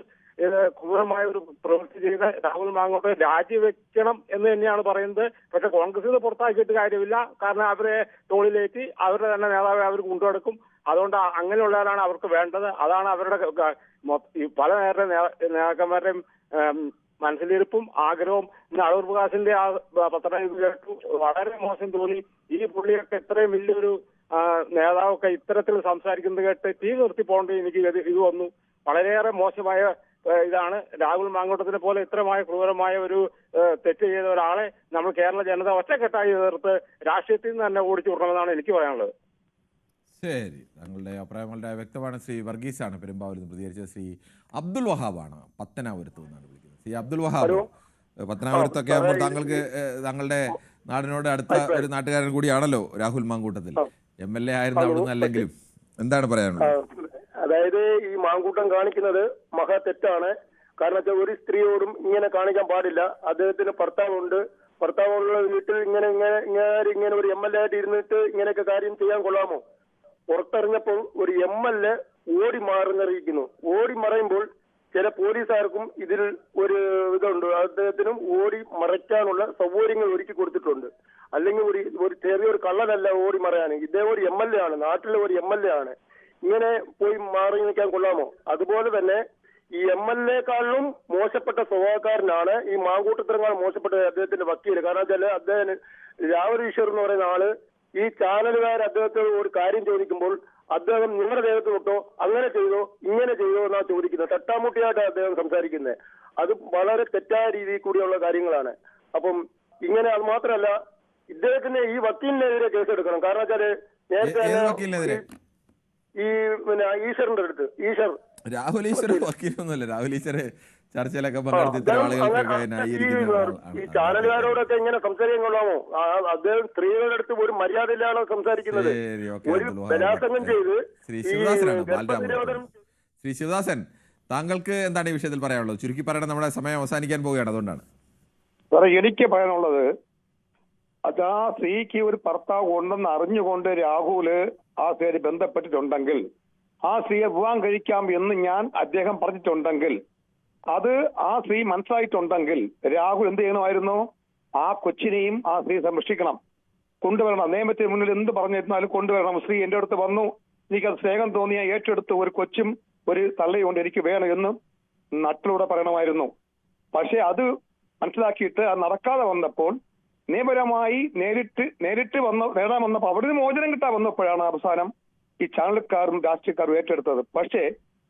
ക്രൂരമായ ഒരു പ്രവൃത്തി ചെയ്ത രാഹുൽ മാങ്കൂട്ടം രാജിവെക്കണം എന്ന് തന്നെയാണ് പറയുന്നത്. പക്ഷെ കോൺഗ്രസിൽ നിന്ന് പുറത്താക്കിയിട്ട് കാര്യമില്ല. കാരണം അവരെ തോളിലേറ്റി അവരുടെ തന്നെ നേതാവെ അവർ കൊണ്ടുനടക്കും. അതുകൊണ്ട് അങ്ങനെയുള്ളവരാണ് അവർക്ക് വേണ്ടത്. അതാണ് അവരുടെ ഈ പല നേതാക്കന്മാരുടെയും മനസ്സിലിരിപ്പും ആഗ്രഹവും. ഇന്ന് അടൂർ പ്രകാശിന്റെ ആ പത്രം കേട്ടു, വളരെ മോശം തോന്നി. ഈ പുള്ളിയൊക്കെ ഇത്രയും വലിയൊരു നേതാവൊക്കെ ഇത്തരത്തിൽ സംസാരിക്കുന്നത് കേട്ട് തീ നിർത്തി പോകേണ്ടി എനിക്ക് ഇത് വന്നു. വളരെയേറെ മോശമായ ഇതാണ്. രാഹുൽ മാങ്കൂട്ടത്തിനെ പോലെ ഇത്രമായ ക്രൂരമായ ഒരു തെറ്റ് ചെയ്ത ഒരാളെ നമ്മൾ കേരള ജനത ഒറ്റക്കെട്ടായി എതിർത്ത് രാഷ്ട്രീയത്തിൽ നിന്ന് തന്നെ ഓടിച്ചു വിടണമെന്നാണ് എനിക്ക് പറയാനുള്ളത്. ശരി, താങ്കളുടെ അഭിപ്രായങ്ങളുടെ വ്യക്തമാണ്. ശ്രീ വർഗീസാണ് പെരുമ്പാവൂരിൽ നിന്ന് പ്രതികരിച്ചത്. ശ്രീ അബ്ദുൽ വഹാബാണ് പത്തനാപുരത്ത് നിന്നാണ് വിളിക്കുന്നത്. ശ്രീ അബ്ദുൽ വഹാബ്, പത്തനാപുരത്തൊക്കെ ആകുമ്പോൾ താങ്കൾക്ക് താങ്കളുടെ നാടിനോട് അടുത്ത ഒരു നാട്ടുകാരൻ കൂടിയാണല്ലോ രാഹുൽ മാങ്കൂട്ടത്തിൽ. MLA ആയിരുന്നു അവിടുന്ന് അല്ലെങ്കിലും എന്താണ് പറയാനുള്ളത്? അതായത് ഈ മാങ്കൂട്ടം കാണിക്കുന്നത് മഹാ തെറ്റാണ്. കാരണം വെച്ചാൽ ഒരു സ്ത്രീയോടും ഇങ്ങനെ കാണിക്കാൻ പാടില്ല. അദ്ദേഹത്തിന് ഭർത്താവുണ്ട്, ഭർത്താവുള്ള വീട്ടിൽ ഇങ്ങനെ ഒരു MLA ആയിട്ട് ഇരുന്നിട്ട് ഇങ്ങനെയൊക്കെ കാര്യം ചെയ്യാൻ കൊള്ളാമോ? പുറത്തിറങ്ങിയപ്പോൾ ഒരു MLA ഓടി മാറുന്നറിയിക്കുന്നു. ഓടി മറയുമ്പോൾ ചില പോലീസുകാർക്കും ഇതിൽ ഒരു ഇതുണ്ട്, അദ്ദേഹത്തിനും ഓടി മറയ്ക്കാനുള്ള സൗകര്യങ്ങൾ ഒരുക്കി കൊടുത്തിട്ടുണ്ട്. അല്ലെങ്കിൽ ഒരു ചെറിയൊരു കള്ളനല്ല ഓടി മറയാൻ. ഇദ്ദേഹം ഒരു MLA ആണ്, നാട്ടിലെ ഒരു MLA ആണ്. ഇങ്ങനെ പോയി മാറി നിൽക്കാൻ കൊള്ളാമോ? അതുപോലെ തന്നെ ഈ MLA-ക്കാളിലും മോശപ്പെട്ട സ്വഭാവക്കാരനാണ് ഈ മാങ്കൂട്ടത്തിനേക്കാൾ മോശപ്പെട്ട അദ്ദേഹത്തിന്റെ വക്കീല്. കാരണം വെച്ചാൽ അദ്ദേഹം രാഹുൽ ഈശ്വർ എന്ന് പറയുന്ന ആള് ഈ ചാനലുകാർ അദ്ദേഹത്തോട് ഒരു കാര്യം ചോദിക്കുമ്പോൾ അദ്ദേഹം നിങ്ങളുടെ ദേഹത്ത് തൊട്ടോ അങ്ങനെ ചെയ്തോ ഇങ്ങനെ ചെയ്തോ എന്നാണ് ചോദിക്കുന്നത്. തട്ടാമുട്ടിയായിട്ടാണ് അദ്ദേഹം സംസാരിക്കുന്നത്. അത് വളരെ തെറ്റായ രീതിയിൽ കൂടിയുള്ള കാര്യങ്ങളാണ്. അപ്പം ഇങ്ങനെ അത് മാത്രമല്ല, ഇദ്ദേഹത്തിന് ഈ വക്കീലിനെതിരെ കേസെടുക്കണം. കാരണം വെച്ചാല് നേരത്തെ ഈ ഈശ്വറിന്റെ അടുത്ത് രാഹുൽ ഈശ്വർ വക്കീലൊന്നുമല്ല. രാഹുൽ ഈശ്വർ ചർച്ചയിലൊക്കെ ഈ ചാനലുകാരോടൊക്കെ ഇങ്ങനെ സംസാരിക്കാൻ കൊള്ളാമോ? അദ്ദേഹം സ്ത്രീകളുടെ അടുത്ത് ഒരു മര്യാദയിലാണ് സംസാരിക്കുന്നത്. ഒരു ബലാത്സംഗം ചെയ്ത് ശ്രീ ശിവദാസൻ, താങ്കൾക്ക് എന്താണ് ഈ വിഷയത്തിൽ പറയാനുള്ളത്? ചുരുക്കി പറയണം, നമ്മുടെ സമയം അവസാനിക്കാൻ പോവുകയാണ്, അതുകൊണ്ടാണ്. എനിക്ക് പറയാനുള്ളത്, അത് ആ സ്ത്രീക്ക് ഒരു ഭർത്താവ് ഉണ്ടെന്ന് അറിഞ്ഞുകൊണ്ട് രാഹുല് ആ സ്ത്രീയെ ബന്ധപ്പെട്ടിട്ടുണ്ടെങ്കിൽ, ആ സ്ത്രീയെ വിവാഹം കഴിക്കാം എന്ന് അദ്ദേഹം പറഞ്ഞിട്ടുണ്ടെങ്കിൽ, അത് ആ സ്ത്രീ മനസ്സിലായിട്ടുണ്ടെങ്കിൽ രാഹുൽ എന്ത് ചെയ്യണമായിരുന്നു? ആ കൊച്ചിനെയും ആ സ്ത്രീ സംരക്ഷിക്കണം, കൊണ്ടുവരണം. നിയമത്തിന് മുന്നിൽ എന്ത് പറഞ്ഞിരുന്നാലും കൊണ്ടുവരണം. സ്ത്രീ എന്റെ അടുത്ത് വന്നു, എനിക്കത് സ്നേഹം തോന്നിയ ഏറ്റെടുത്ത് ഒരു കൊച്ചും ഒരു തള്ളയുണ്ട്, എനിക്ക് വേണം എന്ന് നാട്ടിലൂടെ പറയണമായിരുന്നു. പക്ഷെ അത് മനസ്സിലാക്കിയിട്ട് അത് നടക്കാതെ വന്നപ്പോൾ നിയമപരമായി നേരിട്ട് നേടാൻ വന്നപ്പോൾ അവിടെ നിന്ന് മോചനം കിട്ടാൻ വന്നപ്പോഴാണ് അവസാനം ഈ ചാനൽക്കാരും രാഷ്ട്രീയക്കാരും ഏറ്റെടുത്തത്. പക്ഷേ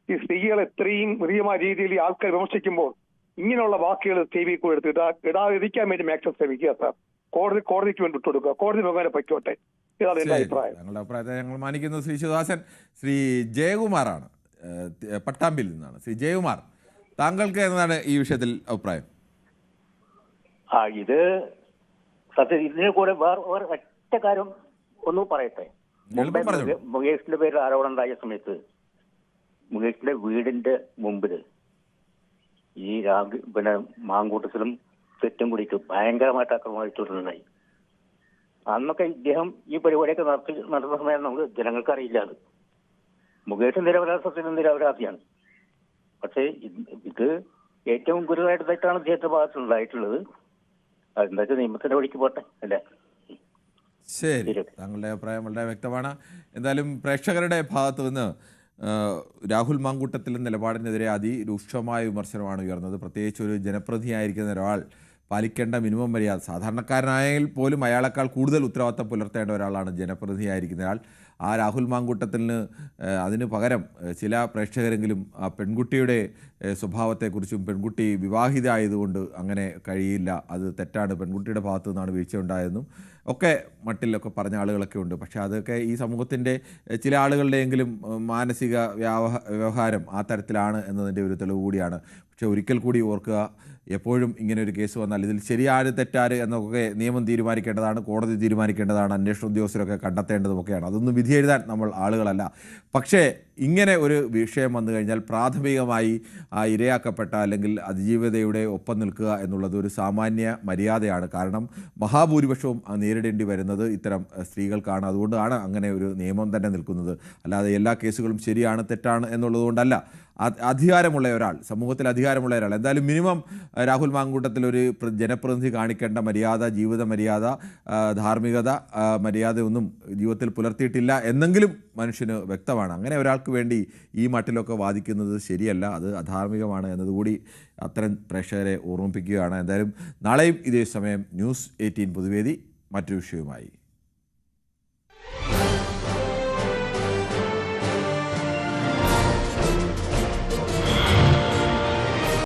ഈ സ്ത്രീകളെ ഇത്രയും പ്രിയമായ രീതിയിൽ ഈ ആൾക്കാർ വിമർശിക്കുമ്പോൾ ഇങ്ങനെയുള്ള വാക്കുകൾ TV കൂടെ എടുത്തിട്ട് ഇടാതിരിക്കാൻ വേണ്ടി മാക്സിമം ശ്രമിക്കുക സാർ. കോടതിക്ക് വേണ്ടി വിട്ടുകൊടുക്കുക, കോടതി മുഖേന പൊയ്ക്കോട്ടെ. ഇതാണ് എന്റെ അഭിപ്രായം. ഞങ്ങളുടെ അഭിപ്രായത്തെ ഞങ്ങൾ മാനിക്കുന്നു. ശ്രീ ശിവദാസൻ, ശ്രീ ജയകുമാറാണ് പട്ടാമ്പിൽ നിന്നാണ്. ശ്രീ ജയകുമാർ, താങ്കൾക്ക് എന്താണ് ഈ വിഷയത്തിൽ അഭിപ്രായം? ഇത് സത്യം ഇതിനെ കൂടെ വേറെ ഒറ്റ കാര്യം ഒന്ന് പറയട്ടെ. മുകേഷിന്റെ പേരിൽ ആരോപണം ഉണ്ടായ സമയത്ത് മുകേഷിന്റെ വീടിന്റെ മുമ്പില് ഈ മാങ്കൂട്ടത്തിലും തെറ്റും കൂടിയിട്ട് ഭയങ്കരമായിട്ട് ആക്രമണമായിട്ടുണ്ടായി. അന്നൊക്കെ ഇദ്ദേഹം ഈ പരിപാടിയൊക്കെ നടത്തുന്ന സമയം നമുക്ക് ജനങ്ങൾക്ക് അറിയില്ല. അത് മുകേഷ് നിരപരാധത്തിന് നിരപരാധിയാണ്. പക്ഷേ ഇത് ഏറ്റവും ഗുരുതരമായിട്ട് തെറ്റാണ് ഇദ്ദേഹത്തിന്റെ ഭാഗത്ത് ഉണ്ടായിട്ടുള്ളത്. അതെന്താ വെച്ചാൽ നിയമത്തിന്റെ വഴിക്ക് പോട്ടെ അല്ലേ? ശരി, താങ്കളുടെ അഭിപ്രായം വളരെ വ്യക്തമാണ്. എന്തായാലും പ്രേക്ഷകരുടെ ഭാഗത്തു നിന്ന് രാഹുൽ മാങ്കൂട്ടത്തിലെ നിലപാടിനെതിരെ അതിരൂക്ഷമായ വിമർശനമാണ് ഉയർന്നത്. പ്രത്യേകിച്ച് ഒരു ജനപ്രതിനിധിയായിരിക്കുന്ന ഒരാൾ പാലിക്കേണ്ട മിനിമം മര്യാദ, സാധാരണക്കാരനായാൽ പോലും അയാളെക്കാൾ കൂടുതൽ ഉത്തരവാദിത്തം പുലർത്തേണ്ട ഒരാളാണ് ജനപ്രതിനിധിയായിരിക്കുന്ന ആൾ. ആ രാഹുൽ മാങ്കൂട്ടത്തിന് അതിന് പകരം ചില പ്രേക്ഷകരെങ്കിലും ആ പെൺകുട്ടിയുടെ സ്വഭാവത്തെക്കുറിച്ചും പെൺകുട്ടി വിവാഹിത ആയതുകൊണ്ട് അങ്ങനെ കഴിയില്ല, അത് തെറ്റാണ്, പെൺകുട്ടിയുടെ ഭാഗത്തു നിന്നാണ് വീഴ്ച ഉണ്ടായതെന്നും ഒക്കെ മട്ടിലൊക്കെ പറഞ്ഞ ആളുകളൊക്കെ ഉണ്ട്. പക്ഷേ അതൊക്കെ ഈ സമൂഹത്തിൻ്റെ ചില ആളുകളുടെയെങ്കിലും മാനസിക വ്യവഹാരം ആ തരത്തിലാണ് എന്നതിൻ്റെ ഒരു തെളിവ് കൂടിയാണ്. പക്ഷേ ഒരിക്കൽ കൂടി ഓർക്കുക, എപ്പോഴും ഇങ്ങനെ ഒരു കേസ് വന്നാൽ ഇതിൽ ശരിയാര് തെറ്റാര് എന്നൊക്കെ നിയമം തീരുമാനിക്കേണ്ടതാണ്, കോടതി തീരുമാനിക്കേണ്ടതാണ്, അന്വേഷണ ഉദ്യോഗസ്ഥരൊക്കെ കണ്ടെത്തേണ്ടതുമൊക്കെയാണ്. അതൊന്നും വിധി എഴുതാൻ നമ്മൾ ആളുകളല്ല. പക്ഷേ ഇങ്ങനെ ഒരു വിഷയം വന്നു കഴിഞ്ഞാൽ പ്രാഥമികമായി ആ ഇരയാക്കപ്പെട്ട അല്ലെങ്കിൽ അതിജീവിതയുടെ ഒപ്പം നിൽക്കുക എന്നുള്ളത് ഒരു സാമാന്യ മര്യാദയാണ്. കാരണം മഹാഭൂരിപക്ഷവും നേരിടേണ്ടി വരുന്നത് ഇത്തരം സ്ത്രീകൾക്കാണ്. അതുകൊണ്ടാണ് അങ്ങനെ ഒരു നിയമം തന്നെ നിൽക്കുന്നത്. അല്ലാതെ എല്ലാ കേസുകളും ശരിയാണ് തെറ്റാണ് എന്നുള്ളത് കൊണ്ടല്ല. അധികാരമുള്ള ഒരാൾ, സമൂഹത്തിൽ അധികാരമുള്ള ഒരാൾ, എന്തായാലും മിനിമം രാഹുൽ മാങ്കൂട്ടത്തിൽ ഒരു ജനപ്രതിനിധി കാണിക്കേണ്ട മര്യാദ, ജീവിത മര്യാദ, ധാർമ്മികത, മര്യാദയൊന്നും ജീവിതത്തിൽ പുലർത്തിയിട്ടില്ല എന്നെങ്കിലും മനുഷ്യന് വ്യക്തമാണ്. അങ്ങനെ ഒരാൾക്ക് വേണ്ടി ഈ മട്ടിലൊക്കെ വാദിക്കുന്നത് ശരിയല്ല, അത് അധാർമികമാണ് എന്നതുകൂടി അത്തരം പ്രേക്ഷകരെ ഓർമ്മിപ്പിക്കുകയാണ്. എന്തായാലും നാളെയും ഇതേ സമയം ന്യൂസ് 18 പൊതുവേദി മറ്റൊരു വിഷയവുമായി.